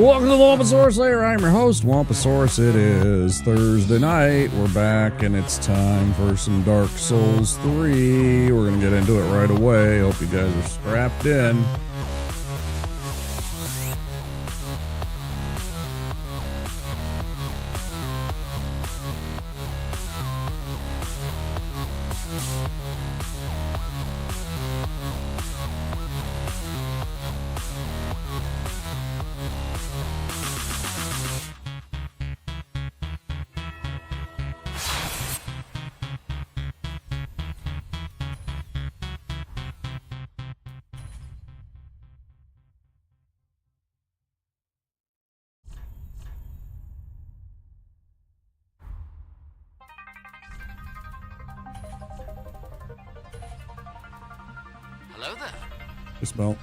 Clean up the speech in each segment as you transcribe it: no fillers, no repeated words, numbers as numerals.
Welcome to the Sorcerer. I'm your host, Wamposaurus. It is Thursday night. We're back, and it's time for some Dark Souls 3. We're going to get into it right away. Hope you guys are strapped in. Hello there. Dismount.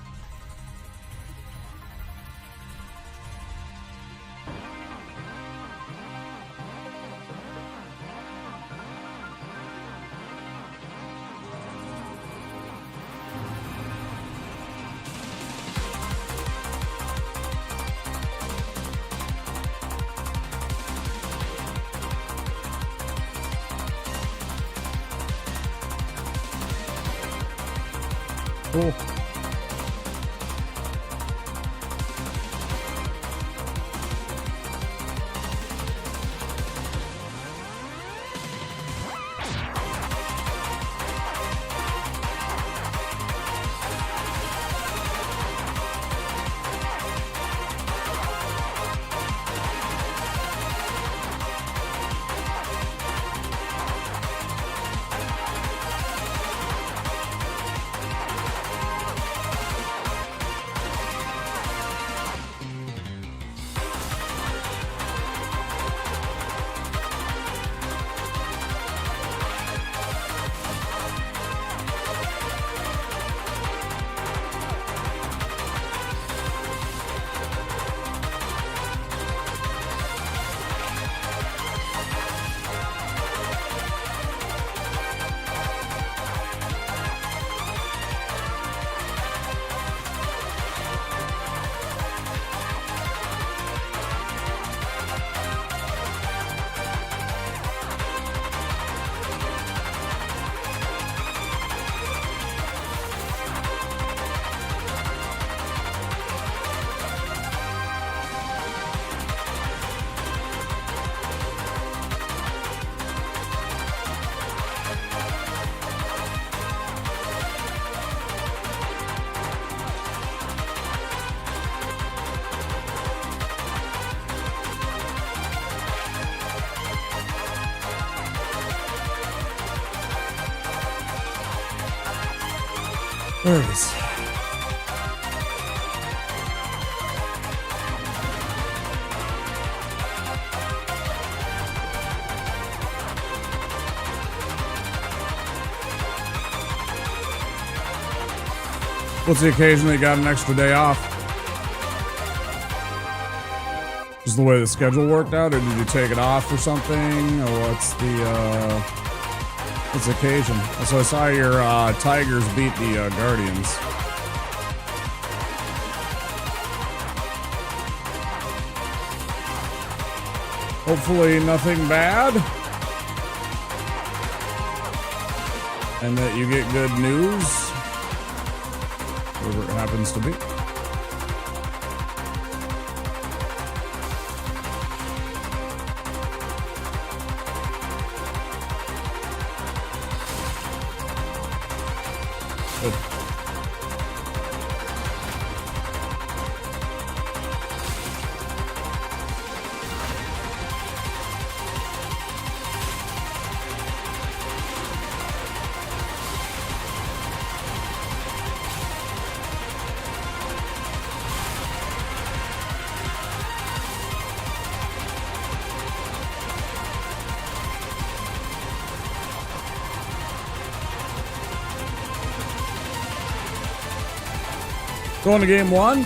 Cool. There it is. What's the occasion that you got an extra day off? Just the way the schedule worked out, or did you take it off or something? Or what's the occasion? So I saw your Tigers beat the Guardians. Hopefully nothing bad. And that you get good news. Whatever it happens to be. Good. Going to game one.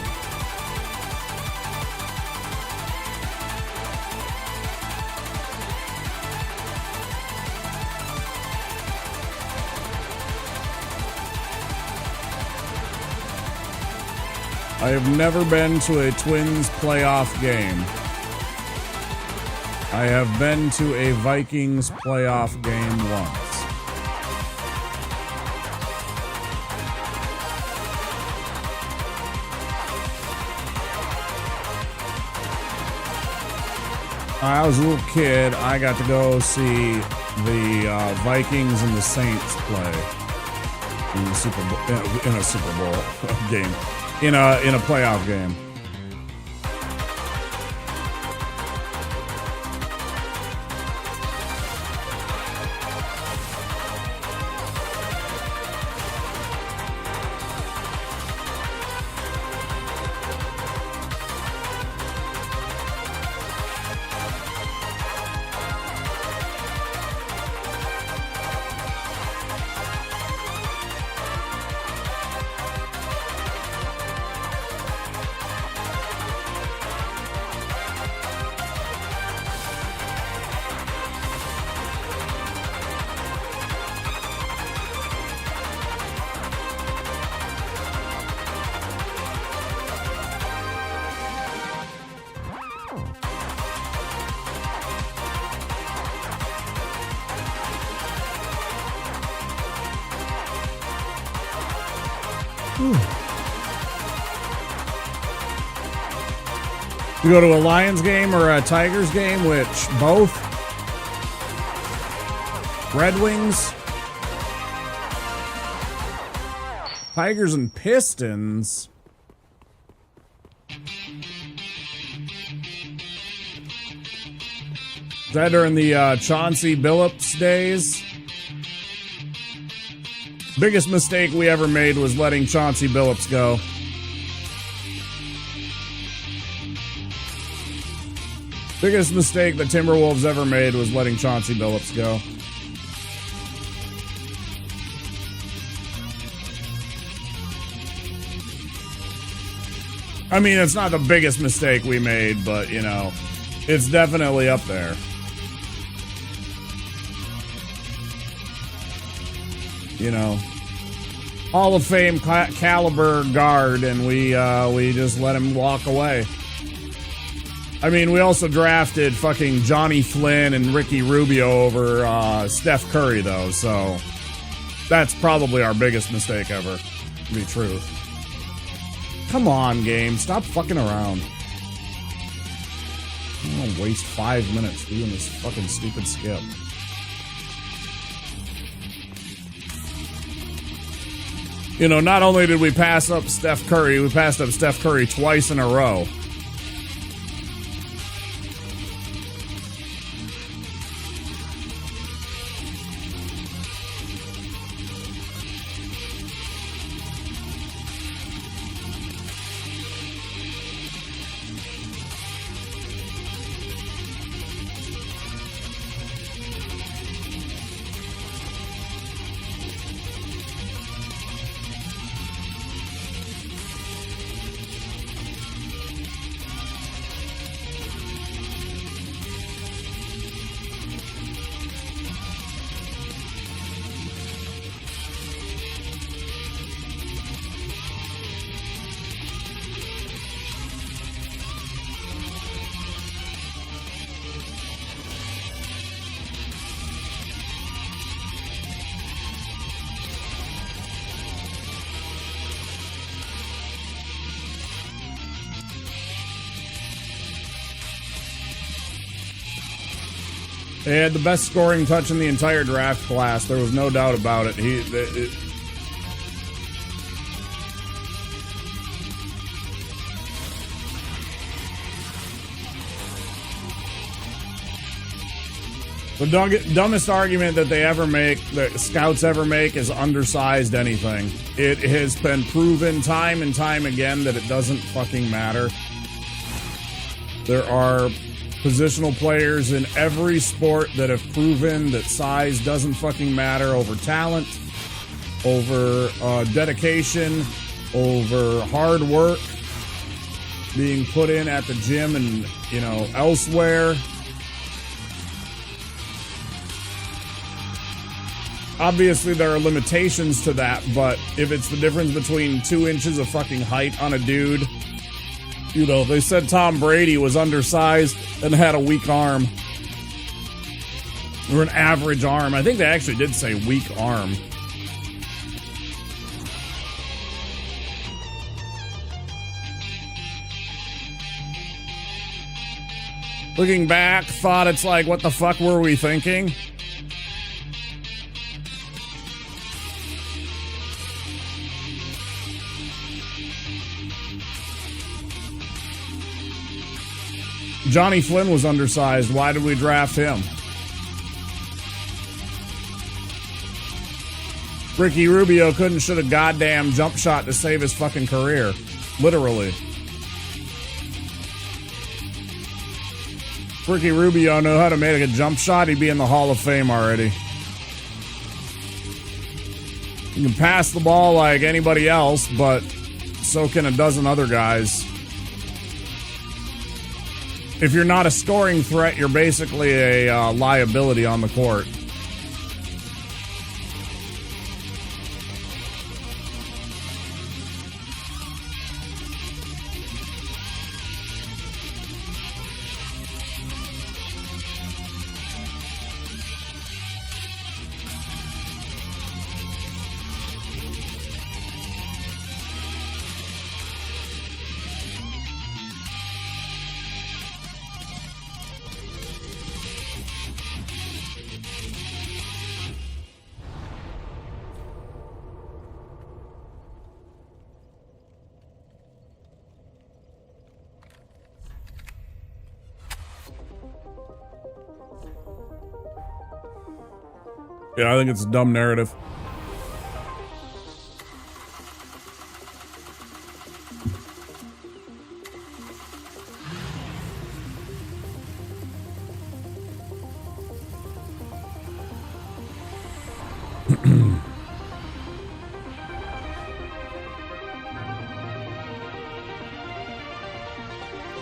I have never been to a Twins playoff game. I have been to a Vikings playoff game once. When I was a little kid, I got to go see the Vikings and the Saints play in the Super Bowl, in a Super Bowl game, in a playoff game. You go to a Lions game or a Tigers game, which both? Red Wings? Tigers and Pistons? Is that during the Chauncey Billups days? Biggest mistake we ever made was letting Chauncey Billups go. Biggest mistake the Timberwolves ever made was letting Chauncey Billups go. I mean, it's not the biggest mistake we made, but, you know, it's definitely up there. You know, Hall of Fame caliber guard, and we just let him walk away. I mean, we also drafted fucking Johnny Flynn and Ricky Rubio over Steph Curry, though, so that's probably our biggest mistake ever, to be true. Come on, game. Stop fucking around. I'm gonna waste 5 minutes doing this fucking stupid skip. You know, not only did we pass up Steph Curry, we passed up Steph Curry twice in a row. He had the best scoring touch in the entire draft class. There was no doubt about it. The dumbest argument that they ever make, that scouts ever make, is undersized anything. It has been proven time and time again that it doesn't fucking matter. There are positional players in every sport that have proven that size doesn't fucking matter over talent, over dedication, over hard work being put in at the gym and, you know, elsewhere. Obviously, there are limitations to that, but if it's the difference between 2 inches of fucking height on a dude, you know, they said Tom Brady was undersized and had a weak arm. Or an average arm. I think they actually did say weak arm. Looking back, thought it's like, what the fuck were we thinking? Johnny Flynn was undersized. Why did we draft him? Ricky Rubio couldn't shoot a goddamn jump shot to save his fucking career. Literally. If Ricky Rubio knew how to make a jump shot, he'd be in the Hall of Fame already. You can pass the ball like anybody else, but so can a dozen other guys. If you're not a scoring threat, you're basically a liability on the court. Yeah, I think it's a dumb narrative.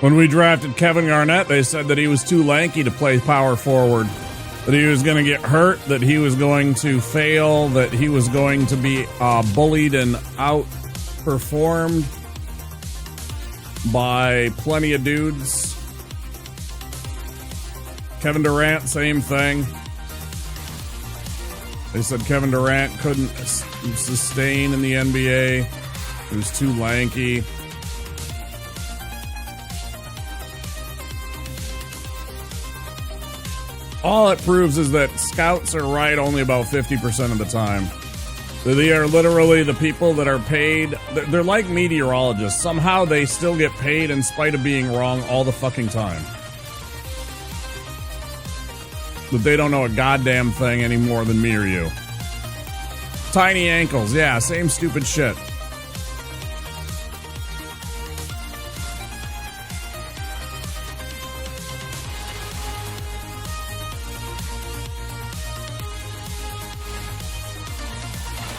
When we drafted Kevin Garnett, they said that he was too lanky to play power forward. That he was going to get hurt, that he was going to fail, that he was going to be bullied and outperformed by plenty of dudes. Kevin Durant, same thing. They said Kevin Durant couldn't sustain in the NBA. He was too lanky. All it proves is that scouts are right only about 50% of the time. They are literally the people that are paid. They're like meteorologists. Somehow they still get paid in spite of being wrong all the fucking time. But they don't know a goddamn thing any more than me or you. Tiny ankles. Yeah, same stupid shit.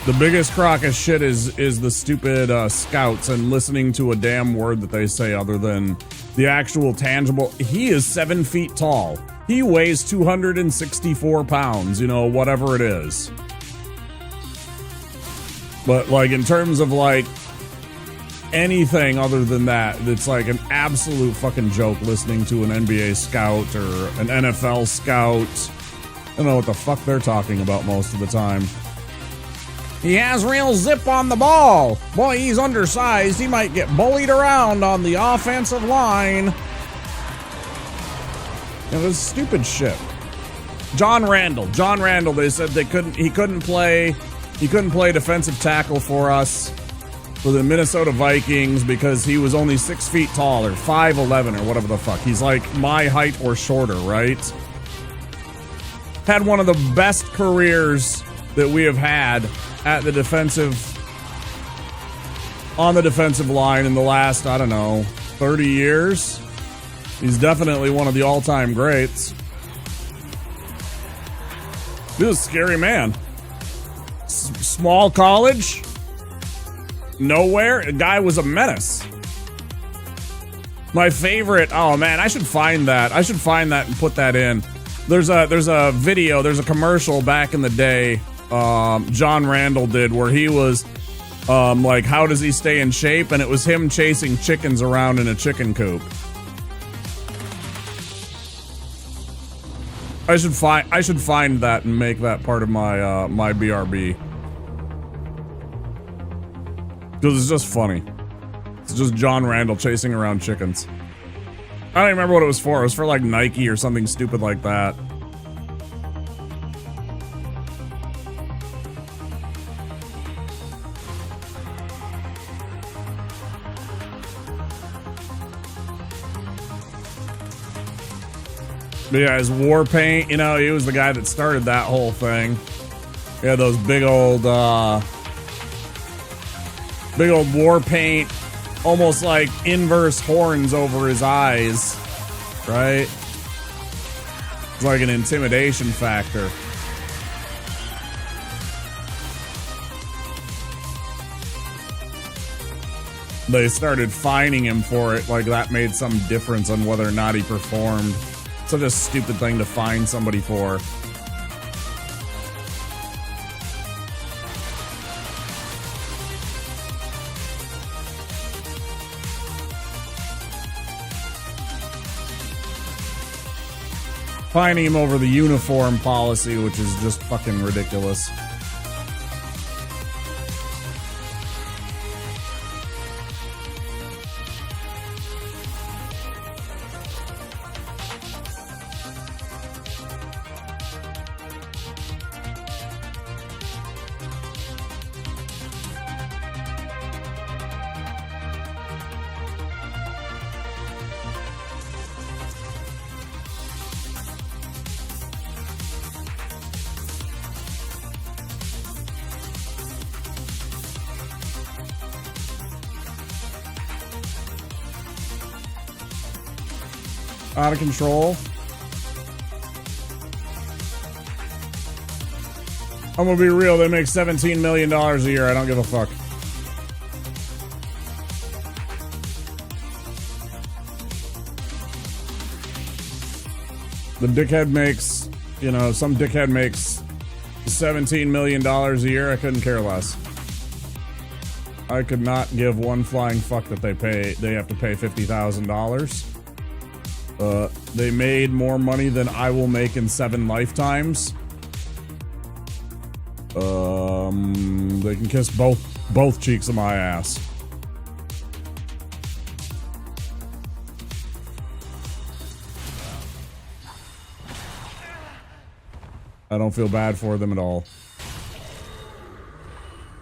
The biggest crock of shit is the stupid scouts and listening to a damn word that they say other than the actual tangible. He is 7 feet tall. He weighs 264 pounds, you know, whatever it is. But like in terms of like anything other than that, it's like an absolute fucking joke listening to an NBA scout or an NFL scout. I don't know what the fuck they're talking about most of the time. He has real zip on the ball. Boy, he's undersized. He might get bullied around on the offensive line. It was stupid shit. John Randall, they said he couldn't play defensive tackle for us for the Minnesota Vikings because he was only 6 feet tall or 5'11" or whatever the fuck. He's like my height or shorter, right? had one of the best careers that we have had at the on the defensive line in the last, I don't know, 30 years. He's definitely one of the all-time greats. This is a scary man. Small college, nowhere. A guy was a menace. My favorite. Oh man, I should find that. I should find that and put that in. There's a video. There's a commercial back in the day. John Randall did where he was like, how does he stay in shape? And it was him chasing chickens around in a chicken coop. I should find that and make that part of my my BRB. Because it's just funny. It's just John Randall chasing around chickens. I don't even remember what it was for. It was for like Nike or something stupid like that. But yeah, his war paint, you know, he was the guy that started that whole thing. He had those big old war paint, almost like inverse horns over his eyes, right? It's like an intimidation factor. They started fining him for it, like that made some difference on whether or not he performed. Such a stupid thing to fine somebody for. Fining him over the uniform policy, which is just fucking ridiculous. Out of control. I'm gonna be real, they make $17 million a year. I don't give a fuck. The dickhead makes, you know, some dickhead makes $17 million a year. I couldn't care less. I could not give one flying fuck that they have to pay $50,000. They made more money than I will make in 7 lifetimes. They can kiss both cheeks of my ass. I don't feel bad for them at all.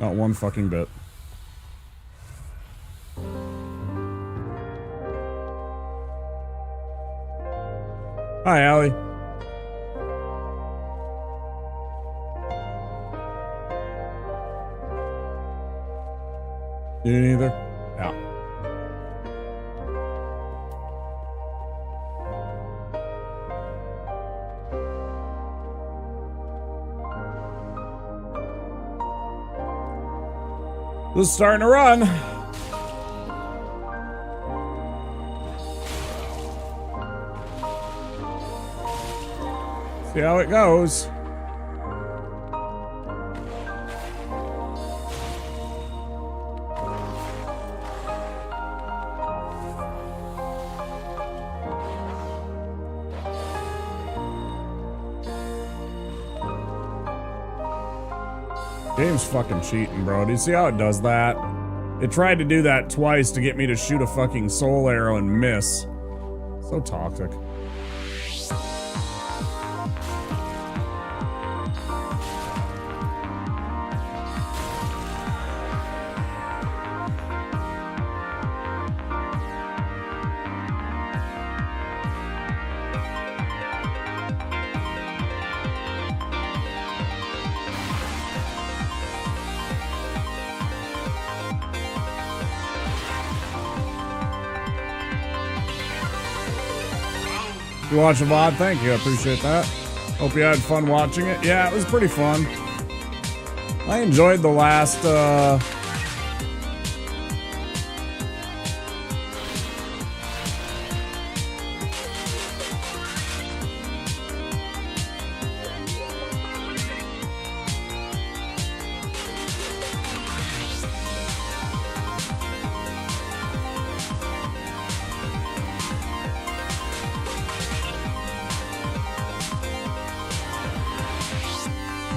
Not one fucking bit. Hi, Allie. You neither? Yeah. This is starting to run. See how it goes. Game's fucking cheating, bro. Do you see how it does that? It tried to do that twice to get me to shoot a fucking soul arrow and miss. So toxic. You watch the VOD? Thank you. I appreciate that. Hope you had fun watching it. Yeah, it was pretty fun. I enjoyed the last,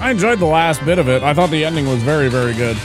I enjoyed the last bit of it. I thought the ending was very, very good.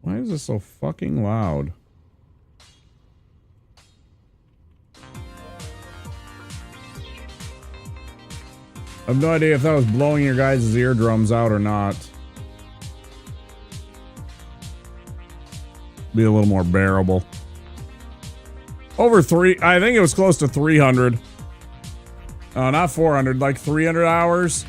Why is this so fucking loud? I have no idea if that was blowing your guys' eardrums out or not. Be a little more bearable. Over I think it was close to 300. Not 400, like 300 hours.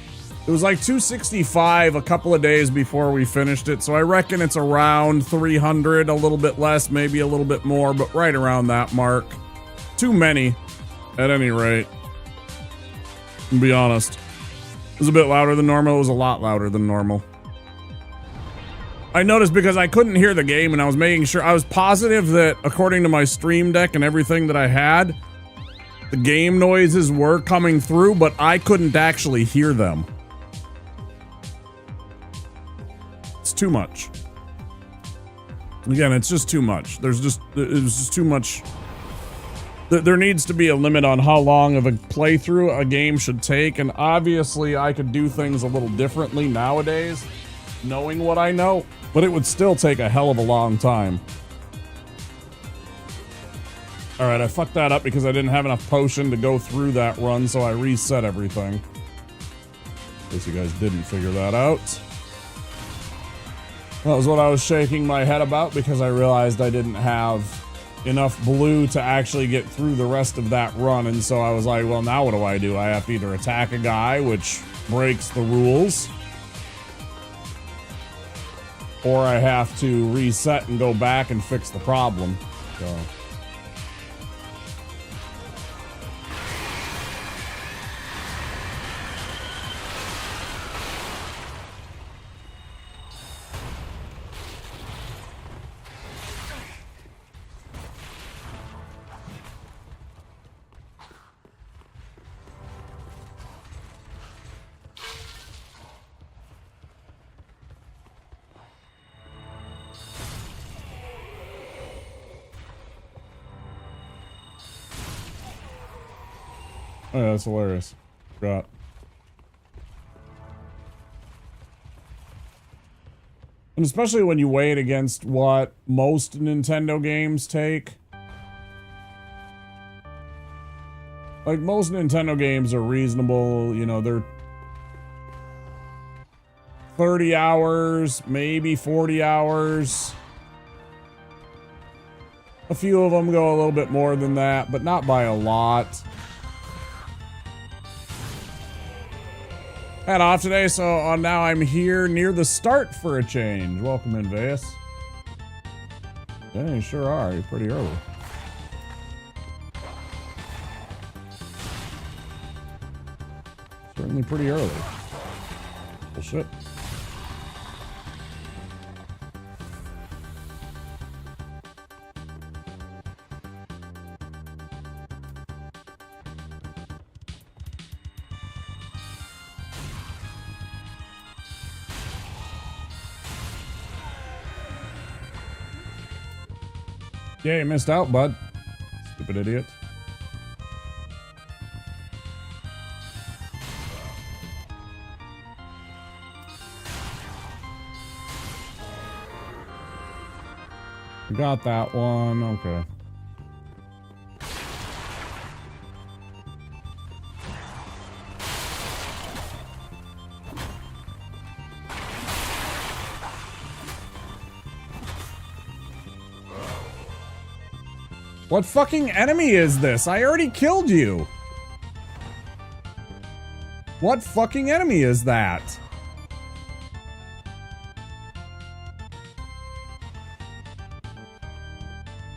It was like 265 a couple of days before we finished it, so I reckon it's around 300, a little bit less, maybe a little bit more, but right around that mark. Too many, at any rate. To be honest. It was a bit louder than normal. It was a lot louder than normal. I noticed because I couldn't hear the game and I was making sure, I was positive that according to my Stream Deck and everything that I had, the game noises were coming through, but I couldn't actually hear them. Too much. Again, it's just too much. It was just too much. There needs to be a limit on how long of a playthrough a game should take, and obviously I could do things a little differently nowadays, knowing what I know, but it would still take a hell of a long time. Alright, I fucked that up because I didn't have enough potion to go through that run, so I reset everything. In case you guys didn't figure that out. That was what I was shaking my head about because I realized I didn't have enough blue to actually get through the rest of that run, and so I was like, well, now what do? I have to either attack a guy, which breaks the rules, or I have to reset and go back and fix the problem. So. Oh, yeah, that's hilarious. Forgot. And especially when you weigh it against what most Nintendo games take. Like, most Nintendo games are reasonable, you know, they're 30 hours, maybe 40 hours. A few of them go a little bit more than that, but not by a lot. Had off today, so now I'm here near the start for a change. Welcome in, Veus. Yeah, you sure are. You're pretty early. Certainly pretty early. Well, shit. Yeah, you missed out, bud. Stupid idiot. Got that one. Okay. What fucking enemy is this? I already killed you. What fucking enemy is that?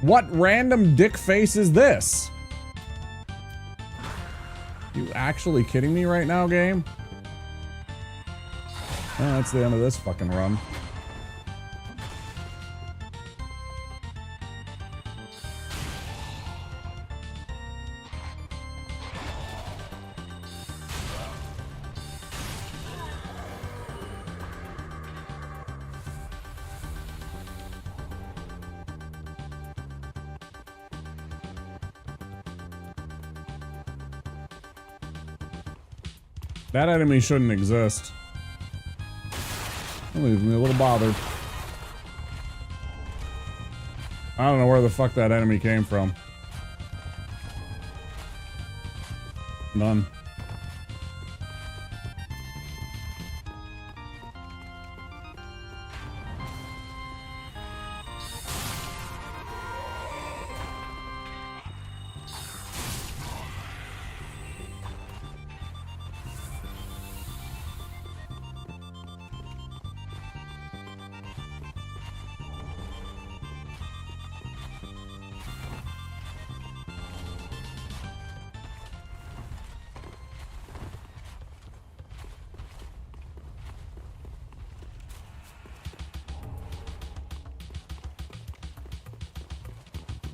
What random dick face is this? You actually kidding me right now, game? Oh, that's the end of this fucking run. That enemy shouldn't exist. That leaves me a little bothered. I don't know where the fuck that enemy came from. None.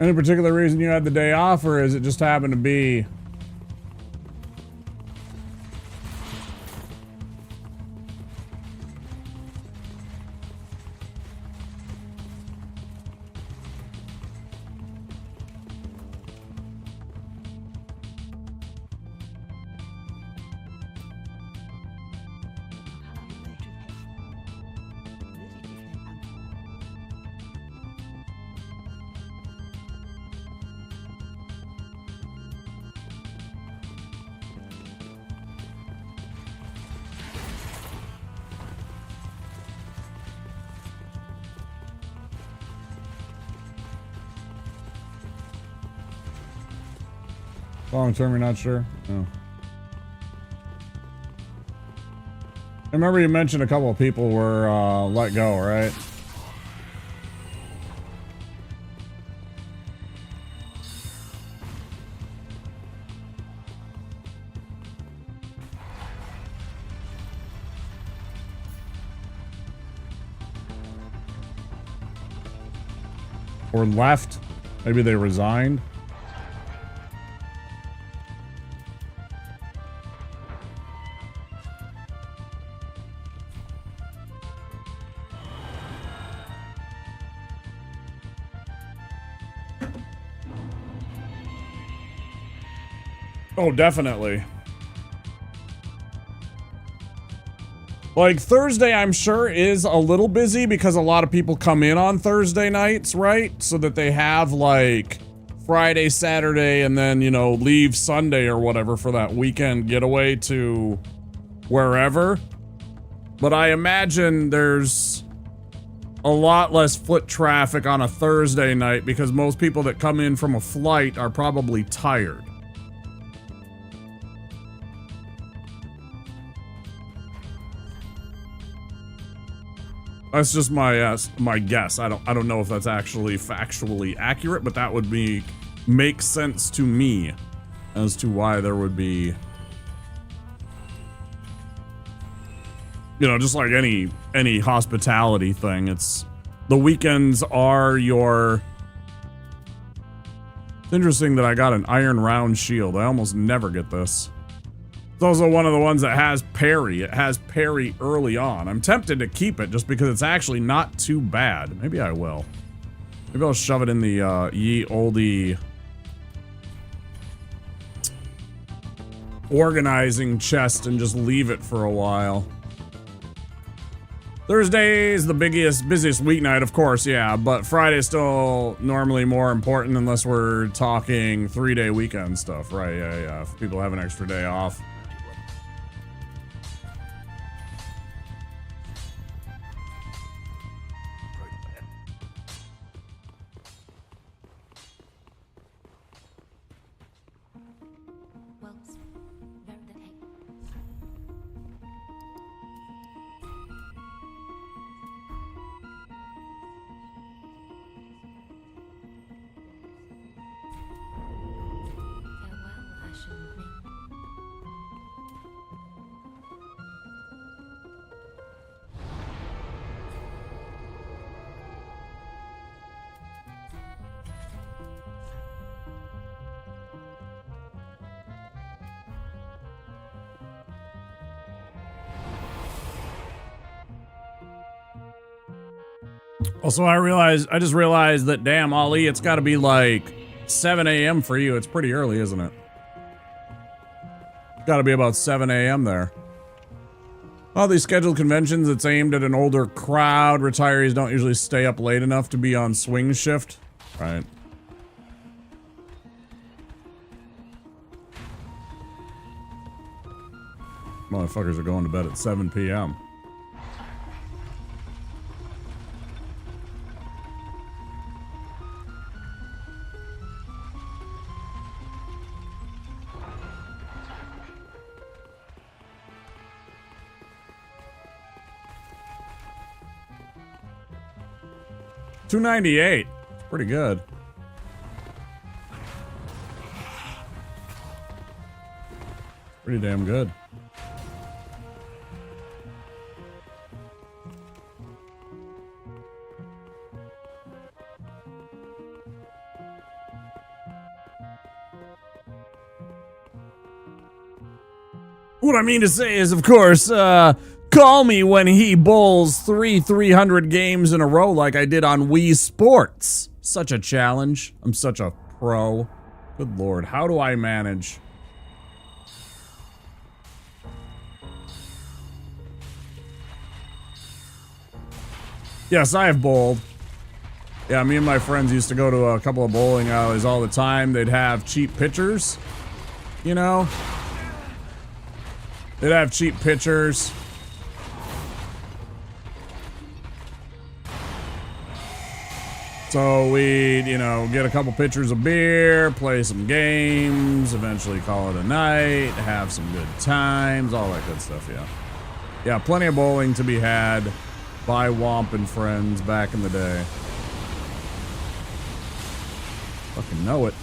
Any particular reason you had the day off, or is it just happened to be? Long term, you're not sure? No. I remember you mentioned a couple of people were let go, right? Or left? Maybe they resigned? Oh, definitely. Like, Thursday, I'm sure, is a little busy because a lot of people come in on Thursday nights, right? So that they have, like, Friday, Saturday, and then, you know, leave Sunday or whatever for that weekend getaway to wherever. But I imagine there's a lot less foot traffic on a Thursday night because most people that come in from a flight are probably tired. That's just my my guess. I don't know if that's actually factually accurate, but that would make sense to me as to why there would be, you know, just like any hospitality thing. It's the weekends are your. It's interesting that I got an iron round shield. I almost never get this. It's also one of the ones that has parry. It has parry early on. I'm tempted to keep it just because it's actually not too bad. Maybe I will. Maybe I'll shove it in the ye olde organizing chest and just leave it for a while. Thursday is the busiest weeknight, of course, yeah, but Friday's still normally more important unless we're talking 3-day weekend stuff, right? Yeah. If people have an extra day off. Also, I just realized that, damn, Ali, it's got to be like 7 a.m. for you. It's pretty early, isn't it? Got to be about 7 a.m. there. All these scheduled conventions, it's aimed at an older crowd. Retirees don't usually stay up late enough to be on swing shift. Right. Motherfuckers are going to bed at 7 p.m. $298. Pretty good. Pretty damn good. What I mean to say is, of course, call me when he bowls 300 games in a row like I did on Wii Sports. Such a challenge. I'm such a pro. Good lord, how do I manage? Yes, I have bowled. Yeah, me and my friends used to go to a couple of bowling alleys all the time. They'd have cheap pitchers, you know? They'd have cheap pitchers. So we'd, you know, get a couple pitchers of beer, play some games, eventually call it a night, have some good times, all that good stuff, yeah. Yeah, plenty of bowling to be had by Womp and friends back in the day. Fucking know it.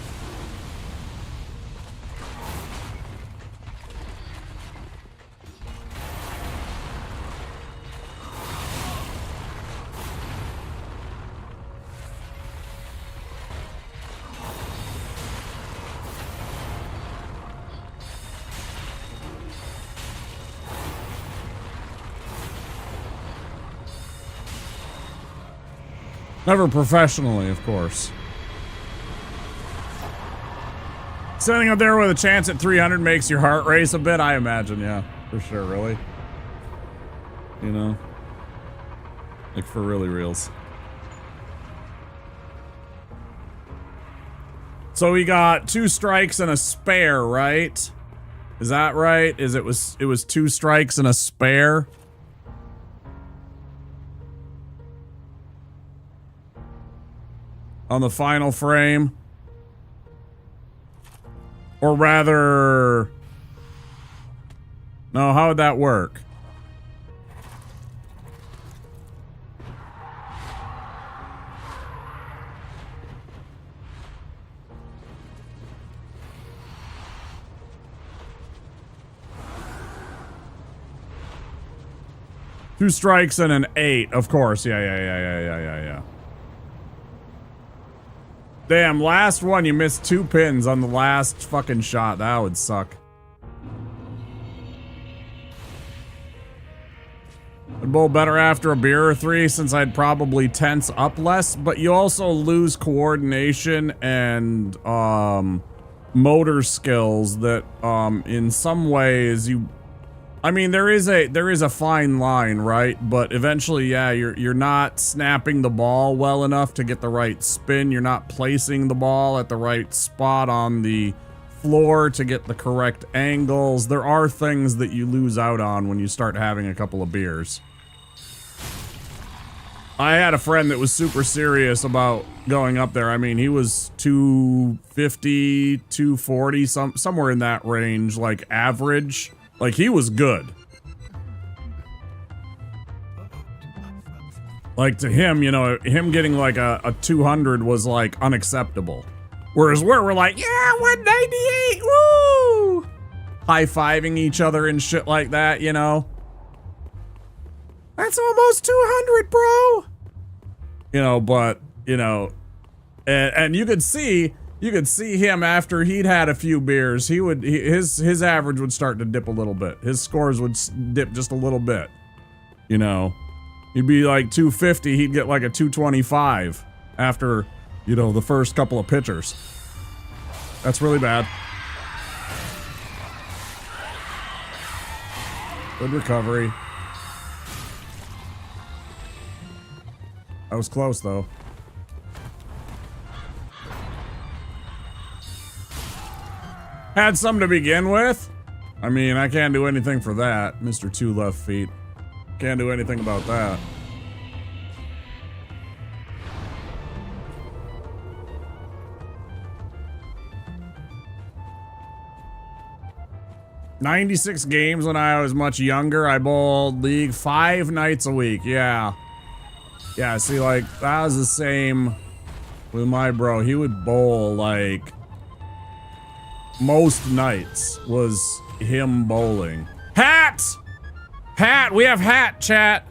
Never professionally, of course. Sitting up there with a chance at 300 makes your heart race a bit, I imagine, yeah. For sure, really. You know? Like, for really reals. So we got 2 strikes and a spare, right? Is that right? It was 2 strikes and a spare? On the final frame? Or rather... No, how would that work? Two strikes and an 8, of course. Yeah. Damn, last one, you missed 2 pins on the last fucking shot. That would suck. I'd bowl better after a beer or 3 since I'd probably tense up less, but you also lose coordination and motor skills that in some ways you... I mean, there is a fine line, right? But eventually, yeah, you're not snapping the ball well enough to get the right spin. You're not placing the ball at the right spot on the floor to get the correct angles. There are things that you lose out on when you start having a couple of beers. I had a friend that was super serious about going up there. I mean, he was 250, 240, somewhere in that range, like average. Like, he was good. Like, to him, you know, him getting like a 200 was like unacceptable. Whereas we're like, yeah, 198, woo! High-fiving each other and shit like that, you know? That's almost 200, bro! You know, but, you know, and you could see him after he'd had a few beers. His average would start to dip a little bit. His scores would dip just a little bit, you know. He'd be like 250, he'd get like a 225 after, you know, the first couple of pitchers. That's really bad. Good recovery. That was close, though. Had some to begin with. I mean, I can't do anything for that. Mr. Two Left Feet. Can't do anything about that. "96 games when I was much younger. I bowled League 5 nights a week." Yeah. Yeah, see, like, that was the same with my bro. He would bowl, like, most nights was him bowling. Hat! Hat! We have hat, chat!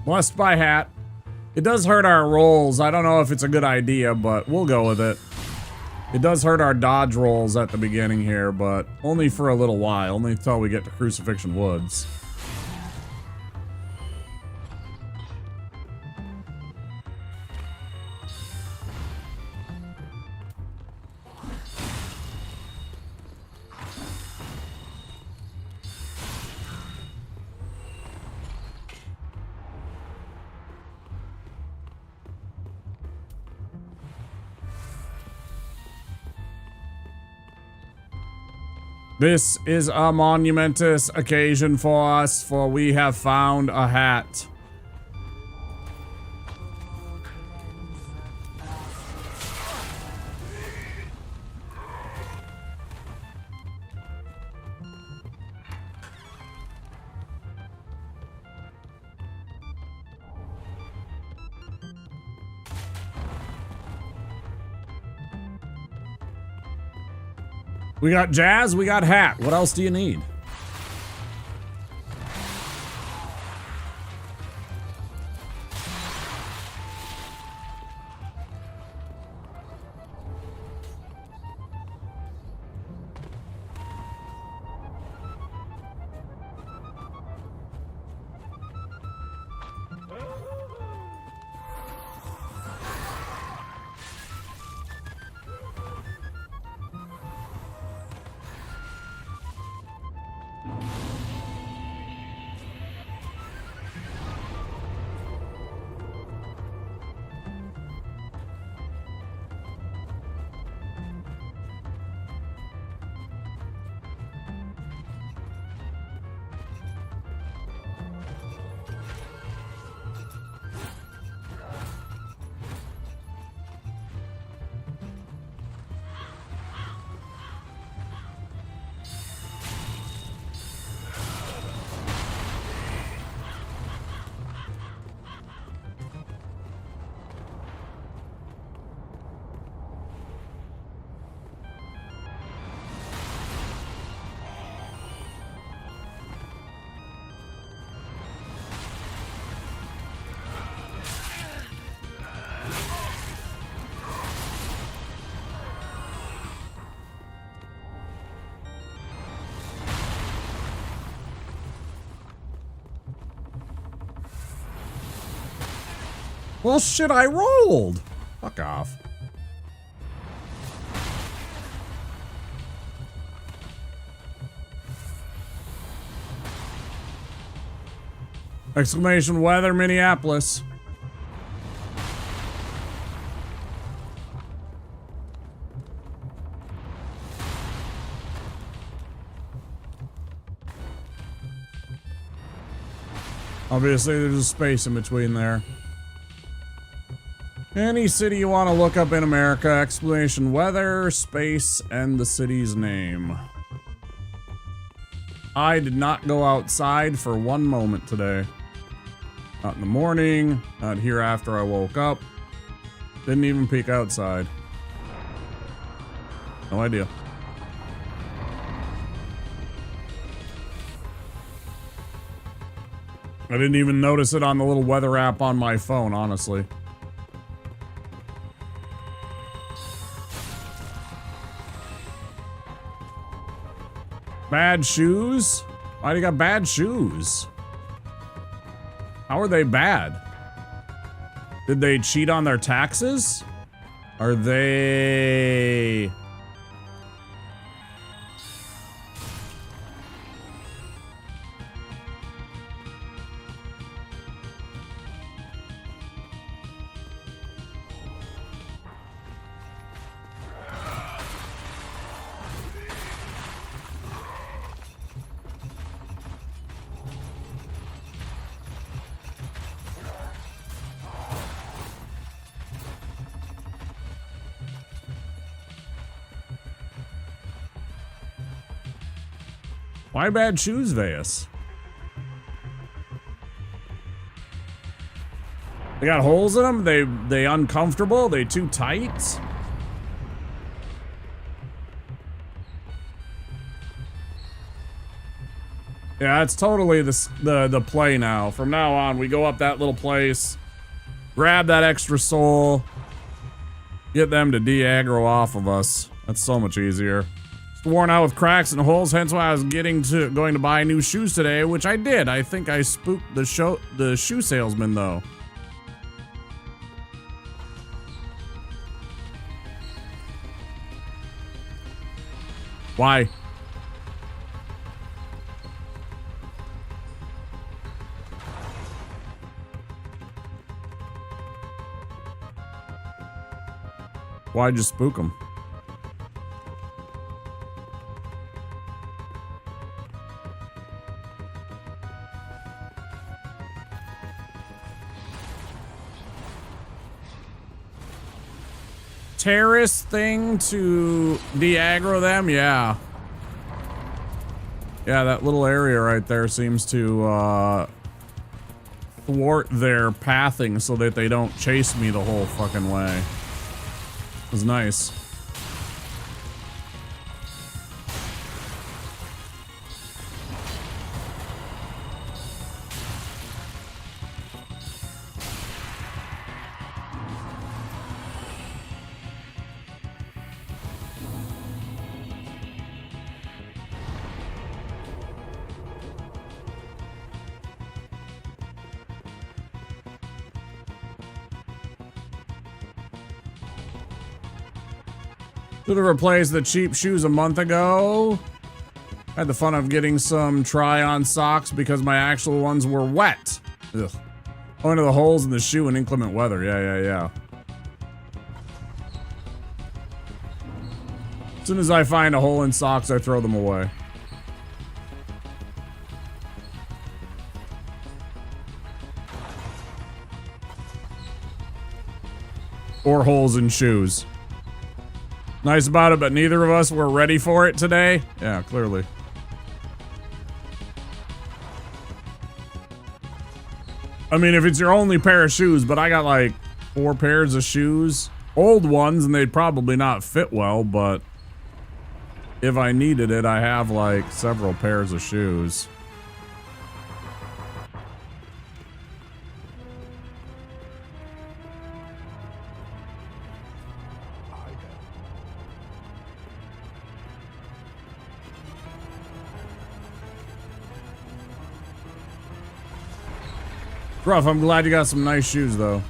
Blessed by hat. It does hurt our rolls. I don't know if it's a good idea, but we'll go with it. It does hurt our dodge rolls at the beginning here, but only for a little while. Only until we get to Crucifixion Woods. This is a monumentous occasion for us, for we have found a hat. We got jazz, we got hat. What else do you need? Well, shit, I rolled. Fuck off. Exclamation weather, Minneapolis. Obviously, there's a space in between there. Any city you want to look up in America, exclamation weather, space, and the city's name. I did not go outside for one moment today. Not in the morning, not here after I woke up. Didn't even peek outside. No idea. I didn't even notice it on the little weather app on my phone, honestly. Bad shoes? Why do you got bad shoes? How are they bad? Did they cheat on their taxes? Are they... Why bad shoes, Veus? They got holes in them? They uncomfortable? They too tight? Yeah, it's totally the play now. From now on, we go up that little place, grab that extra soul, get them to de-aggro off of us. That's so much easier. Worn out with cracks and holes, hence why I was going to buy new shoes today, which I did. I think I spooked the shoe salesman though. Why? Why'd you spook him? Terrorist thing to de-aggro them? Yeah. Yeah, that little area right there seems to thwart their pathing so that they don't chase me the whole fucking way. It was nice. Should have replaced the cheap shoes a month ago. Had the fun of getting some try-on socks because my actual ones were wet. Ugh. Going to the holes in the shoe in inclement weather. Yeah. As soon as I find a hole in socks, I throw them away. Or holes in shoes. Nice about it, but neither of us were ready for it today. Yeah, clearly. I mean, if it's your only pair of shoes, but I got like 4 pairs of shoes. Old ones, and they'd probably not fit well, but if I needed it, I have like several pairs of shoes. Rough, I'm glad you got some nice shoes though.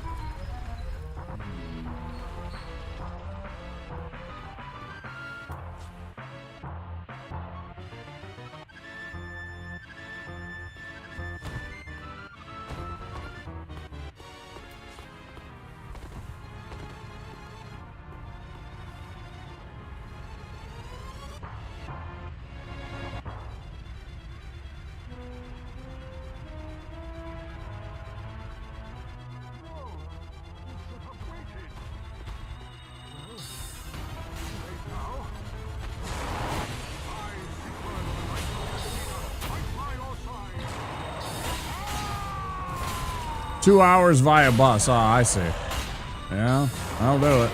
2 hours via bus. Oh, I see. Yeah, I'll do it.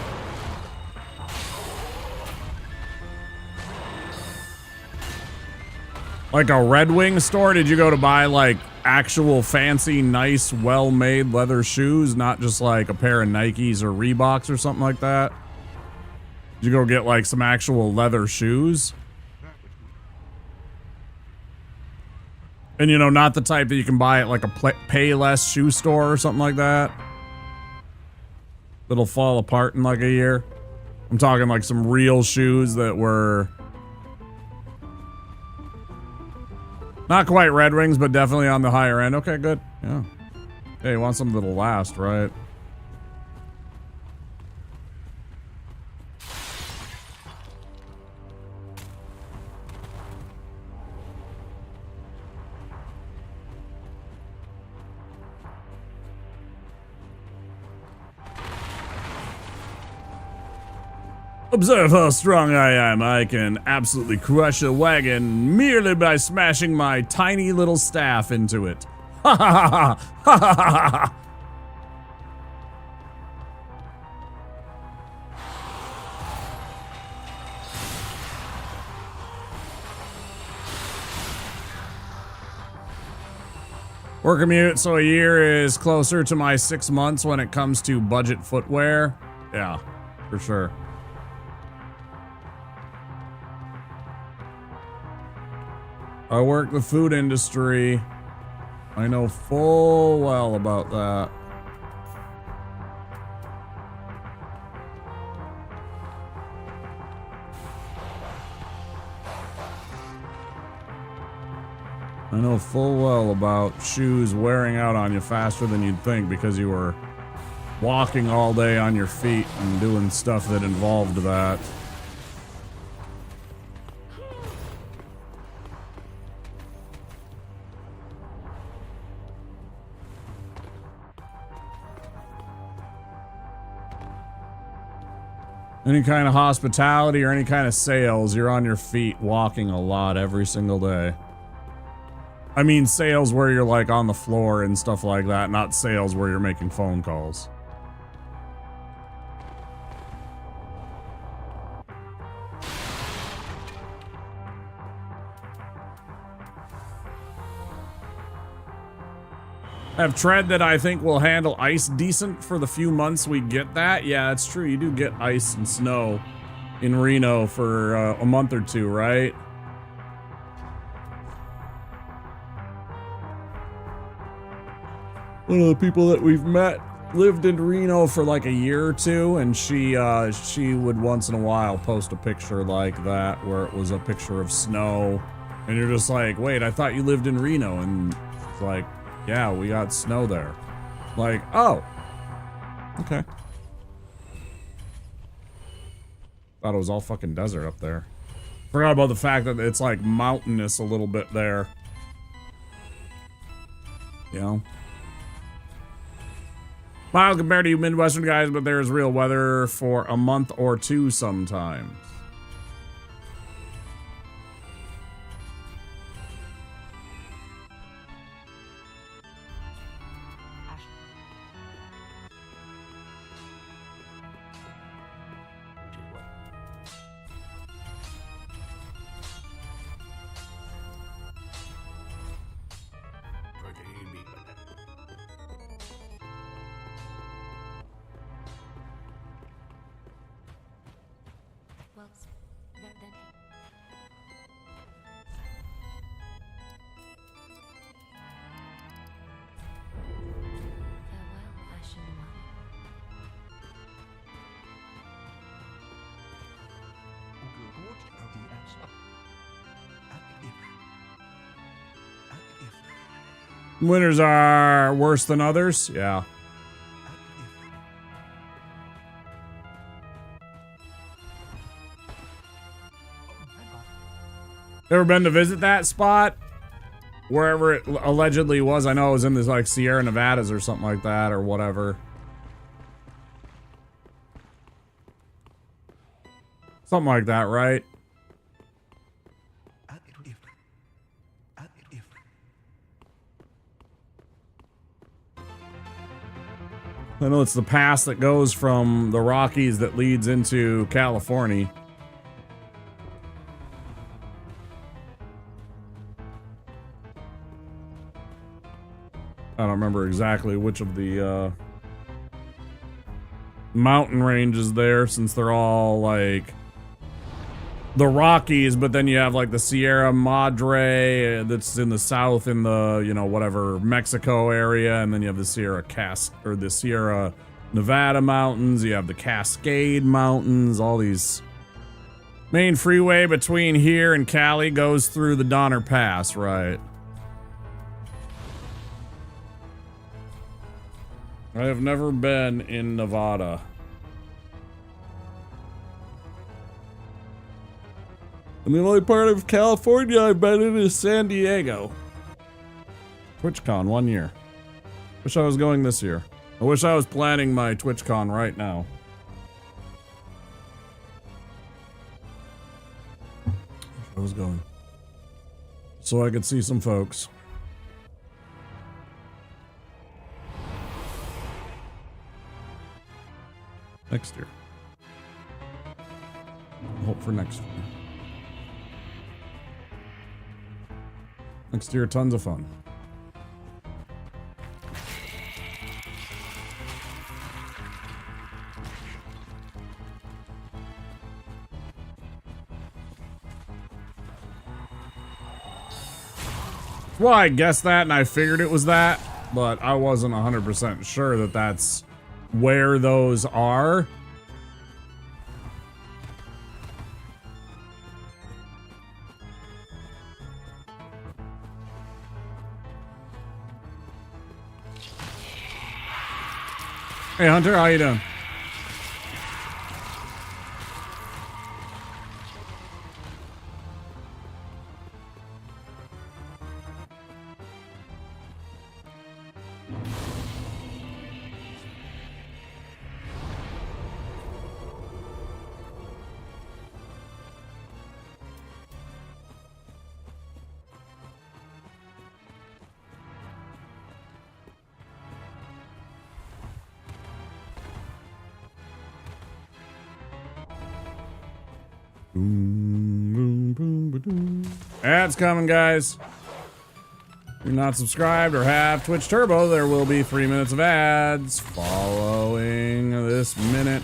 Like a Red Wing store? Did you go to buy like actual fancy, nice, well-made leather shoes? Not just like a pair of Nikes or Reeboks or something like that? Did you go get like some actual leather shoes? And you know, not the type that you can buy at like a Payless shoe store or something like that. That'll fall apart in like a year. I'm talking like some real shoes that were not quite Red Wings, but definitely on the higher end. Okay, good. Yeah. Hey, you want something that'll last, right? Observe how strong I am. I can absolutely crush a wagon merely by smashing my tiny little staff into it. Ha ha ha ha ha ha ha ha. Work commute, so a year is closer to my 6 months when it comes to budget footwear. Yeah, for sure. I work the food industry. I know full well about that. I know full well about shoes wearing out on you faster than you'd think because you were walking all day on your feet and doing stuff that involved that. Any kind of hospitality or any kind of sales, you're on your feet walking a lot every single day. I mean sales where you're like on the floor and stuff like that, not sales where you're making phone calls. I have tread that I think will handle ice decent for the few months we get that. Yeah, it's true. You do get ice and snow in Reno for a month or two, right? One of the people that we've met lived in Reno for like a year or two, and she would once in a while post a picture like that where it was a picture of snow, and you're just like, wait, I thought you lived in Reno, and it's like, yeah, we got snow there. Like, oh, okay. Thought it was all fucking desert up there. Forgot about the fact that it's like mountainous a little bit there. You know? Mild compared to you Midwestern guys, but there's real weather for a month or two sometimes. Winters are worse than others. Yeah. Ever been to visit that spot? Wherever it allegedly was. I know it was in this like Sierra Nevadas or something like that or whatever. Something like that, right? I know it's the pass that goes from the Rockies that leads into California. I don't remember exactly which of the mountain ranges there, since they're all like the Rockies, but then you have like the Sierra Madre that's in the south in the, you know, whatever, Mexico area, and then you have the Sierra Nevada mountains, you have the Cascade Mountains, all these. Main freeway between here and Cali goes through the Donner Pass, right? I have never been in Nevada. And the only part of California I've been in is San Diego. TwitchCon 1 year. Wish I was going this year. I wish I was planning my TwitchCon right now. Wish I was going. So I could see some folks. Next year. Hope for next year. Next year, tons of fun. Well, I guessed that and I figured it was that, but I wasn't 100% sure that that's where those are. Hey Hunter, how you doing? Ads coming, guys. If you're not subscribed or have Twitch Turbo, there will be 3 minutes of ads following this minute.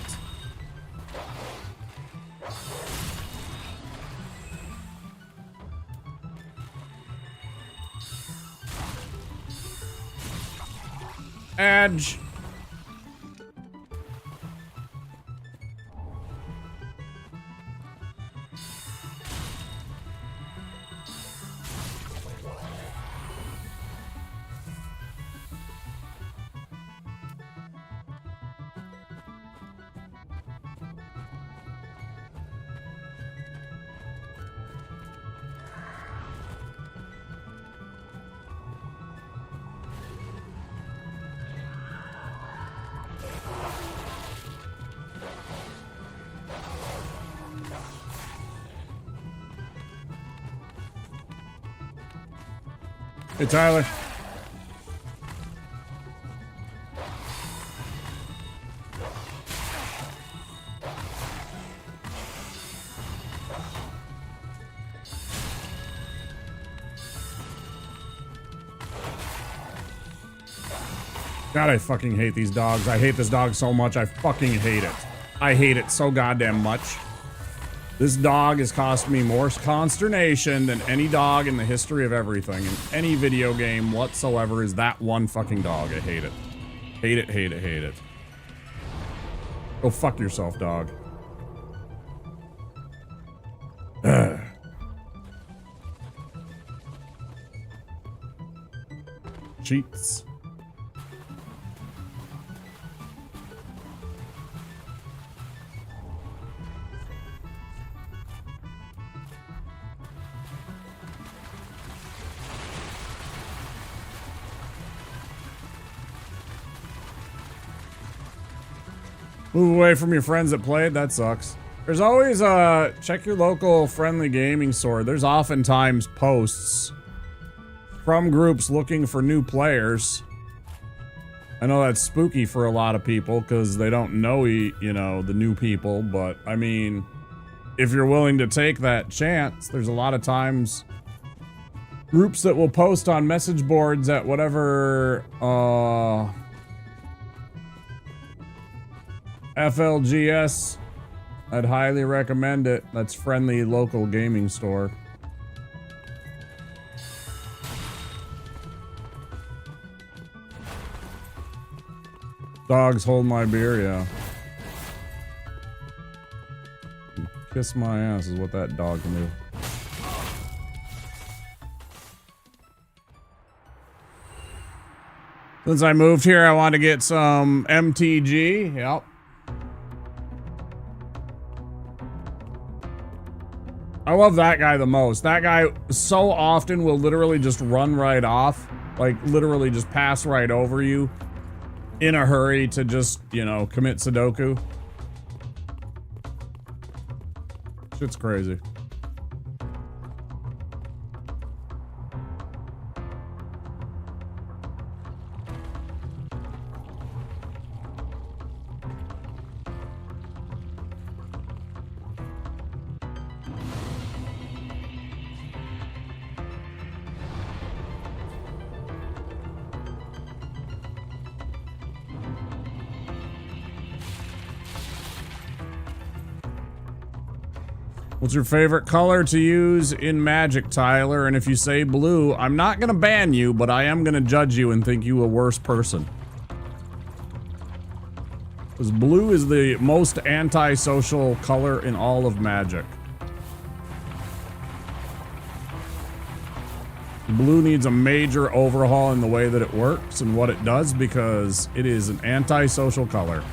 Edge. Hey, Tyler. God, I fucking hate these dogs. I hate this dog so much. I fucking hate it. I hate it so goddamn much. This dog has cost me more consternation than any dog in the history of everything. In any video game whatsoever is that one fucking dog. I hate it. Hate it, hate it, hate it. Go fuck yourself, dog. Ugh. Cheats. Move away from your friends that played? That sucks. There's always, check your local friendly gaming store. There's oftentimes posts from groups looking for new players. I know that's spooky for a lot of people because they don't know, you know, the new people, but I mean, if you're willing to take that chance, there's a lot of times groups that will post on message boards at whatever, FLGS. I'd highly recommend it. That's friendly local gaming store. Dogs hold my beer, yeah. Kiss my ass is what that dog can do. Since I moved here, I want to get some MTG. Yep. I love that guy the most. That guy so often will literally just run right off. Like, literally just pass right over you. In a hurry to just, you know, commit Sudoku. Shit's crazy. What's your favorite color to use in Magic, Tyler? And if you say blue, I'm not gonna ban you, but I am gonna judge you and think you a worse person. Because blue is the most antisocial color in all of Magic. Blue needs a major overhaul in the way that it works and what it does because it is an antisocial color.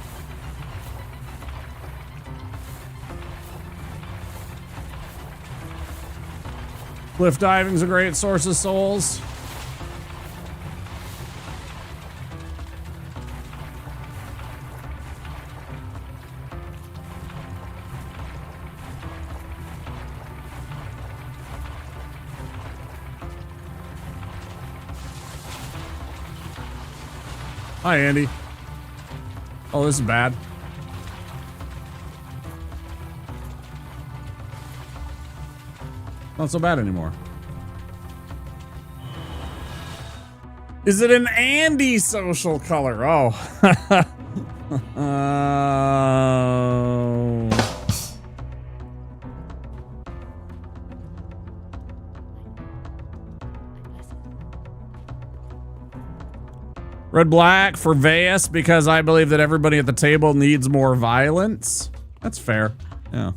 Cliff diving's a great source of souls. Hi, Andy. Oh, this is bad. Not so bad anymore. Is it an Andy social color? Oh. Red black for Veas because I believe that everybody at the table needs more violence. That's fair. Yeah.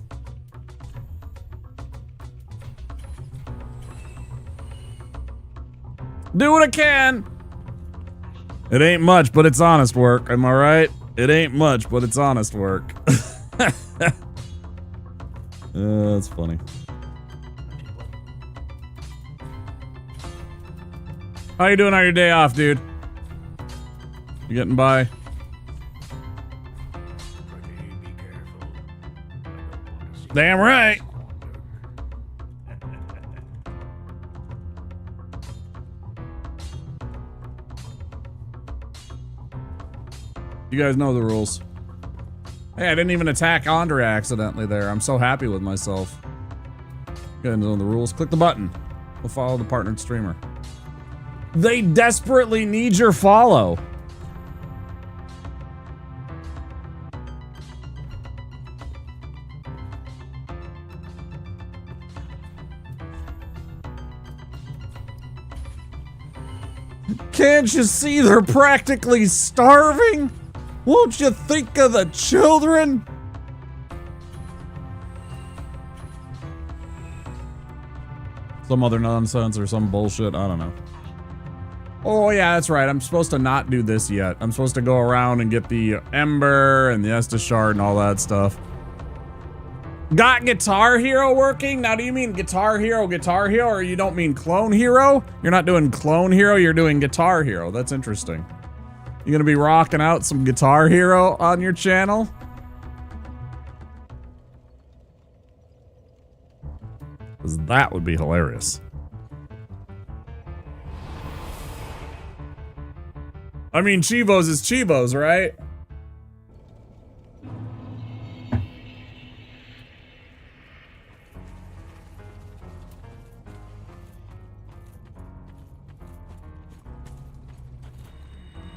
Do what I can. It ain't much, but it's honest work. Am I right? It ain't much, but it's honest work. That's funny. How you doing on your day off, dude? You getting by? Damn right. You guys know the rules. Hey, I didn't even attack Andre accidentally there. I'm so happy with myself. You guys know the rules. Click the button. We'll follow the partnered streamer. They desperately need your follow. Can't you see they're practically starving? Won't you think of the children? Some other nonsense or some bullshit, I don't know. Oh yeah, that's right, I'm supposed to not do this yet. I'm supposed to go around and get the Ember and the Estus Shard and all that stuff. Got Guitar Hero working? Now do you mean Guitar Hero, or you don't mean Clone Hero? You're not doing Clone Hero, you're doing Guitar Hero. That's interesting. You gonna be rocking out some Guitar Hero on your channel? Because that would be hilarious. I mean, Chivos is Chivos, right?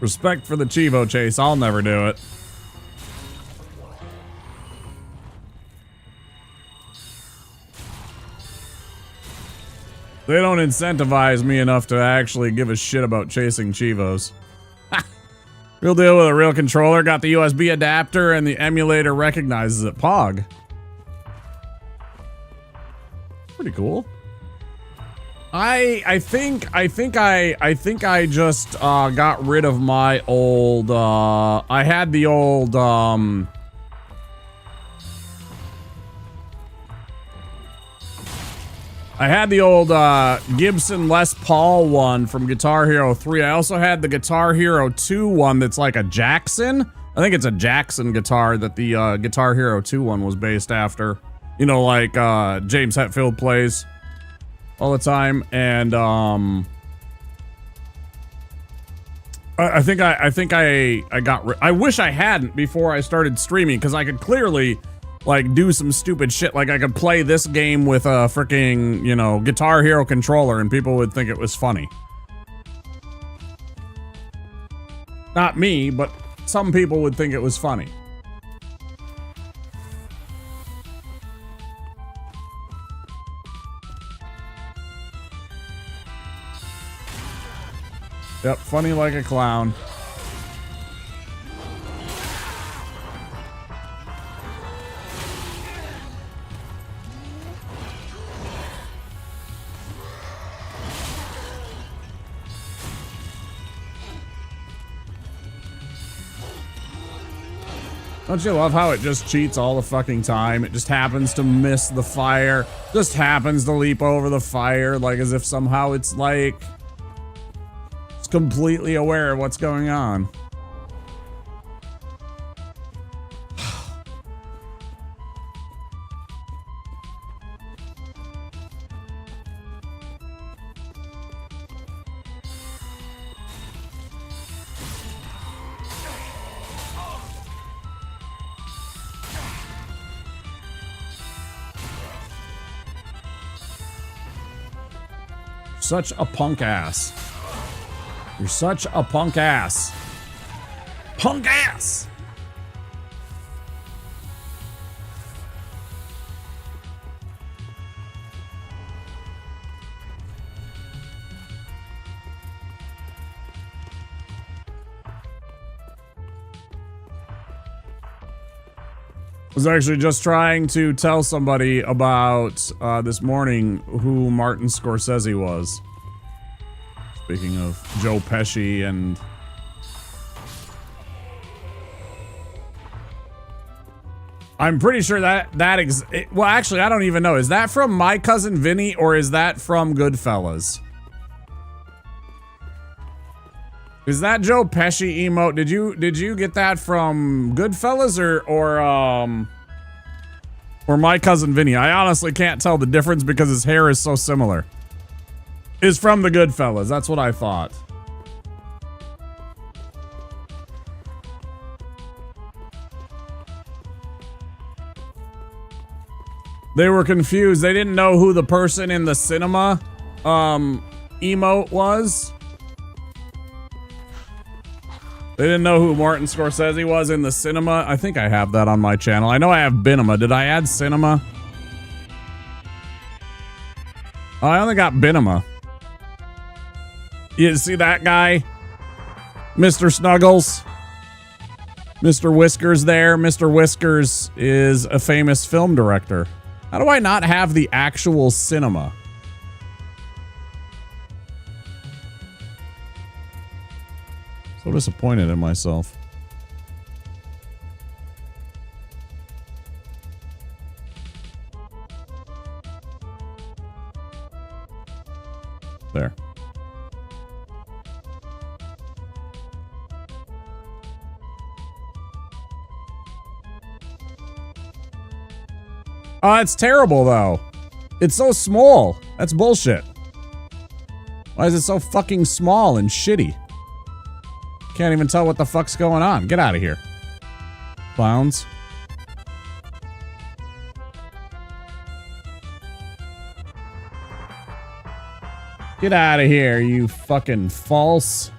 Respect for the Chivo chase. I'll never do it. They don't incentivize me enough to actually give a shit about chasing Chivos. Real deal with a real controller. Got the USB adapter and the emulator recognizes it. Pog. Pretty cool. I think I just got rid of my old I had the old Gibson Les Paul one from Guitar Hero 3. I also had the Guitar Hero 2 one that's like a Jackson. I think it's a Jackson guitar that the Guitar Hero 2 one was based after. You know, like James Hetfield plays all the time. And I think I got I wish I hadn't before I started streaming, because I could clearly like do some stupid shit. Like I could play this game with a freaking, you know, Guitar Hero controller and people would think it was funny. Not me, but some people would think it was funny. Yep, funny like a clown. Don't you love how it just cheats all the fucking time? It just happens to miss the fire. Just happens to leap over the fire, like as if somehow it's like it's completely aware of what's going on. Such a punk ass. You're such a punk ass. Punk ass! I was actually just trying to tell somebody about this morning who Martin Scorsese was. Speaking of Joe Pesci and... I'm pretty sure well, actually, I don't even know. Is that from My Cousin Vinny or is that from Goodfellas? Is that Joe Pesci emote? Did you get that from Goodfellas or My Cousin Vinny? I honestly can't tell the difference because his hair is so similar. Is from the Goodfellas. That's what I thought. They were confused. They didn't know who the person in the cinema emote was. They didn't know who Martin Scorsese was in the cinema. I think I have that on my channel. I know I have Binema. Did I add cinema? Oh, I only got Binema. You see that guy? Mr. Snuggles? Mr. Whiskers there. Mr. Whiskers is a famous film director. How do I not have the actual cinema? So disappointed in myself. There. Oh, it's terrible though. It's so small. That's bullshit. Why is it so fucking small and shitty? Can't even tell what the fuck's going on. Get out of here. Clowns. Get out of here, you fucking false.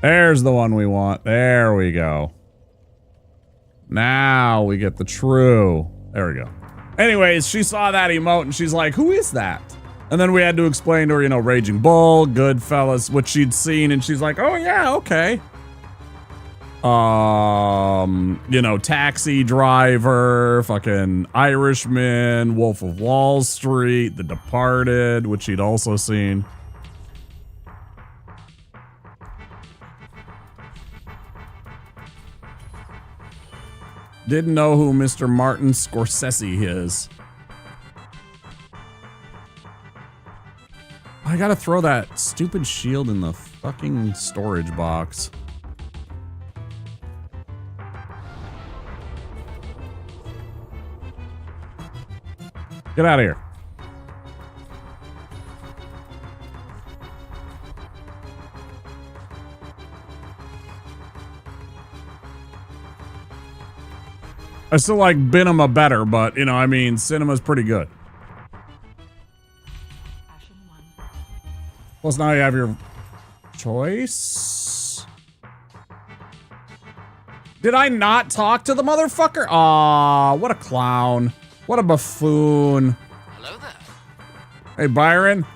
There's the one we want. There we go. Now we get the true. There we go. Anyways, she saw that emote and she's like, who is that? And then we had to explain to her, you know, Raging Bull, Goodfellas, what she'd seen. And she's like, oh yeah, okay. You know, Taxi Driver, fucking Irishman, Wolf of Wall Street, The Departed, which she'd also seen. Didn't know who Mr. Martin Scorsese is. I gotta throw that stupid shield in the fucking storage box. Get out of here. I still like Binema better, but, you know, I mean, Cinema's pretty good. Plus, now you have your choice. Did I not talk to the motherfucker? Aw, what a clown. What a buffoon. Hello there. Hey, Byron.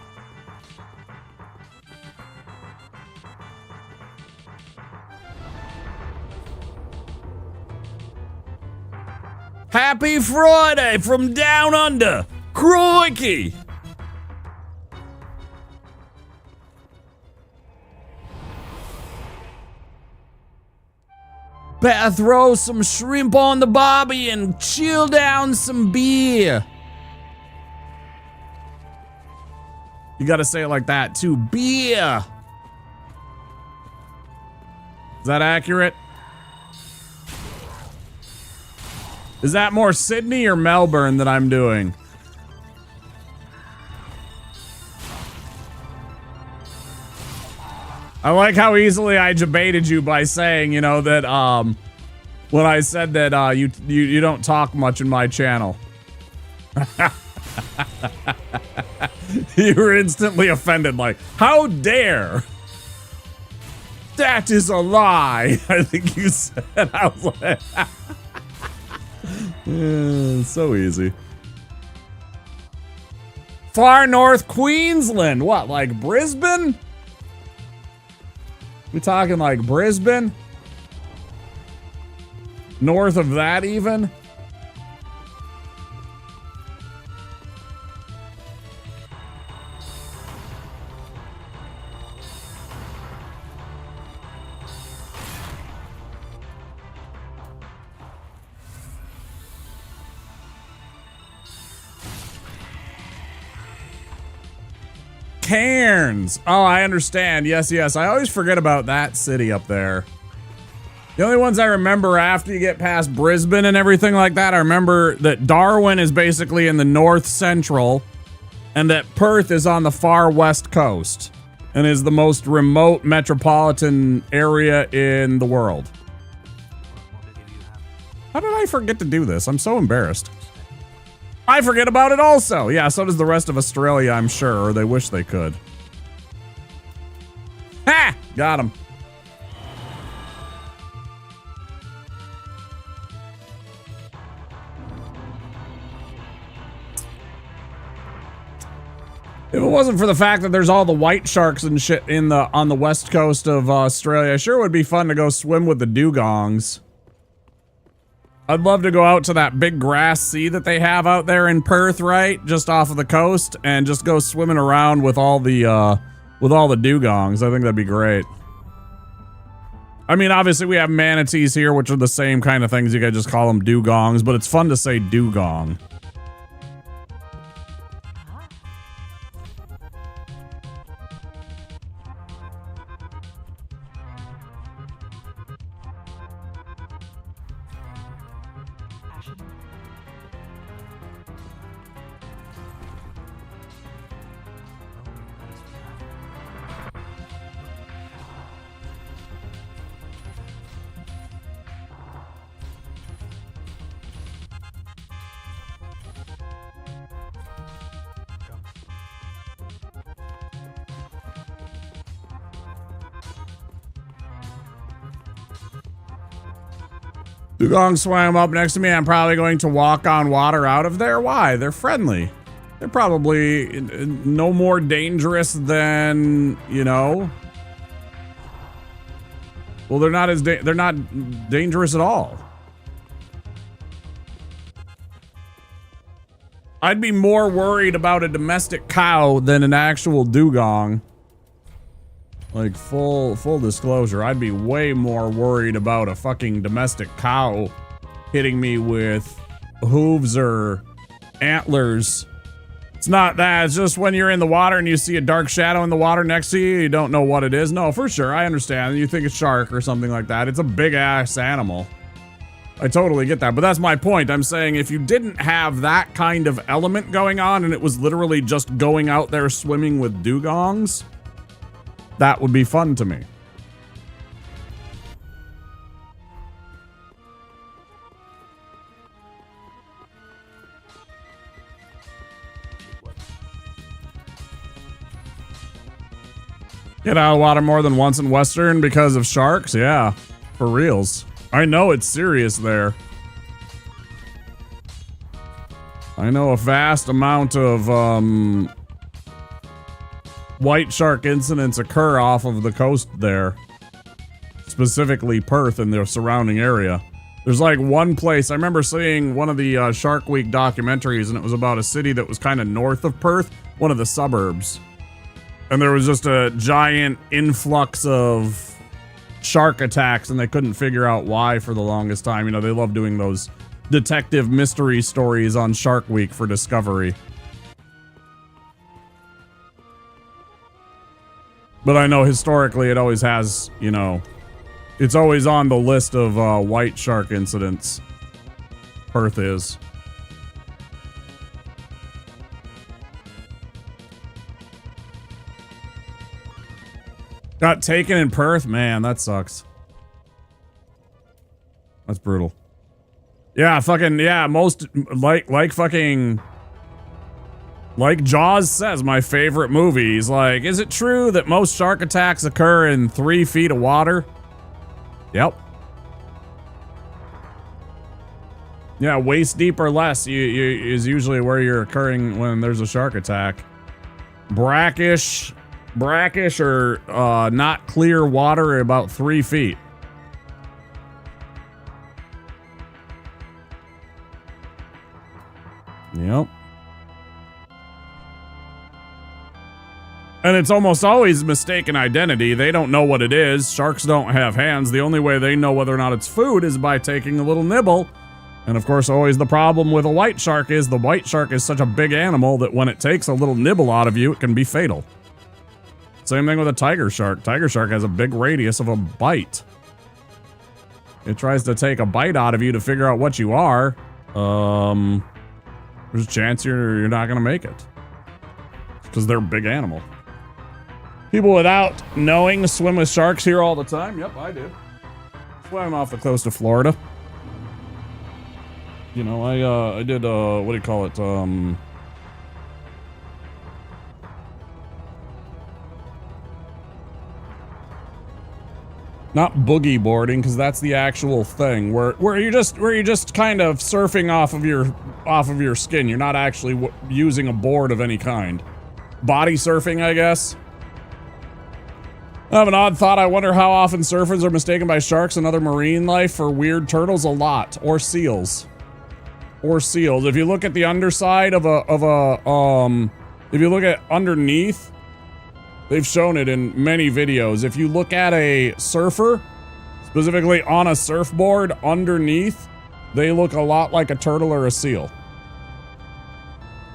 Happy Friday from down under. Crikey. Better throw some shrimp on the barbie and chill down some beer. You gotta say it like that too. Beer. Is that accurate? Is that more Sydney or Melbourne that I'm doing? I like how easily I debated you by saying, you know, that when I said that you don't talk much in my channel. You were instantly offended, like, how dare? That is a lie, I think you said. I was like, yeah, so easy. Far North Queensland. What, like Brisbane? We talking like Brisbane? North of that even? Cairns. Oh, I understand. Yes, yes. I always forget about that city up there. The only ones I remember after you get past Brisbane and everything like that, I remember that Darwin is basically in the north central and that Perth is on the far west coast and is the most remote metropolitan area in the world. How did I forget to do this? I'm so embarrassed. I forget about it also. Yeah, so does the rest of Australia, I'm sure, or they wish they could. Ha! Got him. If it wasn't for the fact that there's all the white sharks and shit on the west coast of Australia, sure would be fun to go swim with the dugongs. I'd love to go out to that big grass sea that they have out there in Perth, right? Just off of the coast, and just go swimming around with all the dugongs. I think that'd be great. I mean, obviously we have manatees here, which are the same kind of things. You could just call them dugongs, but it's fun to say dugong. Dugong swam up next to me. I'm probably going to walk on water out of there. Why? They're friendly. They're probably no more dangerous than, you know. Well, they're not dangerous at all. I'd be more worried about a domestic cow than an actual dugong. Like, full disclosure, I'd be way more worried about a fucking domestic cow hitting me with hooves or antlers. It's not that, it's just when you're in the water and you see a dark shadow in the water next to you, you don't know what it is. No, for sure, I understand. You think it's shark or something like that. It's a big-ass animal. I totally get that, but that's my point. I'm saying if you didn't have that kind of element going on and it was literally just going out there swimming with dugongs, that would be fun to me. Get out of water more than once in Western because of sharks? Yeah, for reals. I know it's serious there. I know a vast amount of white shark incidents occur off of the coast there. Specifically Perth and the surrounding area. There's like one place, I remember seeing one of the Shark Week documentaries, and it was about a city that was kind of north of Perth, one of the suburbs. And there was just a giant influx of shark attacks, and they couldn't figure out why for the longest time. You know, they love doing those detective mystery stories on Shark Week for Discovery. But I know historically it always has, you know, it's always on the list of white shark incidents. Perth is. Got taken in Perth? Man, that sucks. That's brutal. Yeah, fucking, yeah, most, like Jaws says, my favorite movie. He's like, is it true that most shark attacks occur in 3 feet of water? Yep. Yeah, waist deep or less is usually where you're occurring when there's a shark attack. Brackish or not clear water about 3 feet. Yep. And it's almost always mistaken identity. They don't know what it is. Sharks don't have hands. The only way they know whether or not it's food is by taking a little nibble. And of course, always the problem with a white shark is the white shark is such a big animal that when it takes a little nibble out of you, it can be fatal. Same thing with a tiger shark. Tiger shark has a big radius of a bite. It tries to take a bite out of you to figure out what you are. There's a chance you're not gonna make it. Because they're a big animal. People without knowing swim with sharks here all the time. Yep, I did. Swam off the coast of Florida. You know, I did, what do you call it? Not boogie boarding, because that's the actual thing where you're just kind of surfing off of your skin. You're not actually using a board of any kind. Body surfing, I guess. I have an odd thought. I wonder how often surfers are mistaken by sharks and other marine life for weird turtles. A lot, or seals. Or seals. If you look at the underside if you look at underneath. They've shown it in many videos. If you look at a surfer, specifically on a surfboard underneath, they look a lot like a turtle or a seal.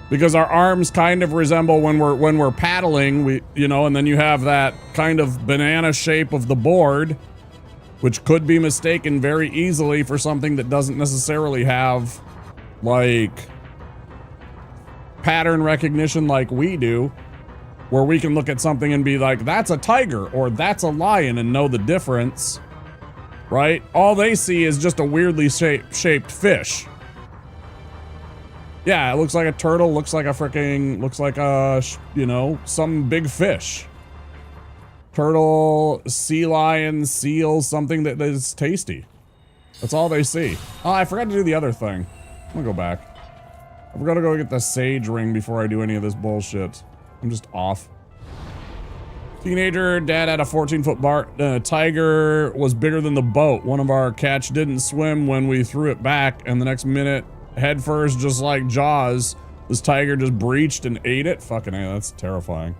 Because our arms kind of resemble when we're paddling, and then you have that kind of banana shape of the board, which could be mistaken very easily for something that doesn't necessarily have, like, pattern recognition like we do. Where we can look at something and be like, that's a tiger or that's a lion and know the difference, right? All they see is just a weirdly shaped fish. Yeah, it looks like a turtle, looks like a, some big fish. Turtle, sea lion, seal, something that is tasty. That's all they see. Oh, I forgot to do the other thing. I'm gonna go back. I forgot to go get the sage ring before I do any of this bullshit. I'm just off. Teenager, dad had a 14-foot tiger was bigger than the boat. One of our catch didn't swim when we threw it back, and the next minute, head first, just like Jaws, this tiger just breached and ate it. Fucking A, that's terrifying.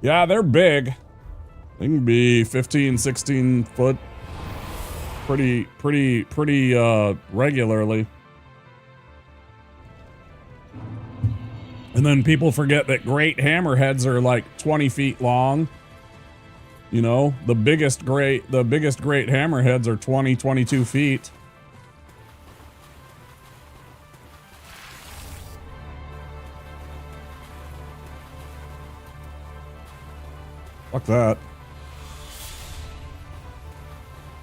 Yeah, they're big. They can be 15, 16 foot pretty regularly. And then people forget that great hammerheads are like 20 feet long. You know, the biggest great hammerheads are 20, 22 feet. Fuck that.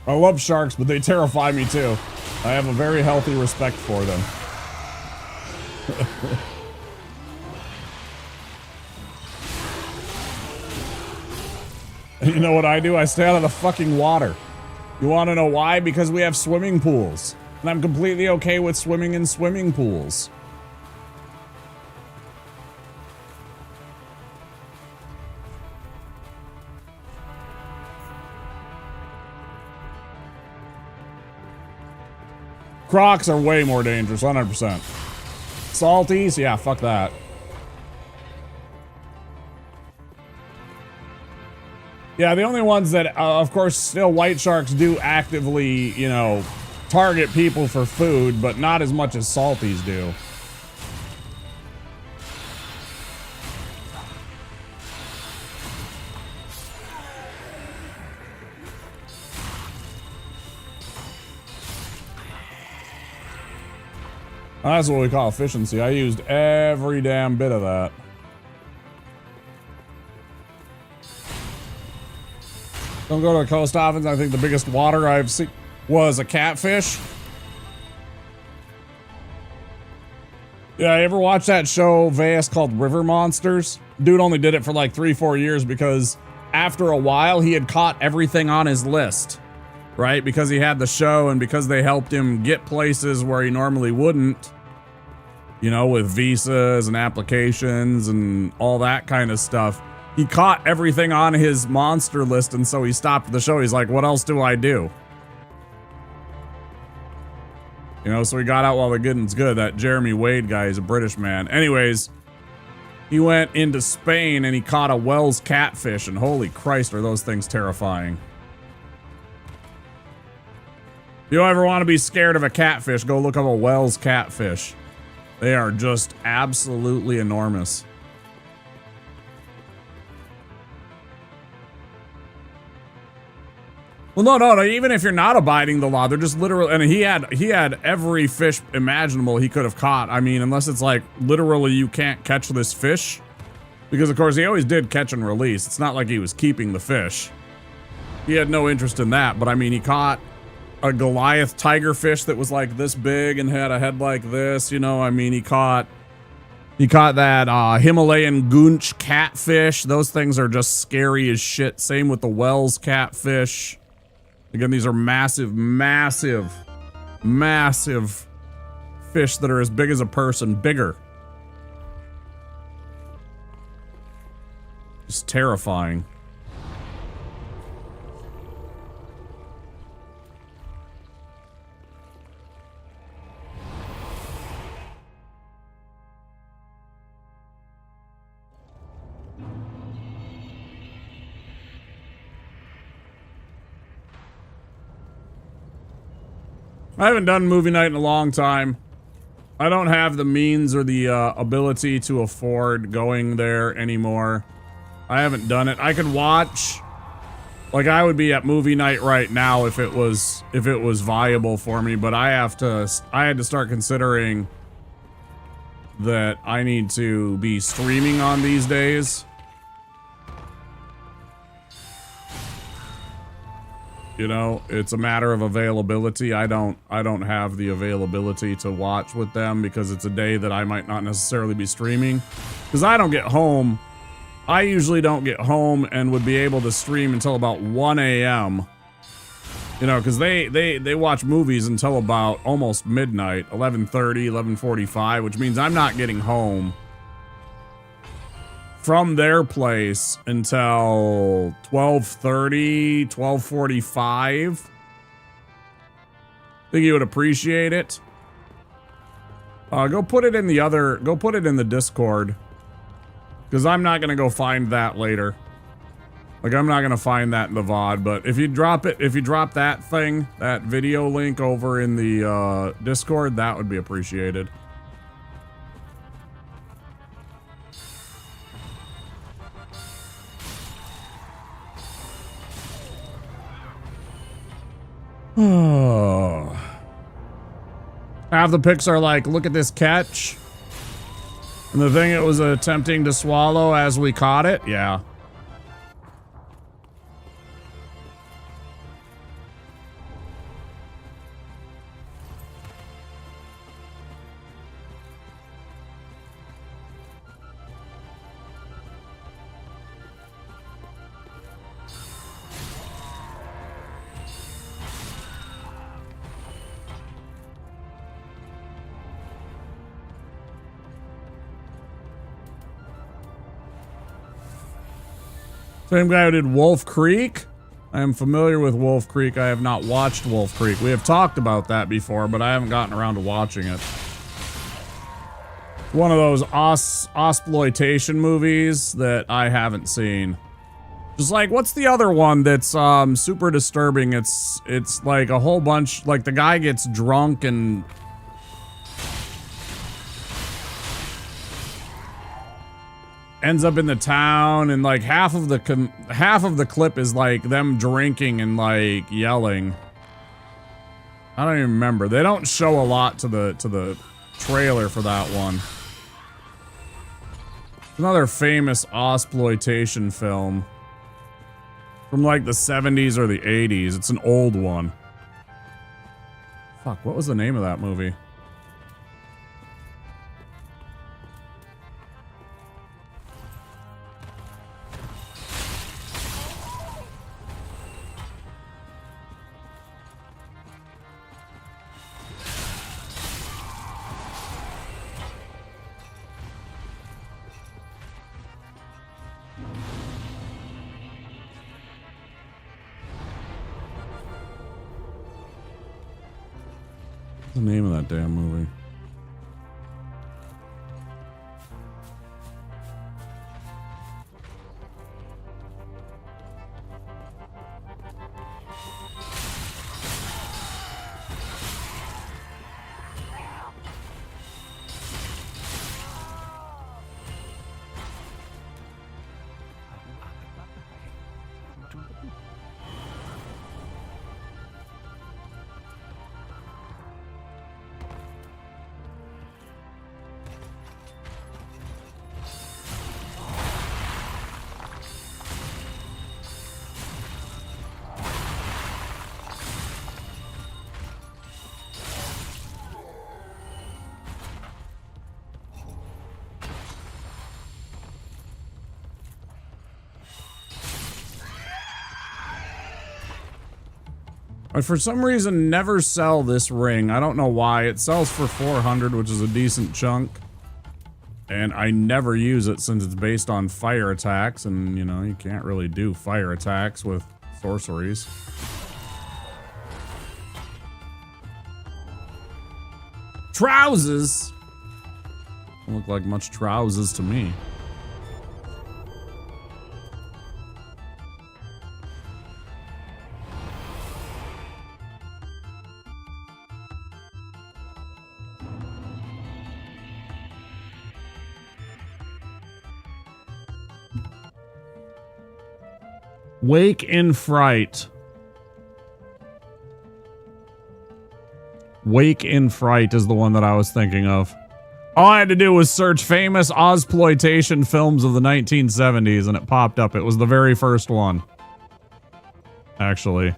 I love sharks, but they terrify me too. I have a very healthy respect for them. You know what I do? I stay out of the fucking water. You want to know why? Because we have swimming pools. And I'm completely okay with swimming in swimming pools. Crocs are way more dangerous, 100%. Salties? Yeah, fuck that. Yeah, the only ones that, of course, still white sharks do actively, you know, target people for food, but not as much as salties do. That's what we call efficiency. I used every damn bit of that. Don't go to the coast often. I think the biggest water I've seen was a catfish. Yeah, you ever watch that show, Vast, called River Monsters? Dude only did it for like 3-4 years because after a while he had caught everything on his list, right? Because he had the show and because they helped him get places where he normally wouldn't, you know, with visas and applications and all that kind of stuff. He caught everything on his monster list, and so he stopped the show. He's like, what else do I do? You know, so he got out while the gooding's good. That Jeremy Wade guy is a British man. Anyways, he went into Spain and he caught a Wells catfish, and holy Christ, are those things terrifying. If you don't ever want to be scared of a catfish, go look up a Wells catfish. They are just absolutely enormous. Well, no. Even if you're not abiding the law, they're just literally. And he had every fish imaginable he could have caught. I mean, unless it's like literally you can't catch this fish, because of course he always did catch and release. It's not like he was keeping the fish. He had no interest in that. But I mean, he caught a Goliath tigerfish that was like this big and had a head like this. You know, I mean, he caught that Himalayan goonch catfish. Those things are just scary as shit. Same with the Wells catfish. Again, these are massive fish that are as big as a person, bigger. Just terrifying. I haven't done movie night in a long time. I don't have the means or the ability to afford going there anymore. I haven't done it. I could watch, like I would be at movie night right now if it was viable for me, but I had to start considering that I need to be streaming on these days. You know, it's a matter of availability. I don't have the availability to watch with them because it's a day that I might not necessarily be streaming. Because I don't get home. I usually don't get home and would be able to stream until about 1 a.m. You know, because they watch movies until about almost midnight, 11:30, 11:45, which means I'm not getting home from their place until 12:30, 12:45. Think you would appreciate it. Go put it in the Discord. Because I'm not gonna go find that later. Like, I'm not gonna find that in the VOD, but if you drop that thing, that video link over in the Discord, that would be appreciated. Oh. Half the pics are like, look at this catch. And the thing it was attempting to swallow as we caught it? Yeah. Same guy who did Wolf Creek? I am familiar with Wolf Creek. I have not watched Wolf Creek. We have talked about that before, but I haven't gotten around to watching it. One of those Osploitation movies that I haven't seen. Just like, what's the other one that's super disturbing? It's like a whole bunch, like the guy gets drunk and ends up in the town, and like half of the clip is like them drinking and like yelling. I don't even remember. They don't show a lot to the trailer for that one. Another famous Osploitation film from like the 70s or the 80s. It's an old one. Fuck, what was the name of that movie? What's the name of that damn movie? I, for some reason, never sell this ring. I don't know why. It sells for 400, which is a decent chunk. And I never use it since it's based on fire attacks. And, you know, you can't really do fire attacks with sorceries. Trousers! Don't look like much trousers to me. Wake in Fright. Wake in Fright is the one that I was thinking of. All I had to do was search famous Osploitation films of the 1970s and it popped up. It was the very first one. Actually.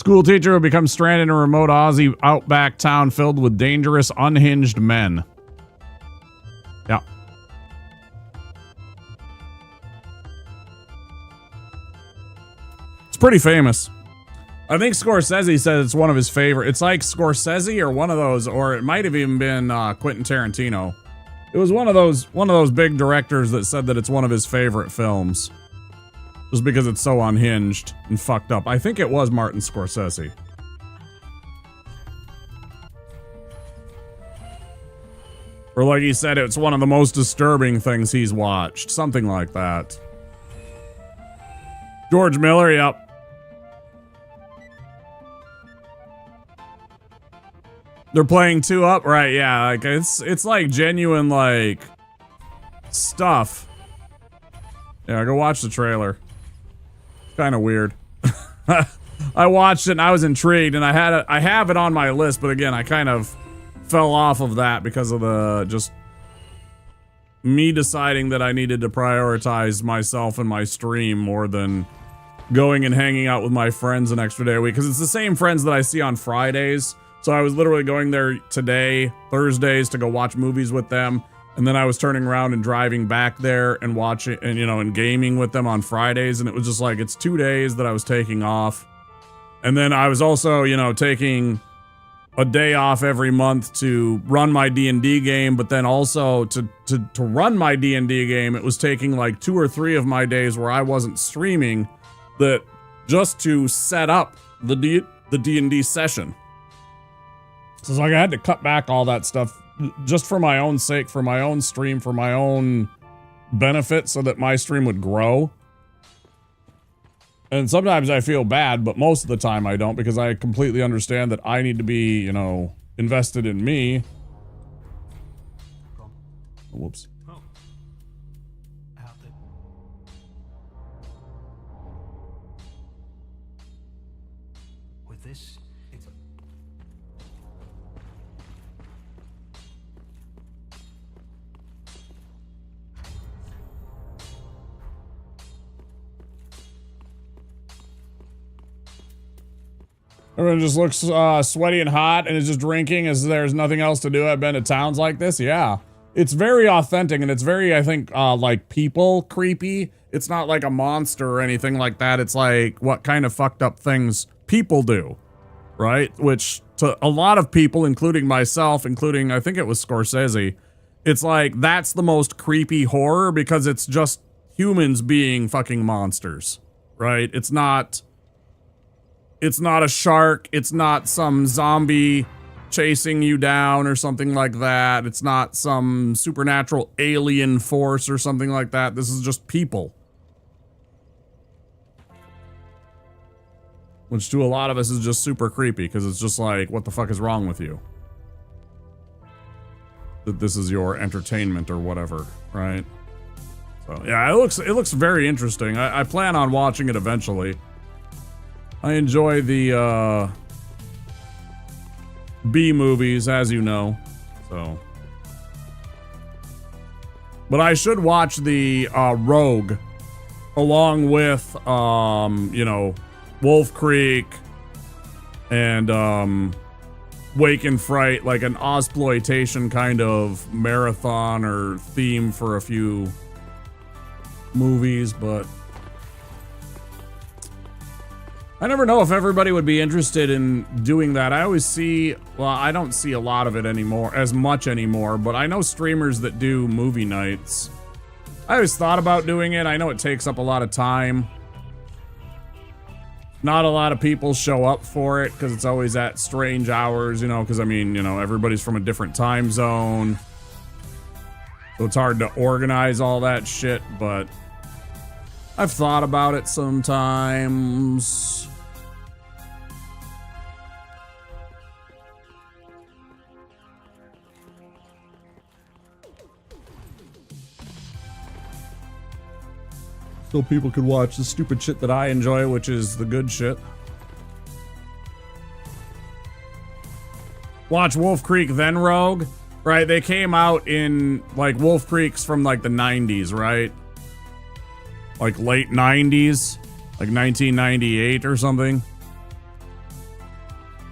School teacher who becomes stranded in a remote Aussie outback town filled with dangerous, unhinged men. Yeah. It's pretty famous. I think Scorsese said it's one of his favorite. It's like Scorsese or one of those, or it might have even been Quentin Tarantino. It was one of those big directors that said that it's one of his favorite films. Just because it's so unhinged and fucked up. I think it was Martin Scorsese. Or like he said, it's one of the most disturbing things he's watched. Something like that. George Miller, yep. They're playing 2 Up, right? Yeah, like it's like genuine like stuff. Yeah, go watch the trailer. Kind of weird. I watched it and I was intrigued, and I have it on my list, but again, I kind of fell off of that because of the just me deciding that I needed to prioritize myself and my stream more than going and hanging out with my friends an extra day a week, because it's the same friends that I see on Fridays. So I was literally going there today, Thursdays, to go watch movies with them. And then I was turning around and driving back there and watching and, you know, and gaming with them on Fridays. And it was just like, it's 2 days that I was taking off. And then I was also, you know, taking a day off every month to run my D&D game. But then also to run my D&D game, it was taking like 2 or 3 of my days where I wasn't streaming, that just to set up the D&D session. So it's like I had to cut back all that stuff just for my own sake, for my own stream, for my own benefit, so that my stream would grow. And sometimes I feel bad, but most of the time I don't, because I completely understand that I need to be, you know, invested in me. Whoops. With this, it's Everyone just looks sweaty and hot and is just drinking as there's nothing else to do. I've been to towns like this. Yeah. It's very authentic, and it's very, I think, like people creepy. It's not like a monster or anything like that. It's like what kind of fucked up things people do, right? Which to a lot of people, including myself, including, I think it was Scorsese, it's like that's the most creepy horror, because it's just humans being fucking monsters, right? It's not a shark. It's not some zombie chasing you down or something like that. It's not some supernatural alien force or something like that. This is just people. Which to a lot of us is just super creepy, because it's just like, what the fuck is wrong with you? That this is your entertainment or whatever, right? So yeah, it looks very interesting. I plan on watching it eventually. I enjoy the B movies, as you know, so. But I should watch the Rogue along with, you know, Wolf Creek and Wake and Fright, like an Ozploitation kind of marathon or theme for a few movies, but I never know if everybody would be interested in doing that. I always see, well, I don't see a lot of it anymore, as much anymore, but I know streamers that do movie nights. I always thought about doing it. I know it takes up a lot of time. Not a lot of people show up for it because it's always at strange hours, you know, because I mean, you know, everybody's from a different time zone. So it's hard to organize all that shit, but I've thought about it sometimes. So people could watch the stupid shit that I enjoy, which is the good shit. Watch Wolf Creek, then Rogue. Right, they came out in, like, Wolf Creek's from, like, the 90s, right? Like, late 90s? Like, 1998 or something?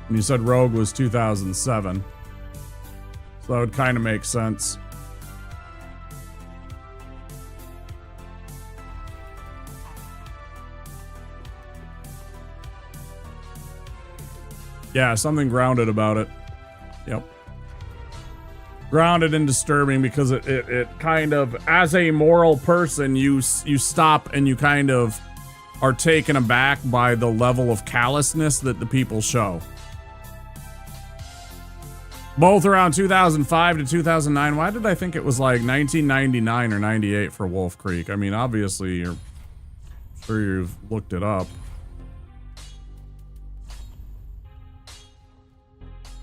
And you said Rogue was 2007. So that would kind of make sense. Yeah, something grounded about it. Yep. Grounded and disturbing because it kind of, as a moral person, you stop and you kind of are taken aback by the level of callousness that the people show. Both around 2005 to 2009. Why did I think it was like 1999 or 98 for Wolf Creek? I mean, obviously, you're sure you've looked it up.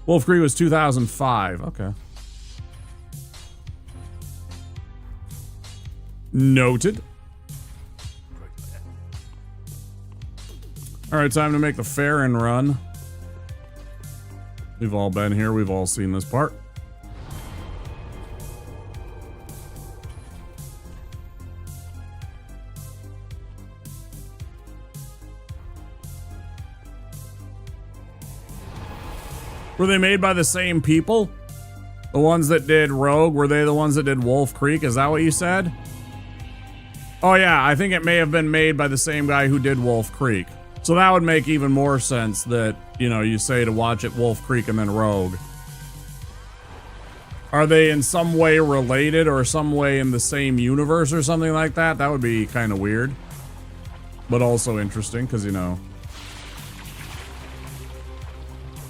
Wolf Creek was 2005. Okay. Noted. All right, time to make the Farron run. We've all been here. We've all seen this part. Were they made by the same people? The ones that did Rogue, were they the ones that did Wolf Creek? Is that what you said? Oh yeah, I think it may have been made by the same guy who did Wolf Creek. So that would make even more sense that, you know, you say to watch it Wolf Creek and then Rogue. Are they in some way related or some way in the same universe or something like that? That would be kind of weird. But also interesting because, you know,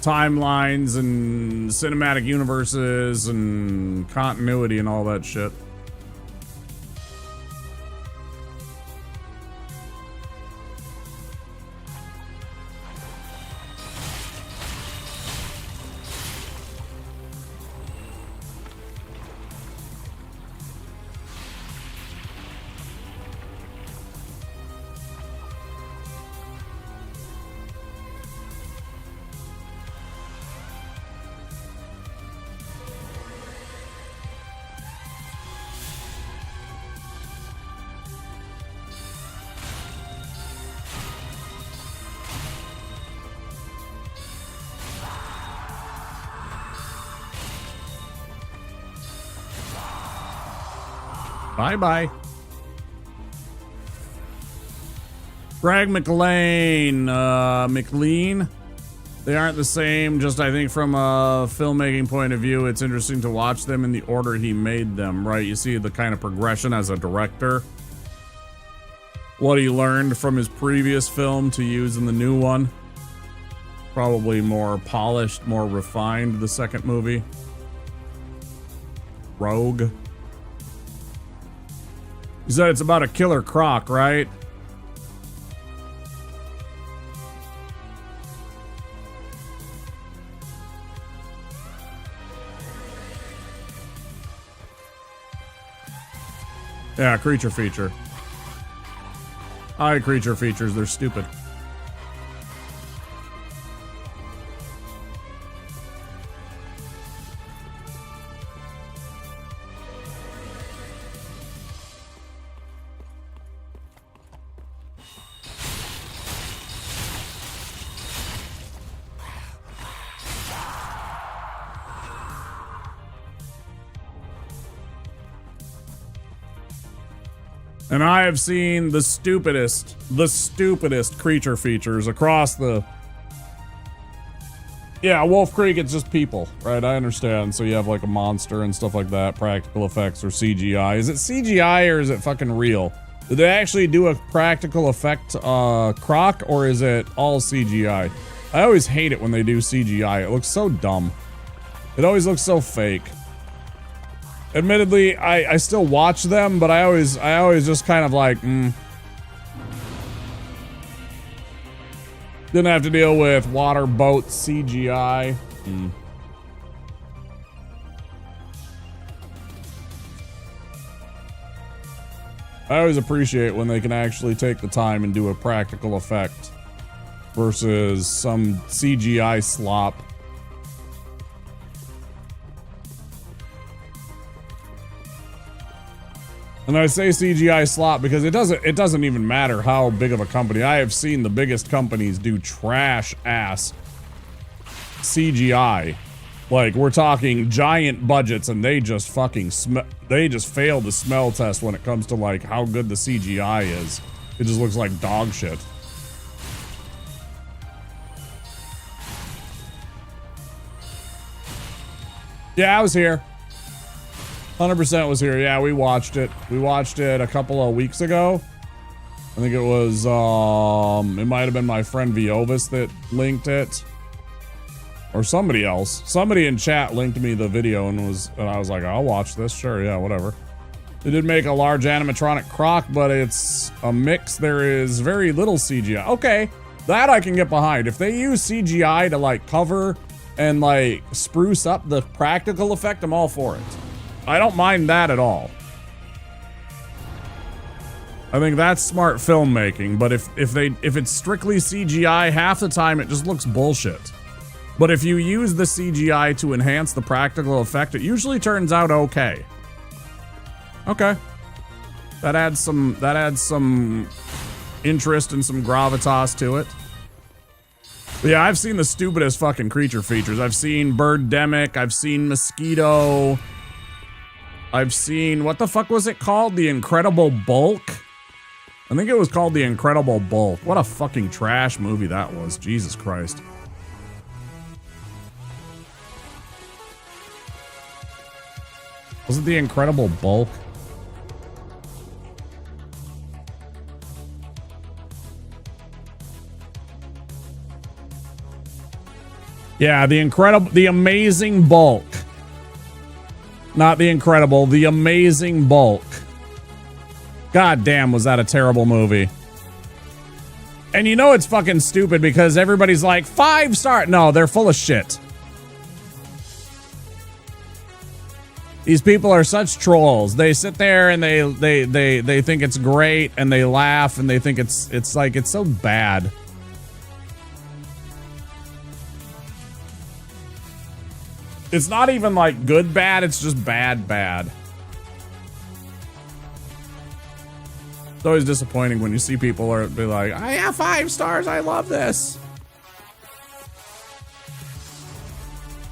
timelines and cinematic universes and continuity and all that shit. Bye-bye. Greg McLean. McLean. They aren't the same, just I think from a filmmaking point of view, it's interesting to watch them in the order he made them, right? You see the kind of progression as a director. What he learned from his previous film to use in the new one. Probably more polished, more refined, the second movie. Rogue. You said it's about a killer croc, right? Yeah, creature feature. I creature features, they're stupid. And I have seen the stupidest creature features across the... Yeah, Wolf Creek, it's just people, right? I understand. So you have like a monster and stuff like that, practical effects or CGI. Is it CGI or is it fucking real? Did they actually do a practical effect croc or is it all CGI? I always hate it when they do CGI. It looks so dumb. It always looks so fake. Admittedly, I still watch them, but I always just kind of like, Didn't have to deal with water boat CGI. I always appreciate when they can actually take the time and do a practical effect versus some CGI slop. And I say CGI slop because it doesn't even matter how big of a company. I have seen the biggest companies do trash ass CGI. Like, we're talking giant budgets, and they just fucking they just failed the smell test when it comes to, like, how good the CGI is. It just looks like dog shit. Yeah, I was here. 100% was here. Yeah, we watched it. We watched it a couple of weeks ago. I think it was, it might have been my friend Viovis that linked it. Or somebody else. Somebody in chat linked me the video and I was like, I'll watch this. Sure, yeah, whatever. They did make a large animatronic croc, but it's a mix. There is very little CGI. Okay, that I can get behind. If they use CGI to, like, cover and, like, spruce up the practical effect, I'm all for it. I don't mind that at all. I think that's smart filmmaking, but if it's strictly CGI, half the time it just looks bullshit. But if you use the CGI to enhance the practical effect, it usually turns out okay. Okay. That adds some interest and some gravitas to it. But yeah, I've seen the stupidest fucking creature features. I've seen Birdemic, I've seen Mosquito. I've seen, what the fuck was it called? The Incredible Bulk? I think it was called The Incredible Bulk. What a fucking trash movie that was. Jesus Christ. Was it The Incredible Bulk? Yeah, The Amazing Bulk. Not The Incredible, The Amazing Bulk. God damn, was that a terrible movie. And you know it's fucking stupid because everybody's like, 5 star. No, they're full of shit. These people are such trolls. They sit there and they think it's great and they laugh and they think it's like it's so bad. It's not even like good bad, it's just bad bad. It's always disappointing when you see people be like, I have 5 stars, I love this.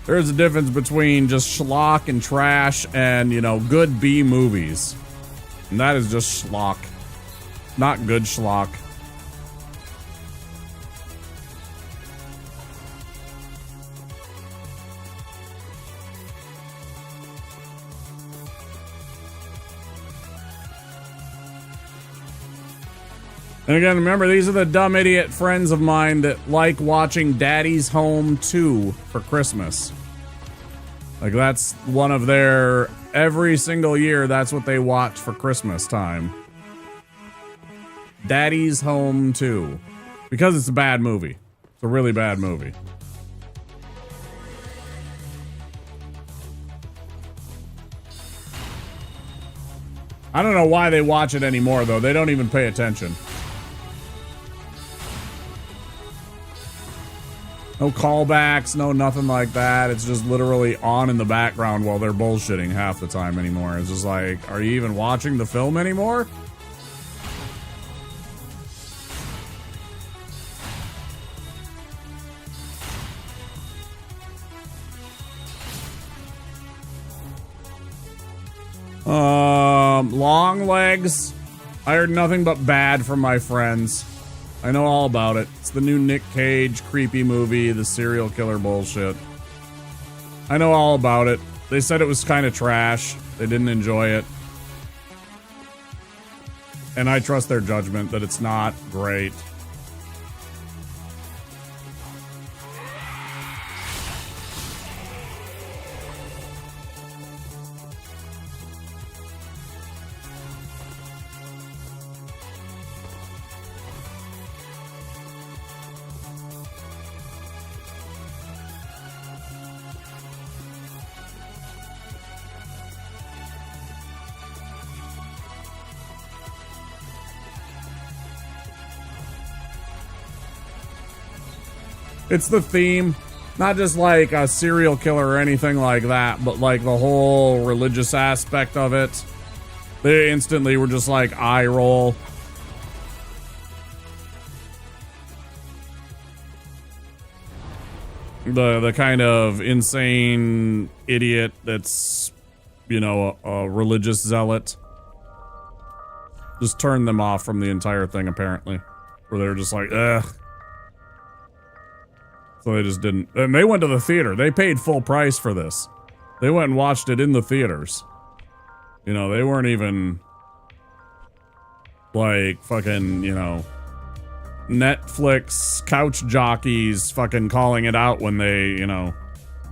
There's a difference between just schlock and trash and, you know, good B movies. And that is just schlock. Not good schlock. And again, remember, these are the dumb idiot friends of mine that like watching Daddy's Home 2 for Christmas. Like, that's one of their... Every single year, that's what they watch for Christmas time. Daddy's Home 2. Because it's a bad movie. It's a really bad movie. I don't know why they watch it anymore, though. They don't even pay attention. No callbacks, no nothing like that. It's just literally on in the background while they're bullshitting half the time anymore. It's just like, are you even watching the film anymore? Long legs. I heard nothing but bad from my friends. I know all about it. It's the new Nick Cage creepy movie, the serial killer bullshit. I know all about it. They said it was kind of trash. They didn't enjoy it. And I trust their judgment that it's not great. It's the theme, not just like a serial killer or anything like that, but like the whole religious aspect of it. They instantly were just like, eye roll. the kind of insane idiot that's, you know, a religious zealot. Just turned them off from the entire thing, apparently. Where they were just like, ugh. So they just didn't. And they went to the theater. They paid full price for this. They went and watched it in the theaters. You know, they weren't even like fucking, you know, Netflix couch jockeys fucking calling it out when they, you know,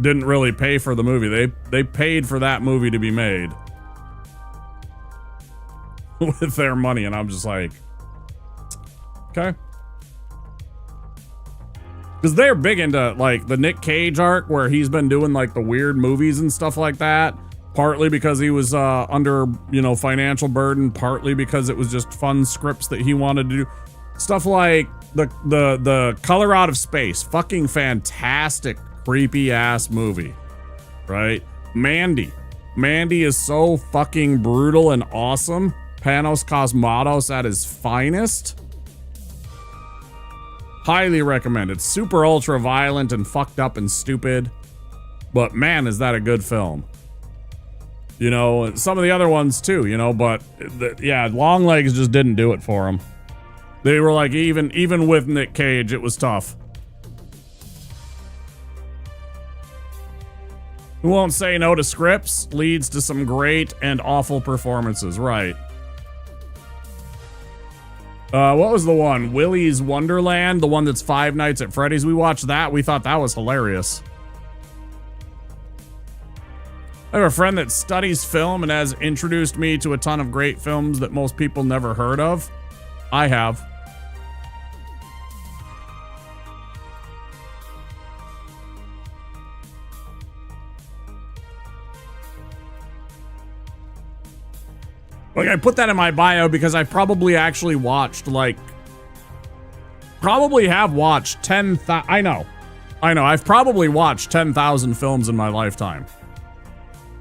didn't really pay for the movie. They paid for that movie to be made with their money, and I'm just like, okay. Because they're big into, like, the Nick Cage arc, where he's been doing, like, the weird movies and stuff like that. Partly because he was under, you know, financial burden. Partly because it was just fun scripts that he wanted to do. Stuff like the Color Out of Space. Fucking fantastic, creepy-ass movie. Right? Mandy. Mandy is so fucking brutal and awesome. Panos Cosmatos at his finest. Highly recommend. It's super ultra violent and fucked up and stupid. But man, is that a good film. You know, some of the other ones too, you know, but yeah, Longlegs just didn't do it for him. They were like, even with Nick Cage, it was tough. Who won't say no to scripts leads to some great and awful performances, right? What was the one? Willy's Wonderland, the one that's Five Nights at Freddy's. We watched that. We thought that was hilarious. I have a friend that studies film and has introduced me to a ton of great films that most people never heard of. I have. Like, I put that in my bio because I probably actually watched, like, probably have watched 10,000, I know, I've probably watched 10,000 films in my lifetime.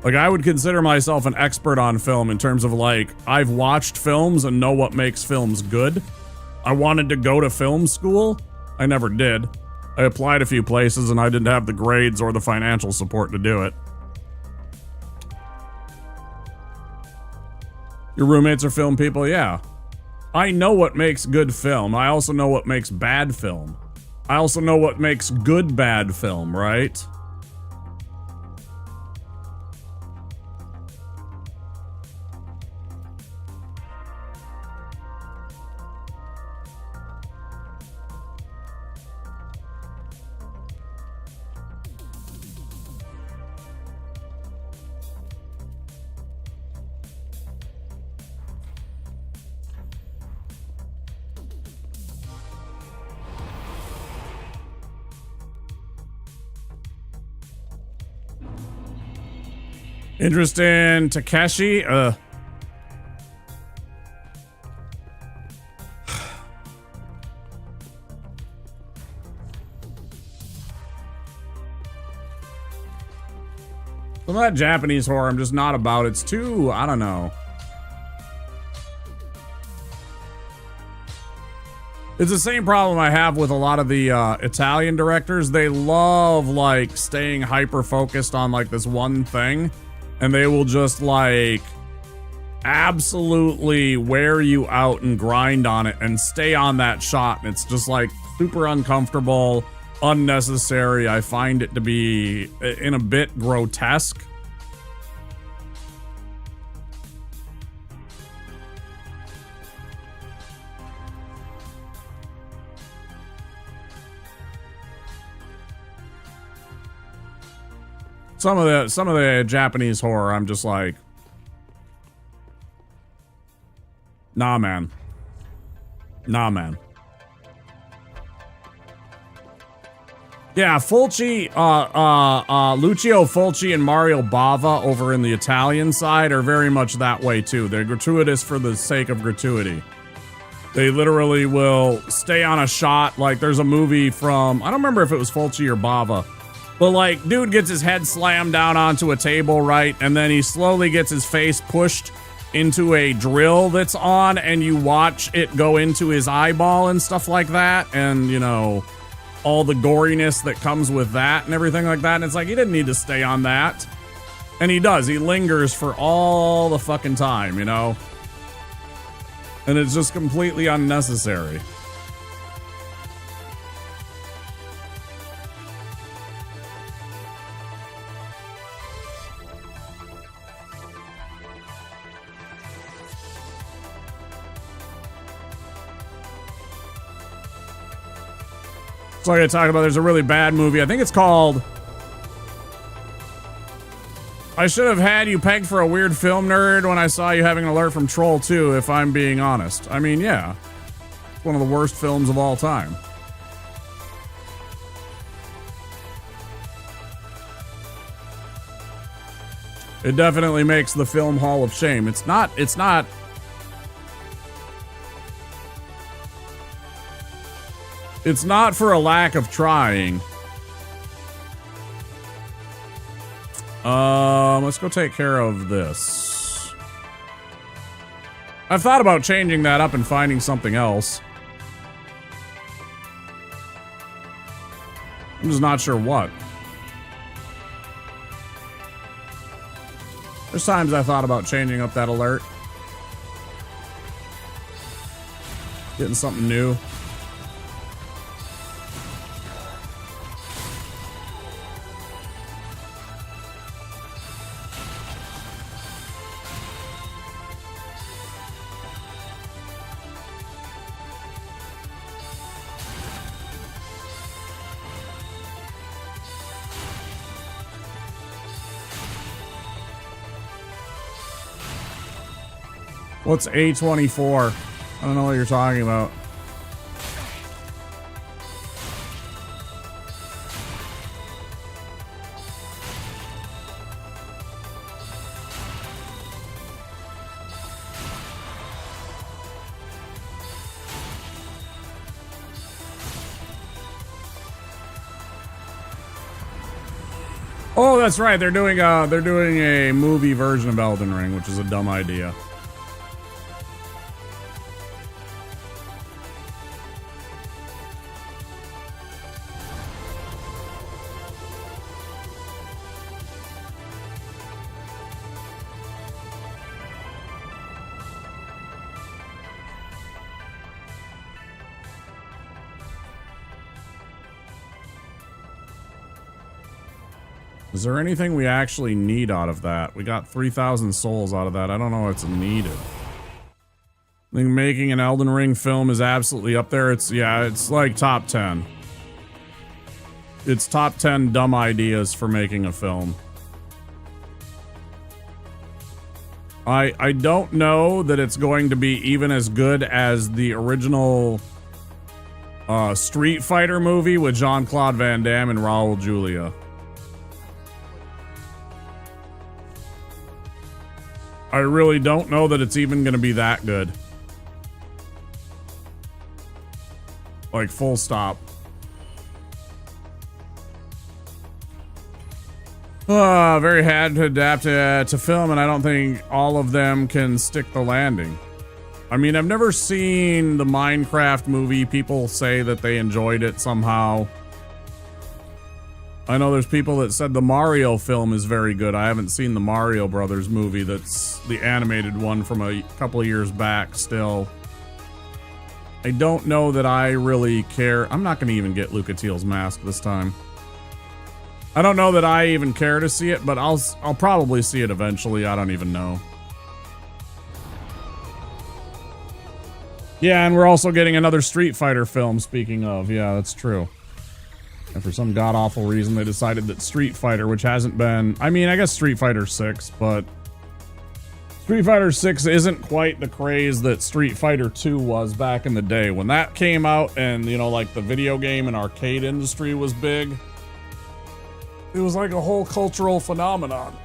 Like, I would consider myself an expert on film in terms of, like, I've watched films and know what makes films good. I wanted to go to film school. I never did. I applied a few places and I didn't have the grades or the financial support to do it. Your roommates are film people? Yeah. I know what makes good film. I also know what makes bad film. I also know what makes good bad film, right? Interest in Takeshi? Some of that Japanese horror I'm just not about. It's too, I don't know. It's the same problem I have with a lot of the Italian directors. They love, like, staying hyper-focused on, like, this one thing. And they will just, like, absolutely wear you out and grind on it and stay on that shot. And it's just, like, super uncomfortable, unnecessary. I find it to be in a bit grotesque. Some of the Japanese horror, I'm just like, nah, man. Nah, man. Yeah, Fulci, Lucio Fulci and Mario Bava over in the Italian side are very much that way too. They're gratuitous for the sake of gratuity. They literally will stay on a shot. Like, there's a movie from, I don't remember if it was Fulci or Bava. But, like, dude gets his head slammed down onto a table, right? And then he slowly gets his face pushed into a drill that's on, and you watch it go into his eyeball and stuff like that. And, you know, all the goriness that comes with that and everything like that. And it's like, he didn't need to stay on that. And he does. He lingers for all the fucking time, you know? And it's just completely unnecessary. So like I talked about, there's a really bad movie. I think it's called I Should Have Had You Pegged for a Weird Film Nerd when I saw you having an alert from Troll 2, if I'm being honest. I mean, yeah. It's one of the worst films of all time. It definitely makes the Film Hall of Shame. It's not for a lack of trying. Let's go take care of this. I've thought about changing that up and finding something else. I'm just not sure what. There's times I thought about changing up that alert. Getting something new. What's A24? I don't know what you're talking about. Oh, that's right. They're doing a movie version of Elden Ring, which is a dumb idea. Is there anything we actually need out of that? We got 3,000 souls out of that. I don't know what's needed. I think making an Elden Ring film is absolutely up there. It's like top 10. It's top 10 dumb ideas for making a film. I don't know that it's going to be even as good as the original Street Fighter movie with Jean-Claude Van Damme and Raul Julia. I really don't know that it's even going to be that good. Like, full stop. Very hard to adapt to film, and I don't think all of them can stick the landing. I mean, I've never seen the Minecraft movie. People say that they enjoyed it somehow. I know there's people that said the Mario film is very good. I haven't seen the Mario Brothers movie. That's the animated one from a couple of years back still. I don't know that I really care. I'm not going to even get Lucatiel's mask this time. I don't know that I even care to see it, but I'll probably see it eventually. I don't even know. Yeah, and we're also getting another Street Fighter film, speaking of. Yeah, that's true. And for some god-awful reason, they decided that Street Fighter, which hasn't been... I mean, I guess Street Fighter 6, but... Street Fighter 6 isn't quite the craze that Street Fighter 2 was back in the day. When that came out and, you know, like the video game and arcade industry was big, it was like a whole cultural phenomenon.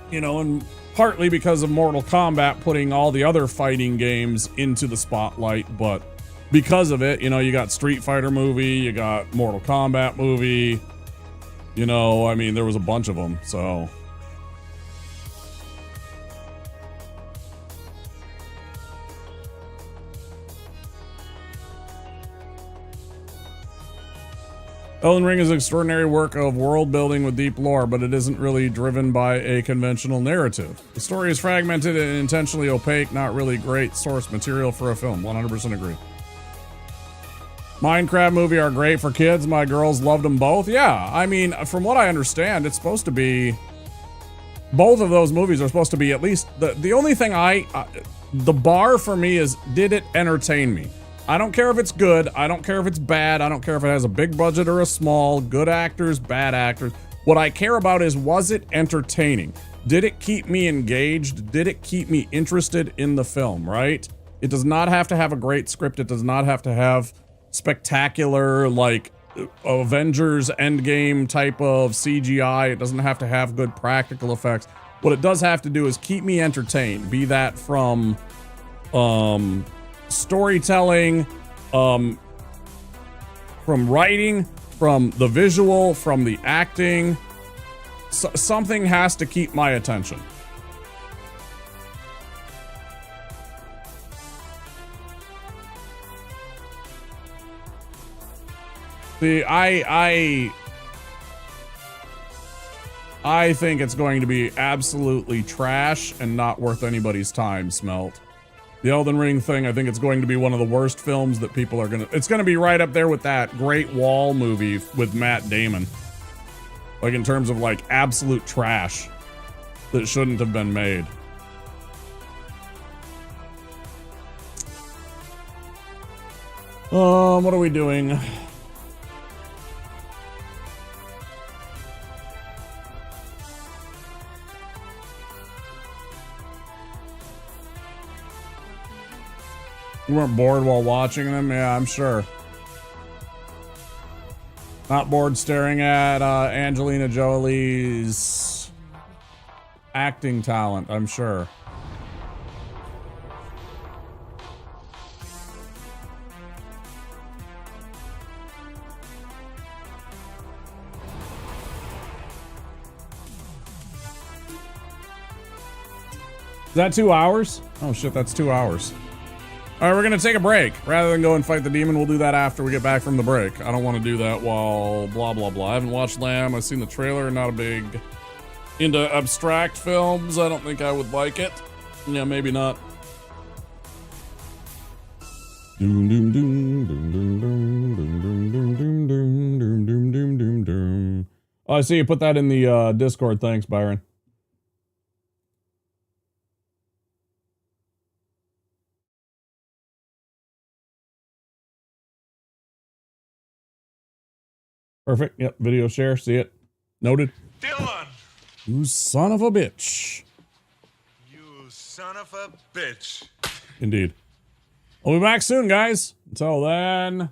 You know, and partly because of Mortal Kombat putting all the other fighting games into the spotlight, but... because of it, you know, you got Street Fighter movie, you got Mortal Kombat movie, you know, I mean, there was a bunch of them, so. Elden Ring is an extraordinary work of world building with deep lore, but it isn't really driven by a conventional narrative. The story is fragmented and intentionally opaque, not really great source material for a film. 100% agree. Minecraft movie are great for kids. My girls loved them both. Yeah, I mean, from what I understand, it's supposed to be... Both of those movies are supposed to be at least... The only thing the bar for me is, did it entertain me? I don't care if it's good. I don't care if it's bad. I don't care if it has a big budget or a small. Good actors, bad actors. What I care about is, was it entertaining? Did it keep me engaged? Did it keep me interested in the film, right? It does not have to have a great script. It does not have to have spectacular, like, Avengers Endgame type of CGI. It doesn't have to have good practical effects. What it does have to do is keep me entertained. Be that from, storytelling, from writing, from the visual, from the acting. Something has to keep my attention. See, I think it's going to be absolutely trash and not worth anybody's time, Smelt. The Elden Ring thing, I think it's going to be one of the worst films that people are gonna... It's gonna be right up there with that Great Wall movie with Matt Damon. Like, in terms of, like, absolute trash that shouldn't have been made. What are we doing? You weren't bored while watching them? Yeah, I'm sure. Not bored staring at Angelina Jolie's acting talent, I'm sure. Is that 2 hours? Oh shit, that's 2 hours. All right, we're gonna take a break. Rather than go and fight the demon, we'll do that after we get back from the break. I don't want to do that while blah, blah, blah. I haven't watched Lamb. I've seen the trailer. Not a big into abstract films. I don't think I would like it. Yeah, maybe not. Doom, doom, doom, doom, doom, doom, doom, doom, doom, doom, doom, doom, doom, doom, doom, doom. Oh, I see you put that in the Discord. Thanks, Byron. Perfect. Yep. Video share. See it. Noted. Dylan! You son of a bitch. You son of a bitch. Indeed. I'll be back soon, guys. Until then,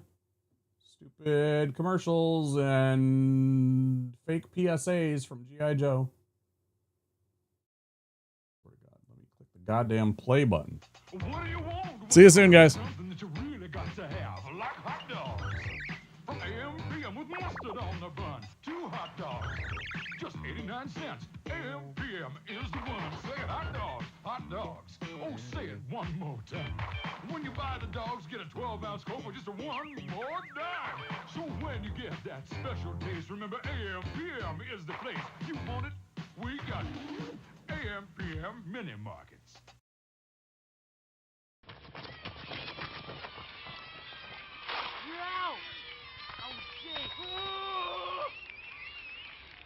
stupid commercials and fake PSAs from G.I. Joe. Let me click the goddamn play button. What do you want? See you soon, guys. Something that you really got to have, like hot dogs. From AM/PM with mustard on the bun. 2 hot dogs, just 89 cents. AM/PM is the one. Say it, hot dogs, hot dogs. Oh, say it one more time. When you buy the dogs, get a 12-ounce Coke for just a one more dime. So when you get that special taste, remember AM/PM is the place. You want it? We got it. AM/PM Mini Markets.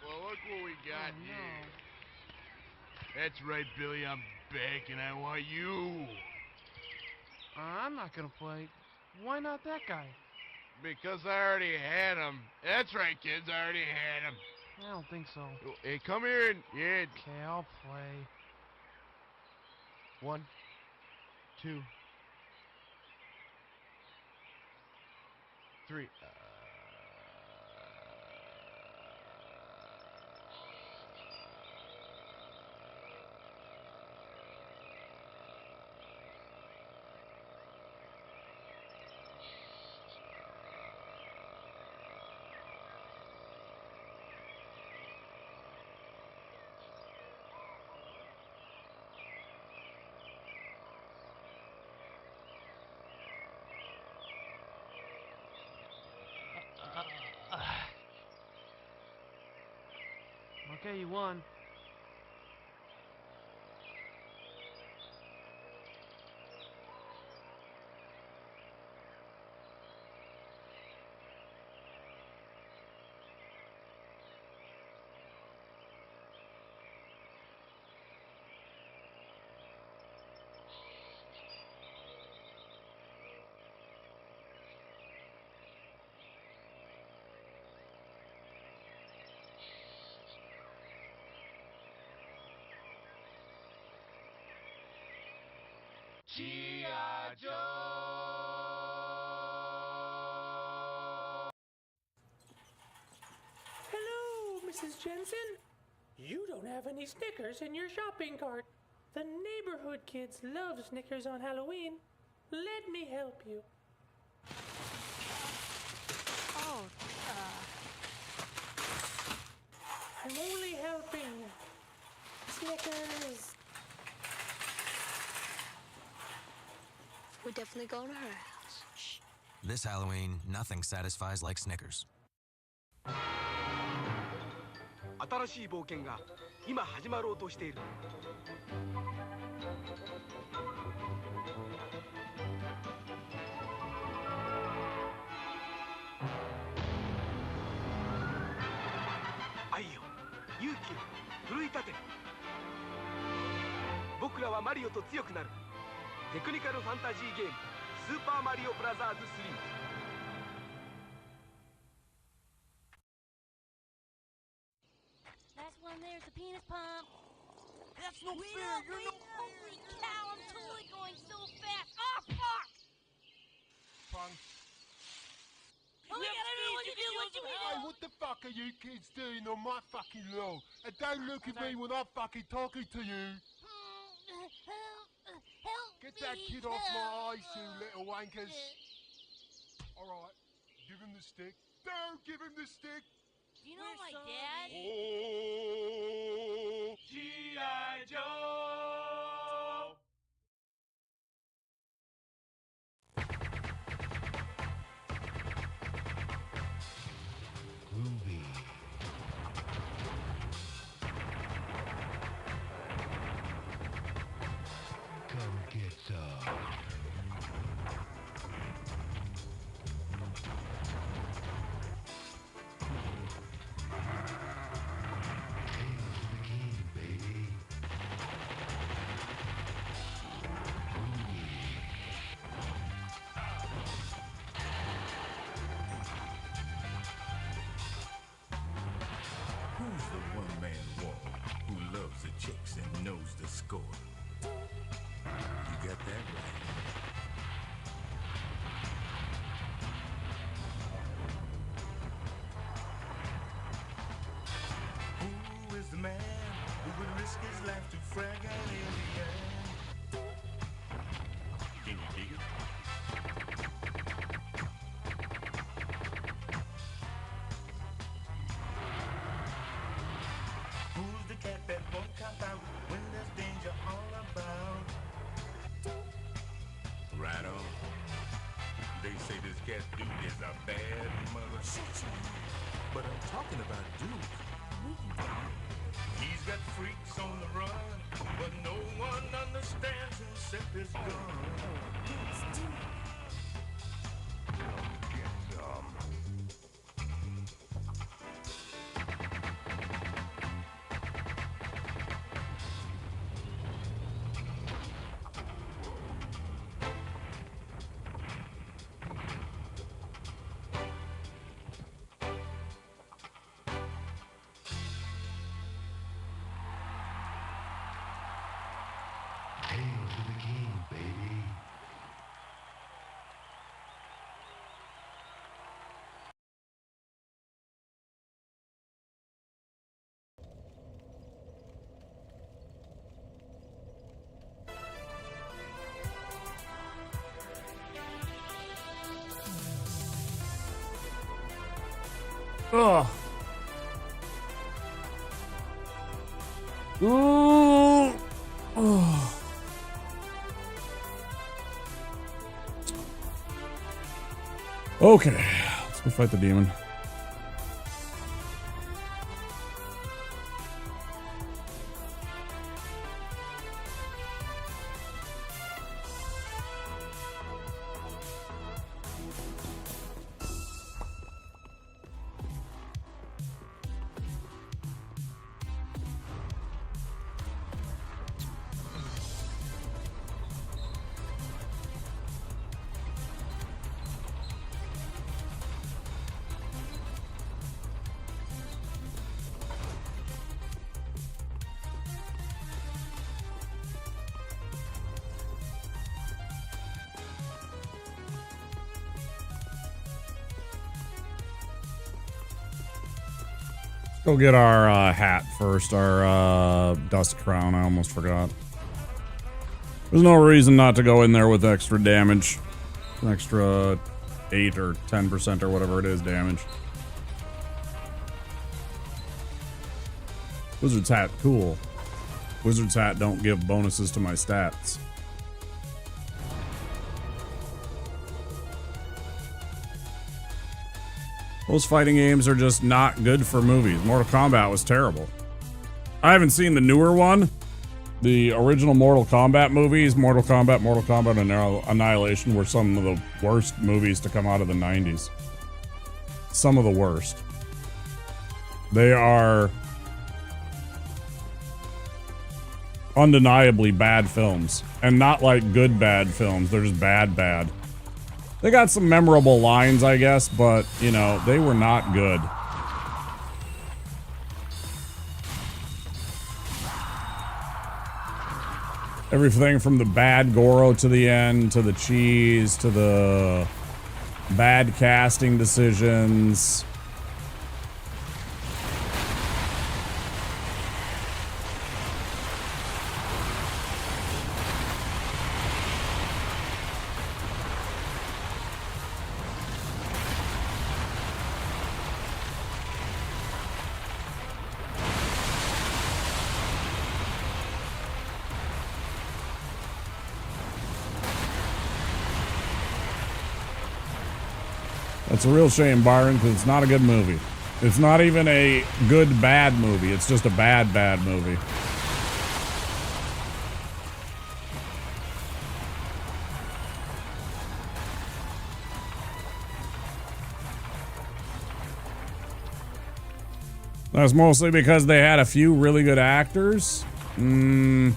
Well, look what we got here. That's right, Billy. I'm back, and I want you. I'm not gonna play. Why not that guy? Because I already had him. That's right, kids. I already had him. I don't think so. Hey, come here and... Yeah. Okay, I'll play. 1, 2, 3. Okay, you won. G.I. Joe! Hello, Mrs. Jensen. You don't have any Snickers in your shopping cart. The neighborhood kids love Snickers on Halloween. Let me help you. Oh, I'm only helping. Snickers. we're definitely going to her house. Shh. This Halloween, nothing satisfies like Snickers. 新しい冒険が今始まろうとしている。愛よ、勇気を奮い立て。僕らはマリオと強くなる。テクニカルファンタジーゲーム「スーパーマリオブラザーズ3」。That's one there's a penis pump. That's no Wait fair! up, You're wait no up. Holy cow, I'm totally going so fast. Oh, fuck! Punk. Oh my god, I don't know what to do. What do we Hey, do? what the fuck are you kids doing on my fucking lawn? And don't look at me when I'm fucking talking to you. Help Get me, that kid off help. my eyes, you little wankers. Alright, give him the stick. Don't give him the stick! Do you know my dad? Oh, G.I. Joe! Groovy. Come get some. Hail to the king, baby. Groovy. Who's the one-man wall who loves the chicks and knows the score? You got that right. Who is the man who would risk his life to frag an alien? Can you dig it? Who's the cat that won't cop out when there's danger all about? Right on. They say this cat Duke is a bad mother. But I'm talking about Duke. He's got freaks on the run, but no one understands except his gun. Get some. Hail to the king, baby. Ugh. Ooh. Oh. Okay, let's go fight the demon. Go get our hat first, our dust crown. I almost forgot. There's no reason not to go in there with extra damage. An extra 8 or 10% or whatever it is damage. Wizard's hat, cool. Wizard's hat don't give bonuses to my stats. Most fighting games are just not good for movies. Mortal Kombat was terrible. I haven't seen the newer one. The original Mortal Kombat movies, Mortal Kombat and Annihilation, were some of the worst movies to come out of the 90s. Some of the worst. They are undeniably bad films. And not like good bad films. They're just bad. They got some memorable lines, I guess, but, you know, they were not good. Everything from the bad Goro to the end, to the cheese, to the bad casting decisions. It's a real shame, Byron, because it's not a good movie. It's not even a good bad movie. It's just a bad movie. That's mostly because they had a few really good actors. I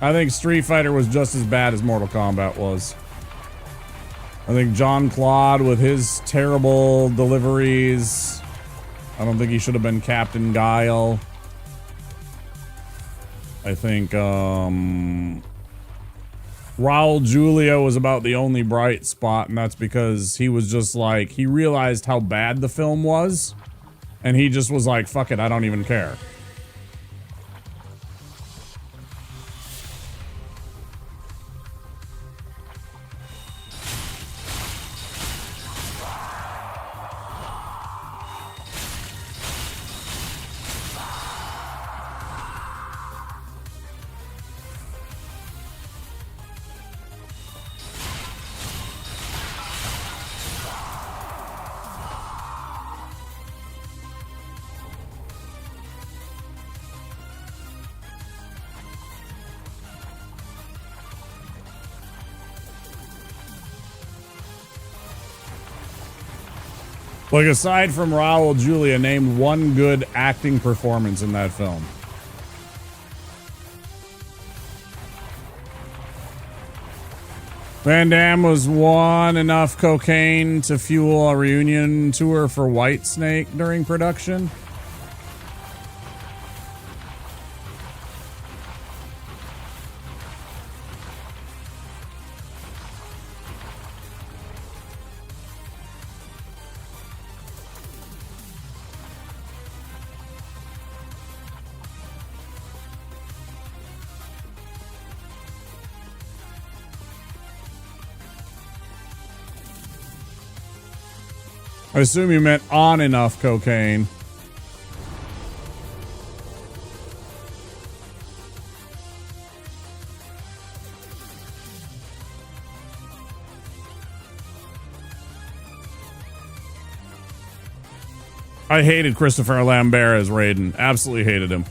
think Street Fighter was just as bad as Mortal Kombat was. I think John Claude with his terrible deliveries. I don't think he should have been Captain Guile. I think Raul Julia was about the only bright spot, and that's because he was just like, he realized how bad the film was, and he just was like, fuck it, I don't even care. Like, aside from Raul Julia, name one good acting performance in that film. Van Damme was one enough cocaine to fuel a reunion tour for Whitesnake during production. I assume you meant on enough cocaine. I hated Christopher Lambert as Raiden. Absolutely hated him.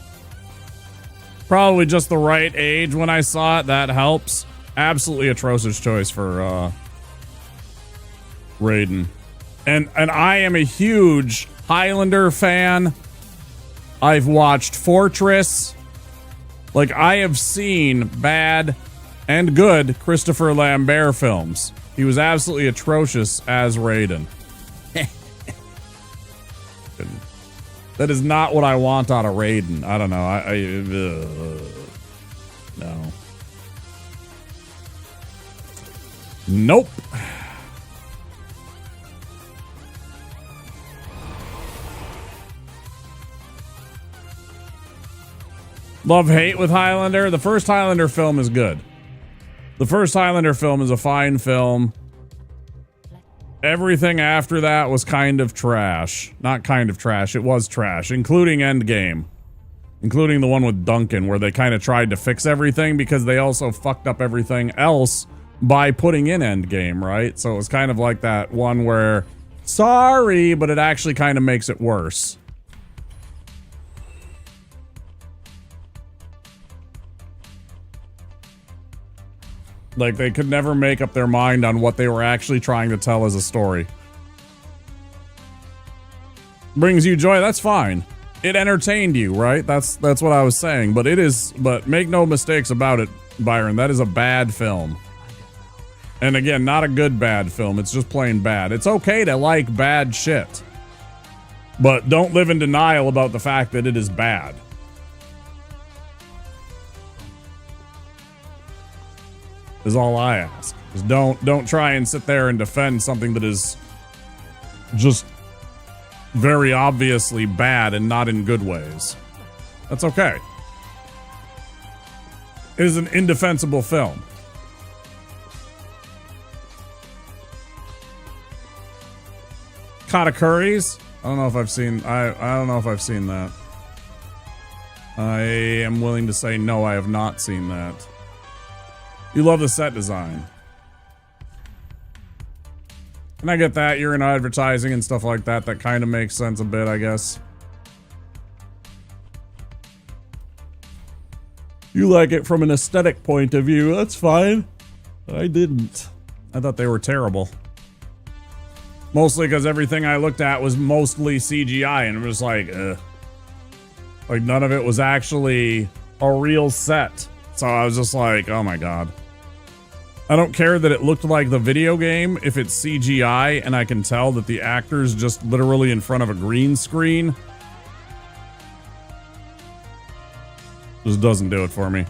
Probably just the right age when I saw it. That helps. Absolutely atrocious choice for Raiden. And I am a huge Highlander fan. I've watched Fortress. Like, I have seen bad and good Christopher Lambert films. He was absolutely atrocious as Raiden. That is not what I want out of Raiden. I don't know. No. Nope. Love-hate with Highlander. The first Highlander film is good. The first Highlander film is a fine film. Everything after that was kind of trash. Not kind of trash, it was trash, including Endgame. Including the one with Duncan, where they kind of tried to fix everything because they also fucked up everything else by putting in Endgame, right? So it was kind of like that one where, sorry, but it actually kind of makes it worse. Like, they could never make up their mind on what they were actually trying to tell as a story. Brings you joy, that's fine. It entertained you, right? That's what I was saying. But make no mistakes about it, Byron. That is a bad film. And again, not a good bad film. It's just plain bad. It's okay to like bad shit. But don't live in denial about the fact that it is bad. Is all I ask. Just don't try and sit there and defend something that is just very obviously bad and not in good ways. That's okay. It is an indefensible film. Katakuri's? I don't know if I've seen I don't know if I've seen that. I am willing to say no, I have not seen that. You love the set design. And I get that. You're in advertising and stuff like that. That kind of makes sense a bit, I guess. You like it from an aesthetic point of view. That's fine. I didn't. I thought they were terrible. Mostly because everything I looked at was mostly CGI. And I'm just like, ugh. Like, none of it was actually a real set. So I was just like, oh my god. I don't care that it looked like the video game if it's CGI and I can tell that the actor's just literally in front of a green screen. Just doesn't do it for me.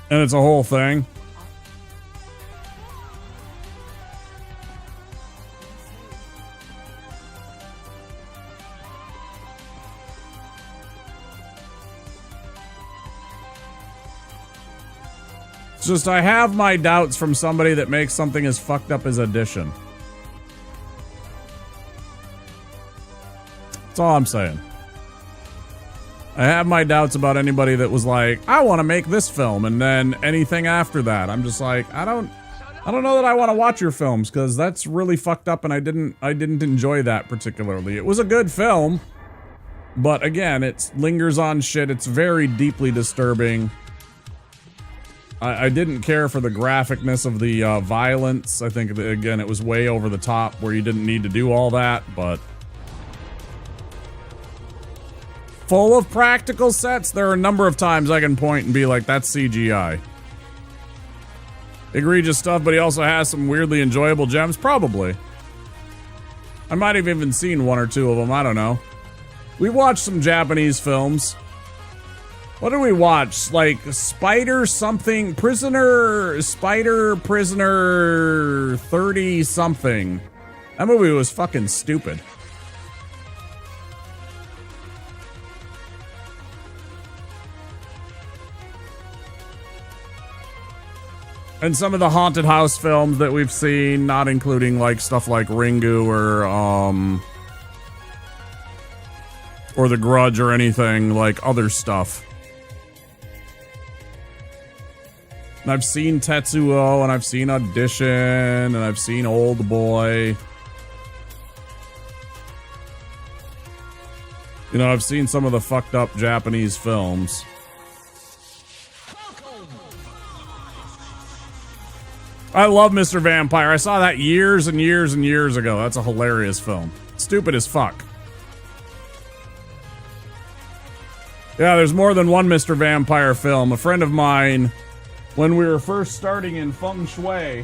And it's a whole thing. It's just I have my doubts from somebody that makes something as fucked up as Addition. That's all I'm saying. I have my doubts about anybody that was like, I want to make this film, and then anything after that. I'm just like, I don't know that I want to watch your films because that's really fucked up, and I didn't enjoy that particularly. It was a good film, but again, it lingers on shit. It's very deeply disturbing. I didn't care for the graphicness of the violence. I think, that, again, it was way over the top where you didn't need to do all that, but... Full of practical sets, there are a number of times I can point and be like, that's CGI. Egregious stuff, but he also has some weirdly enjoyable gems? Probably. I might have even seen one or two of them, I don't know. We watched some Japanese films. What did we watch? Like Spider something, Spider Prisoner 30 something. That movie was fucking stupid. And some of the haunted house films that we've seen, not including like stuff like Ringu or The Grudge or anything, like other stuff. And I've seen Tetsuo, and I've seen Audition, and I've seen Old Boy. You know, I've seen some of the fucked up Japanese films. I love Mr. Vampire. I saw that years and years and years ago. That's a hilarious film. Stupid as fuck. Yeah, there's more than one Mr. Vampire film. A friend of mine, when we were first starting in Feng Shui,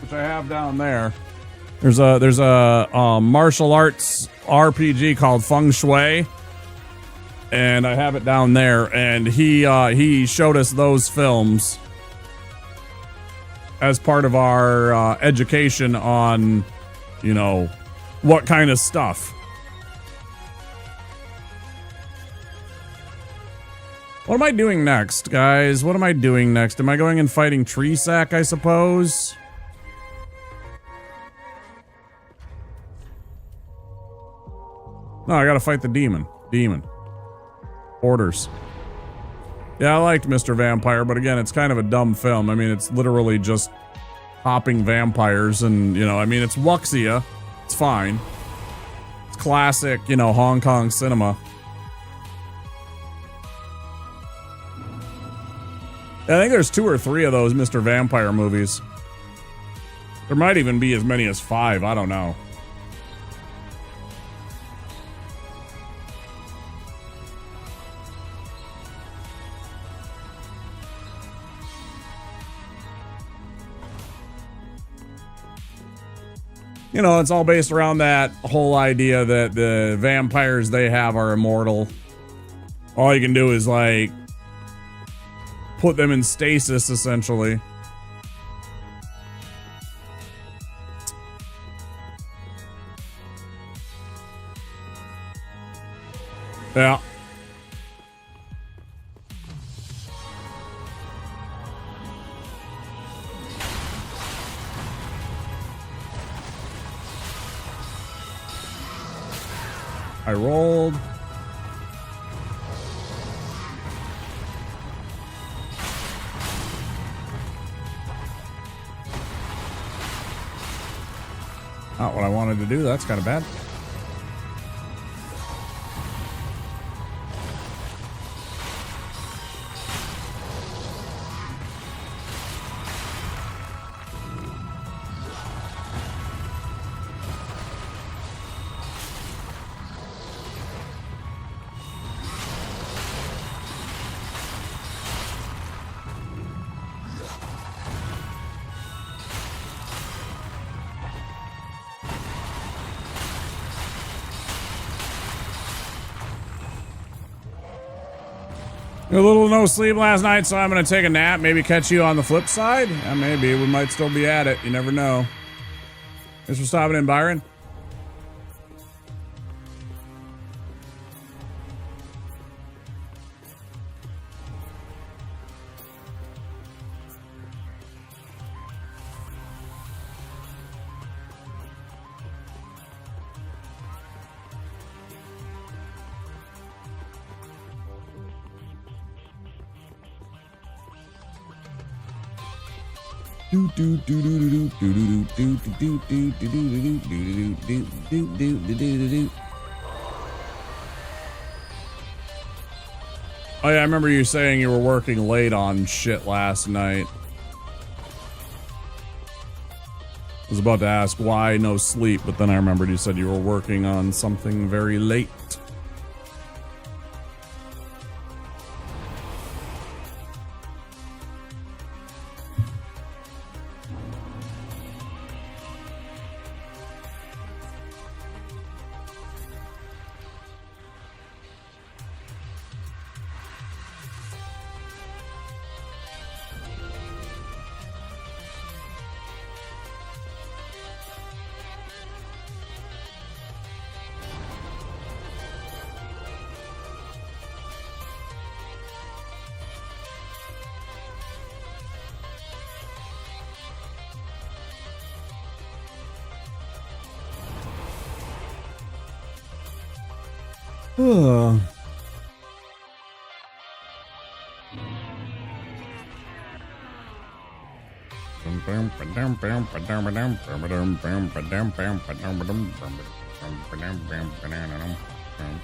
which I have down there, there's a martial arts RPG called Feng Shui, and I have it down there. And he showed us those films as part of our education on, you know, what kind of stuff. What am I doing next, guys? What am I doing next? Am I going and fighting Tree Sack, I suppose? No, I gotta fight the demon. Demon. Orders. Yeah, I liked Mr. Vampire, but again, it's kind of a dumb film. I mean, it's literally just hopping vampires and, you know, I mean, it's wuxia. It's fine. It's classic, you know, Hong Kong cinema. I think there's 2 or 3 of those Mr. Vampire movies. There might even be as many as 5. I don't know. You know, it's all based around that whole idea that the vampires they have are immortal. All you can do is, like, put them in stasis, essentially. Yeah. I rolled. Not what I wanted to do. That's kind of bad. A little no sleep last night, so I'm going to take a nap. Maybe catch you on the flip side. Yeah, maybe. We might still be at it. You never know. Thanks for stopping in, Byron. Oh yeah, I remember you saying you were working late on shit last night. I was about to ask why no sleep, but then I remembered you said you were working on something very late.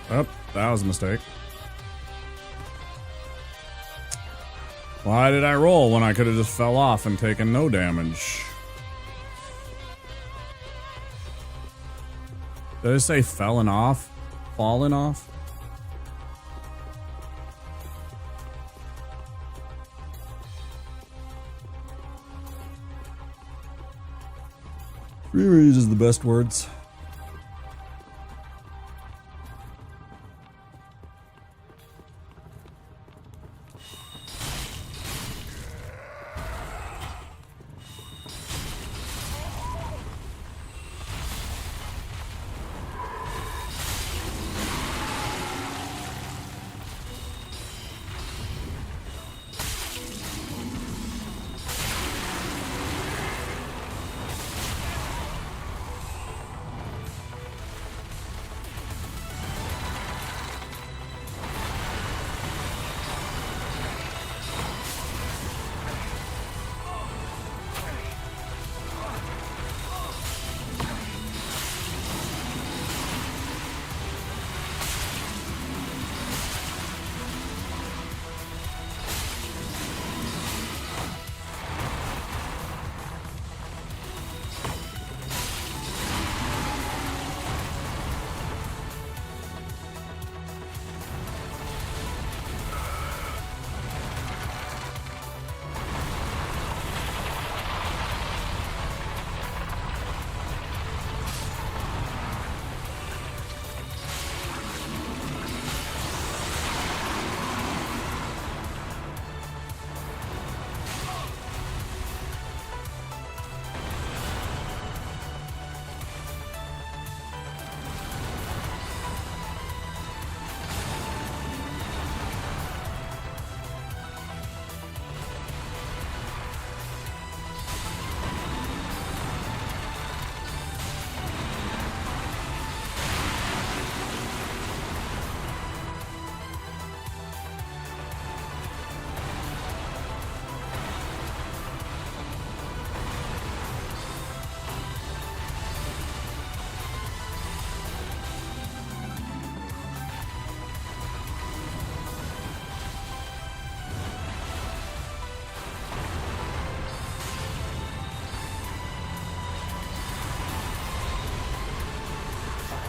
Oh, that was a mistake. Why did I roll when I could have just fell off and taken no damage? Did I say fallen off? Fallen off? Riri uses the best words.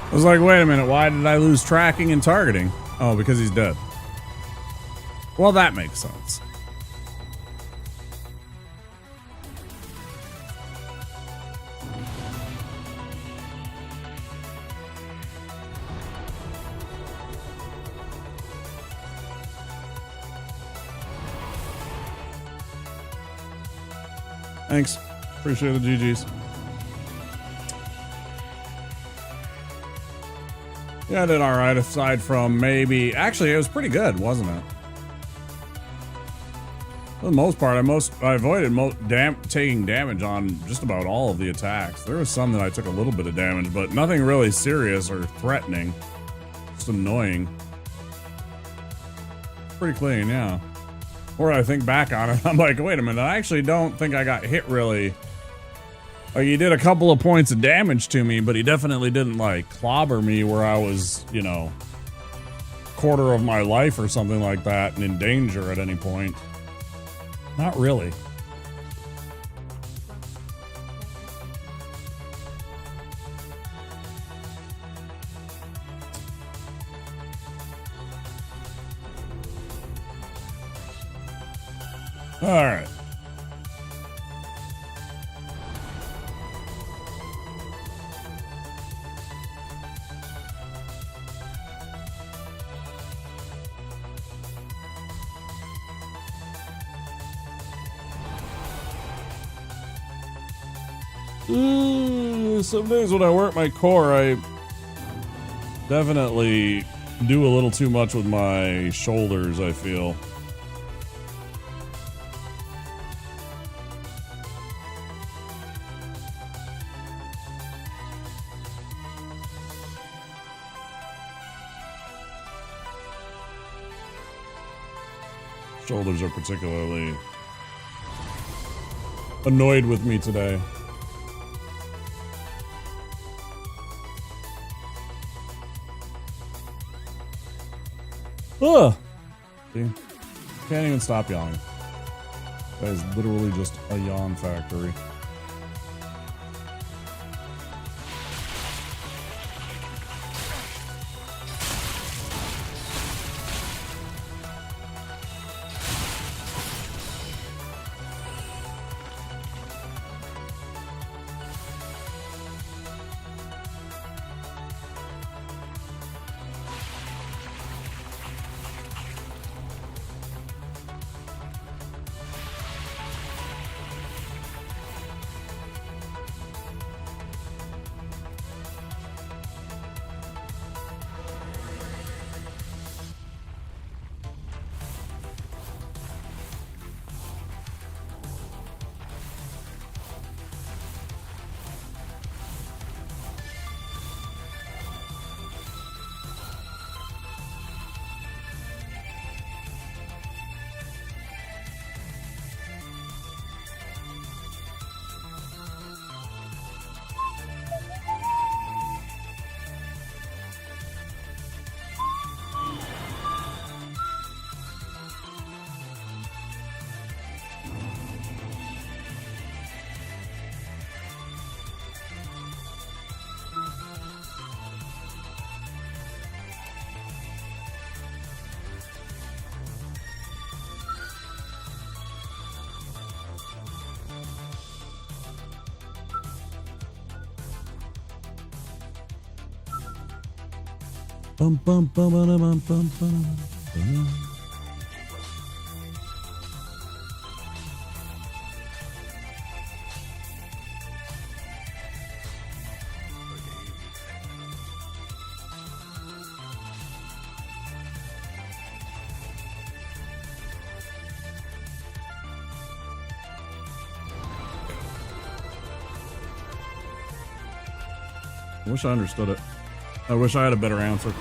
I was like, wait a minute, why did I lose tracking and targeting? Oh, because he's dead. Well, that makes sense. Thanks. Appreciate the GGs. Yeah, I did all right aside from maybe... Actually, it was pretty good, wasn't it? For the most part, I avoided taking damage on just about all of the attacks. There was some that I took a little bit of damage, but nothing really serious or threatening. Just annoying. Pretty clean, yeah. Or I think back on it, I'm like, wait a minute, I actually don't think I got hit really. Like, he did a couple of points of damage to me, but he definitely didn't, like, clobber me where I was, you know, quarter of my life or something like that and in danger at any point. Not really. All right. Some days when I work my core, I definitely do a little too much with my shoulders, I feel. Shoulders are particularly annoyed with me today. Ugh! See? Can't even stop yawning. That is literally just a yawn factory. Bum bum bum bum bum bum bum. I wish I understood it. I wish I had a better answer.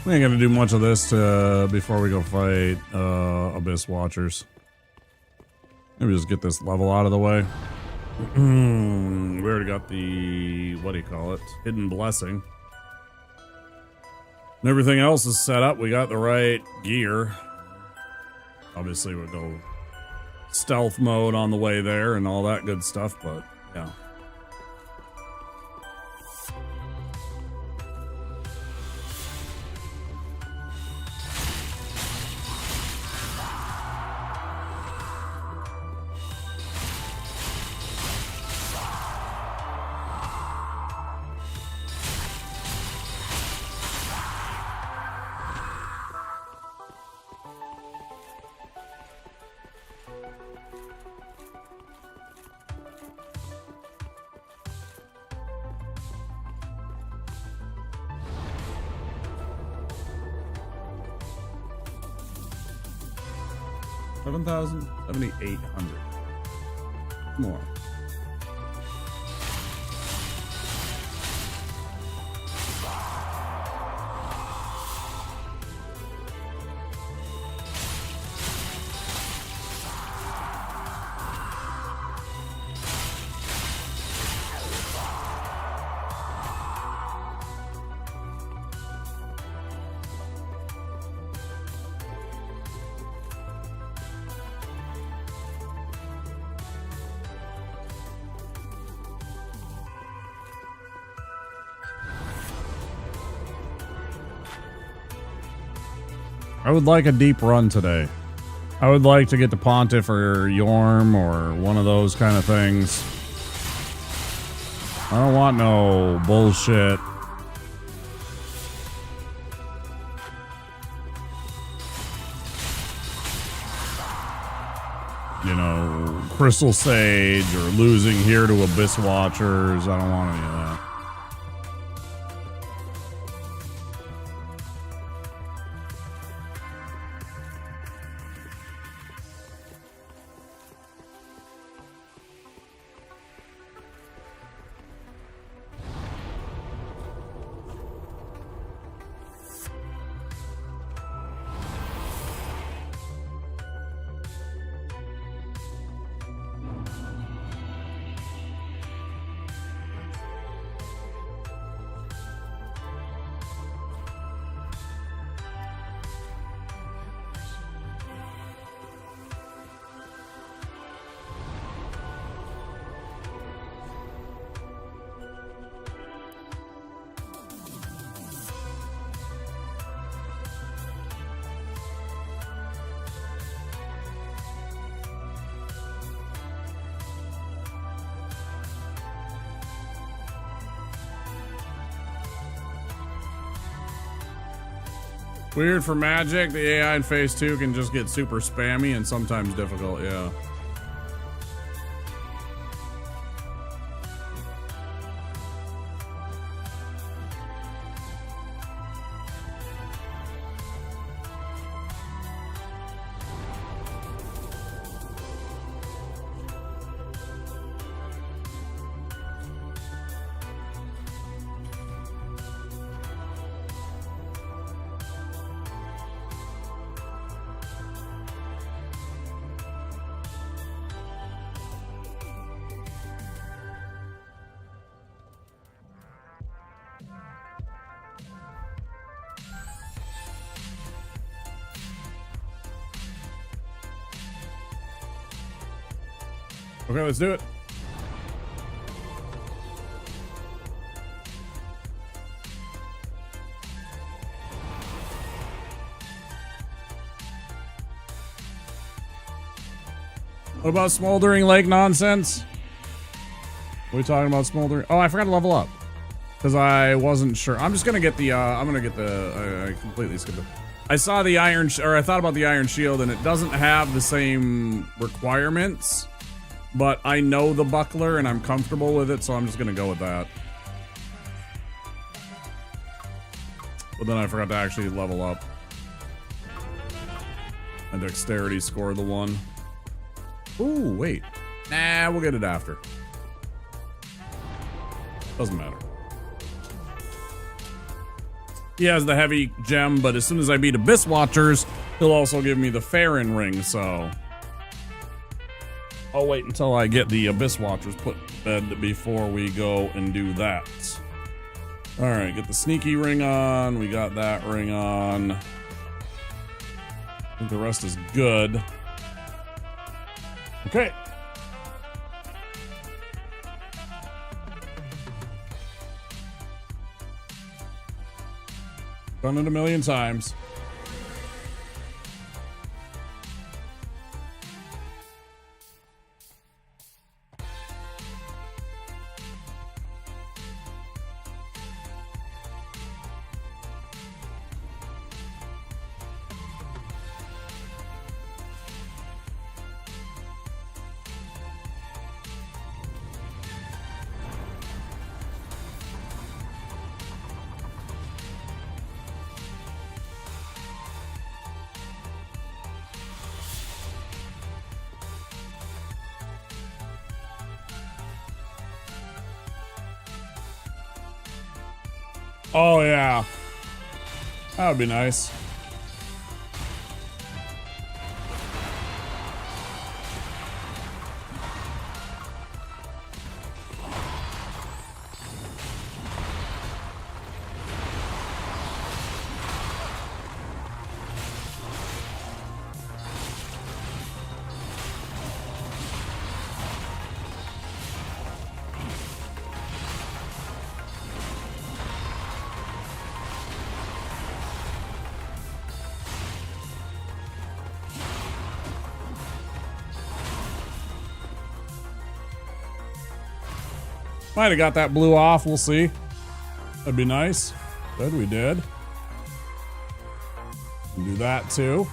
We ain't gonna do much of this before we go fight Abyss Watchers. Maybe just get this level out of the way. We already got the, what do you call it? Hidden Blessing. And everything else is set up. We got the right gear. Obviously we'll go stealth mode on the way there and all that good stuff, but yeah. $7,800 more. I would like a deep run today. I would like to get to Pontiff or Yorm or one of those kind of things. I don't want no bullshit. You know, Crystal Sage or losing here to Abyss Watchers. I don't want any of that. Weird for Magic, the AI in Phase 2 can just get super spammy and sometimes difficult, yeah. Okay, let's do it. What about Smoldering Lake nonsense? What are we talking about Smoldering? Oh, I forgot to level up. Because I wasn't sure. I'm just going to get the, I completely skipped it. I saw the iron, I thought about the Iron Shield, and it doesn't have the same requirements. But I know the buckler and I'm comfortable with it, so I'm just gonna go with that. But then I forgot to actually level up. And dexterity score the one. Ooh, wait. Nah, we'll get it after. Doesn't matter. He has the heavy gem, but as soon as I beat Abyss Watchers, he'll also give me the Farron ring, so I'll wait until I get the Abyss Watchers put to bed before we go and do that. All right, get the sneaky ring on. We got that ring on. I think the rest is good. Okay. Done it a million times. Oh, yeah. That would be nice. Might have got that blue off. We'll see. That'd be nice. Good, we did. Do that too.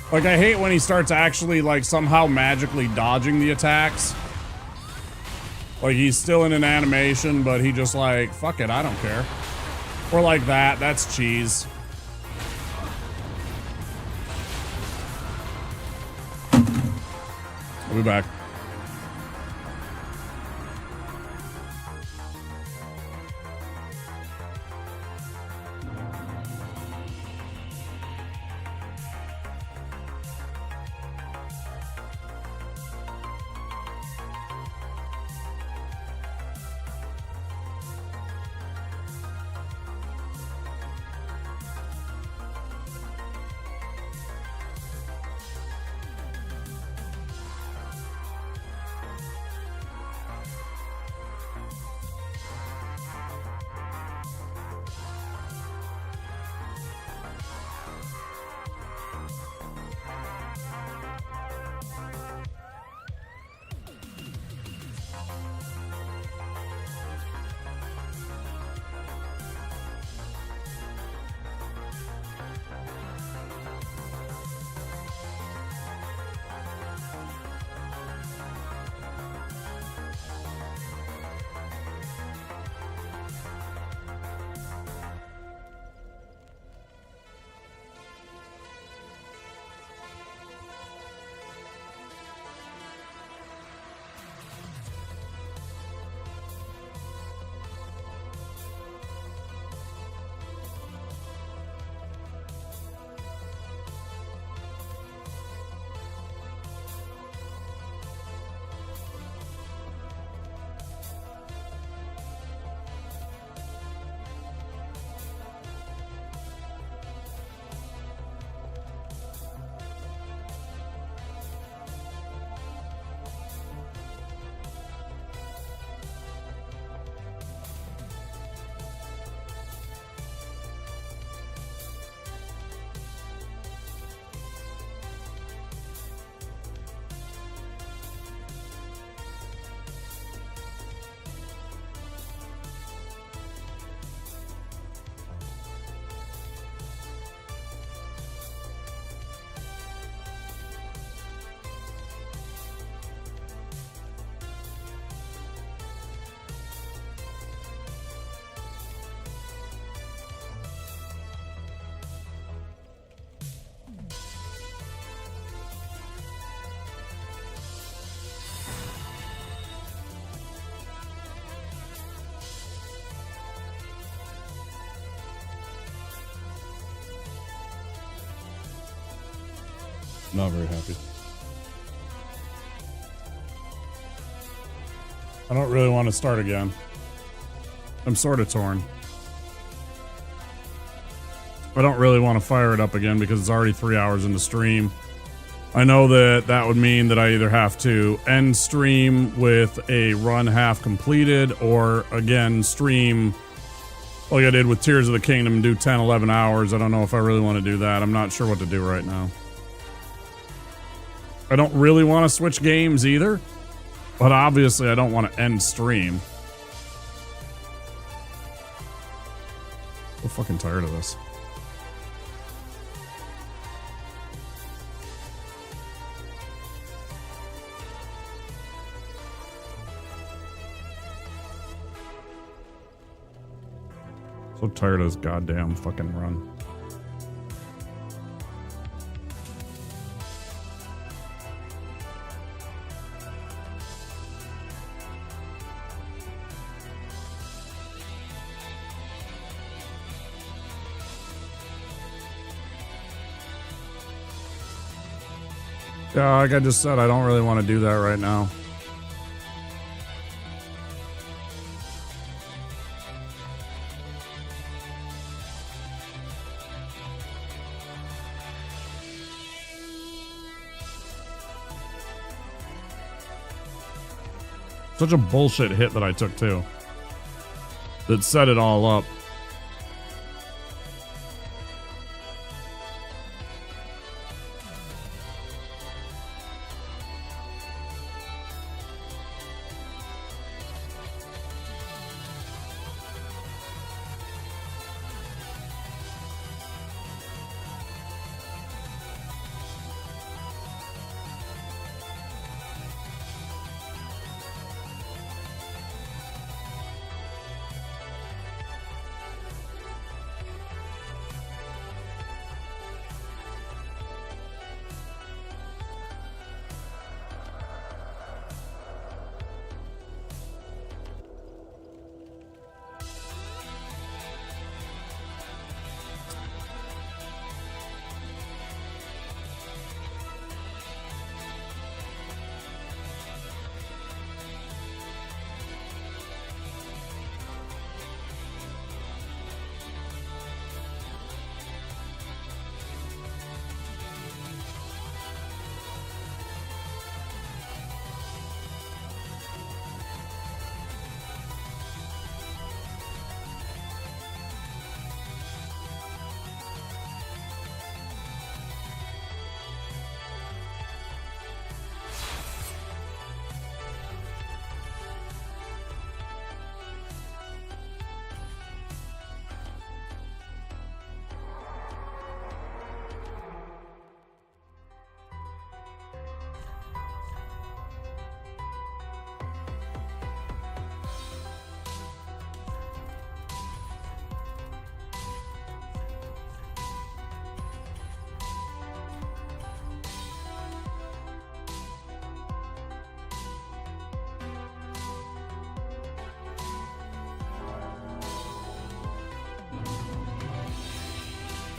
Like, I hate when he starts actually, like, somehow magically dodging the attacks. Like, he's still in an animation, but he just like, fuck it, I don't care. Or like that, that's cheese. I'll be back. Not very happy. I don't really want to start again. I'm sort of torn. I don't really want to fire it up again because it's already 3 hours into stream. I know that that would mean that I either have to end stream with a run half completed or again stream like I did with Tears of the Kingdom and do 10, 11 hours. I don't know if I really want to do that. I'm not sure what to do right now. I don't really want to switch games either, but obviously I don't want to end stream. I'm fucking tired of this. So tired of this goddamn fucking run. Yeah, like I just said, I don't really want to do that right now. Such a bullshit hit that I took too. That set it all up.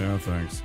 Yeah, thanks.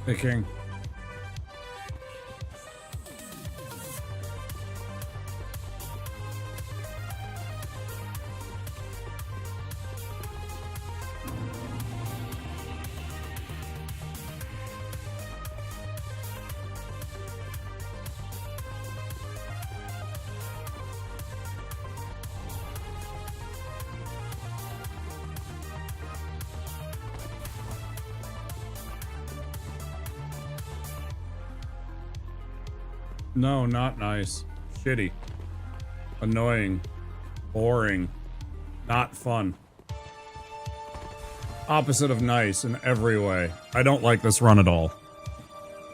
Hey, King. No, not nice. Shitty. Annoying. Boring. Not fun. Opposite of nice in every way. I don't like this run at all.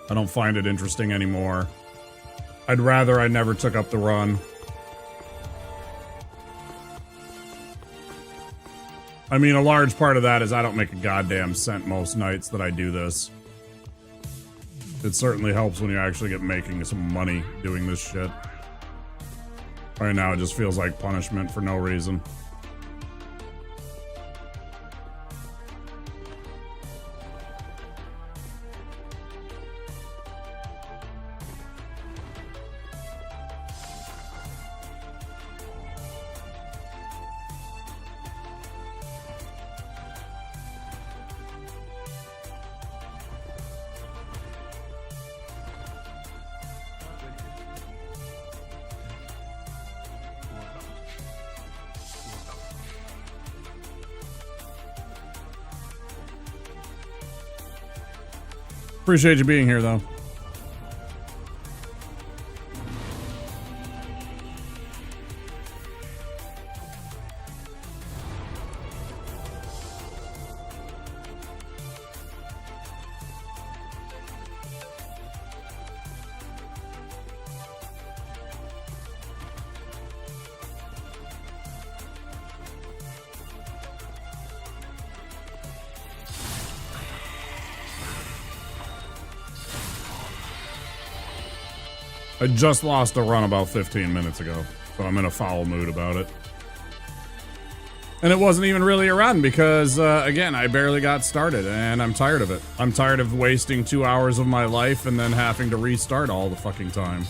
I don't find it interesting anymore. I'd rather I never took up the run. I mean, a large part of that is I don't make a goddamn cent most nights that I do this. It certainly helps when you actually get making some money doing this shit. Right now, it just feels like punishment for no reason. Appreciate you being here, though. I just lost a run about 15 minutes ago, so I'm in a foul mood about it. And it wasn't even really a run because, again, I barely got started, and I'm tired of it. I'm tired of wasting 2 hours of my life and then having to restart all the fucking time.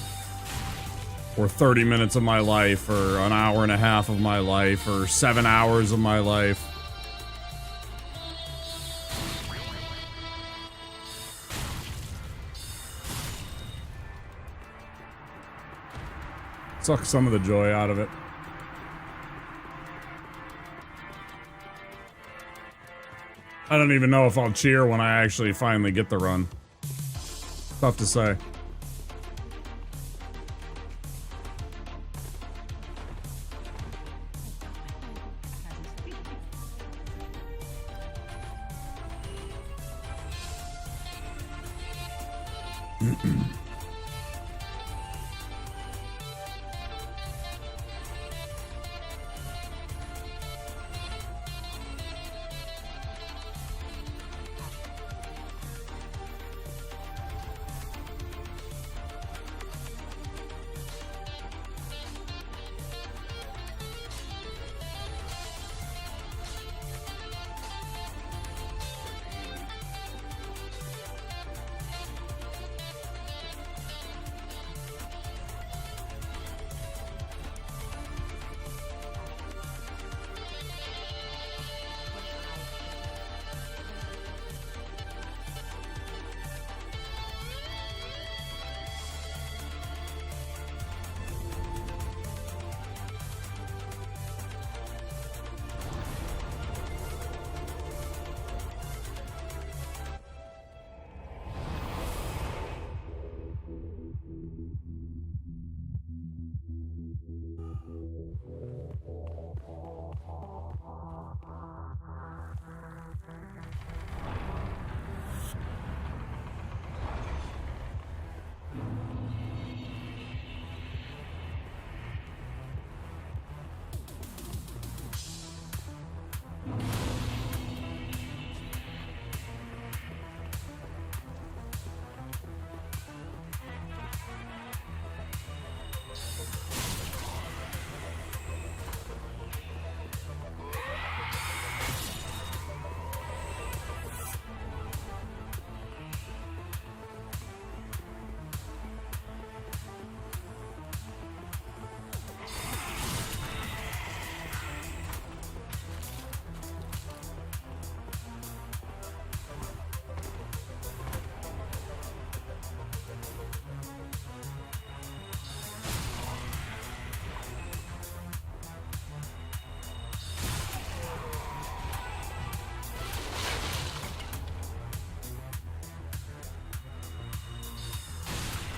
Or 30 minutes of my life, or an hour and a half of my life, or 7 hours of my life. Suck some of the joy out of it. I don't even know if I'll cheer when I actually finally get the run. Tough to say.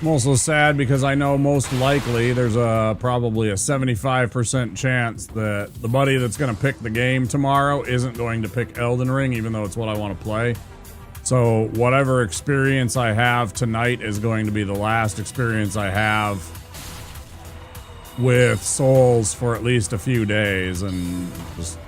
I'm also sad because I know most likely there's probably a 75% chance that the buddy that's going to pick the game tomorrow isn't going to pick Elden Ring, even though it's what I want to play. So whatever experience I have tonight is going to be the last experience I have with Souls for at least a few days, and just...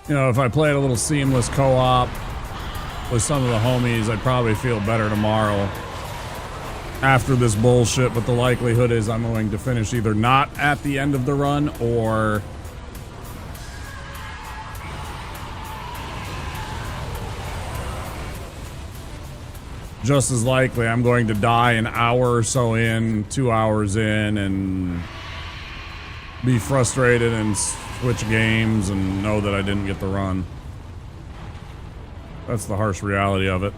You know, if I played a little seamless co-op with some of the homies, I'd probably feel better tomorrow after this bullshit, but the likelihood is I'm going to finish either not at the end of the run or just as likely I'm going to die an hour or so in, 2 hours in, and be frustrated and switch games and know that I didn't get the run. That's the harsh reality of it.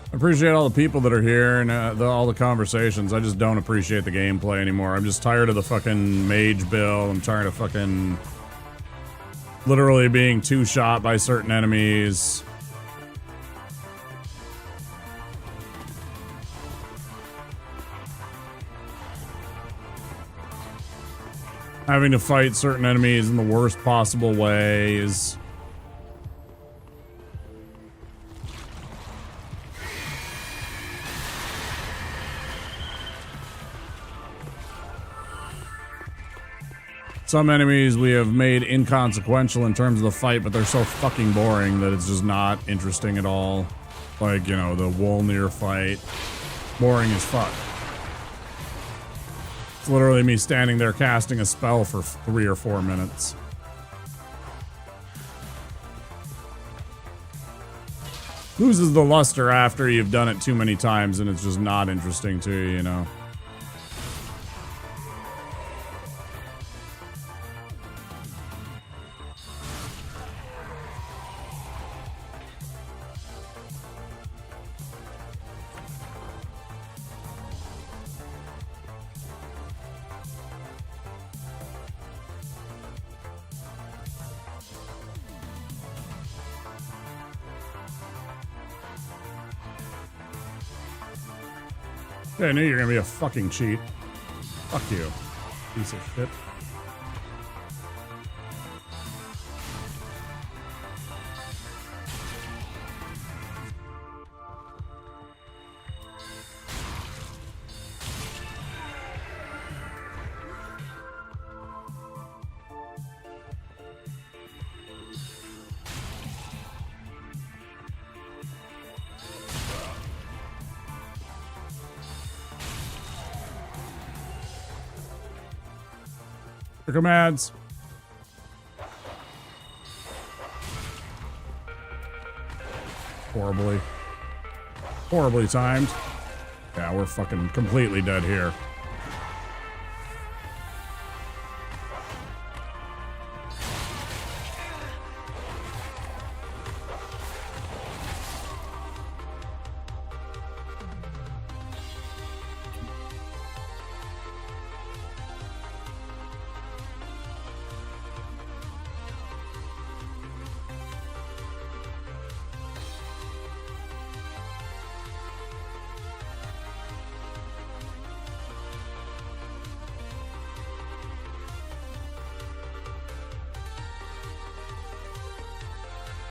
I appreciate all the people that are here and all the conversations. I just don't appreciate the gameplay anymore. I'm just tired of the fucking mage build. I'm tired of fucking literally being two-shot by certain enemies. Having to fight certain enemies in the worst possible ways. Some enemies we have made inconsequential in terms of the fight, but they're so fucking boring that it's just not interesting at all. Like, you know, the Wolnir fight. Boring as fuck. It's literally me standing there casting a spell for 3 or 4 minutes. Loses the luster after you've done it too many times and it's just not interesting to you, you know. I knew you were gonna be a fucking cheat. Fuck you, piece of shit. Here come ads. Horribly timed. Yeah, we're fucking completely dead here.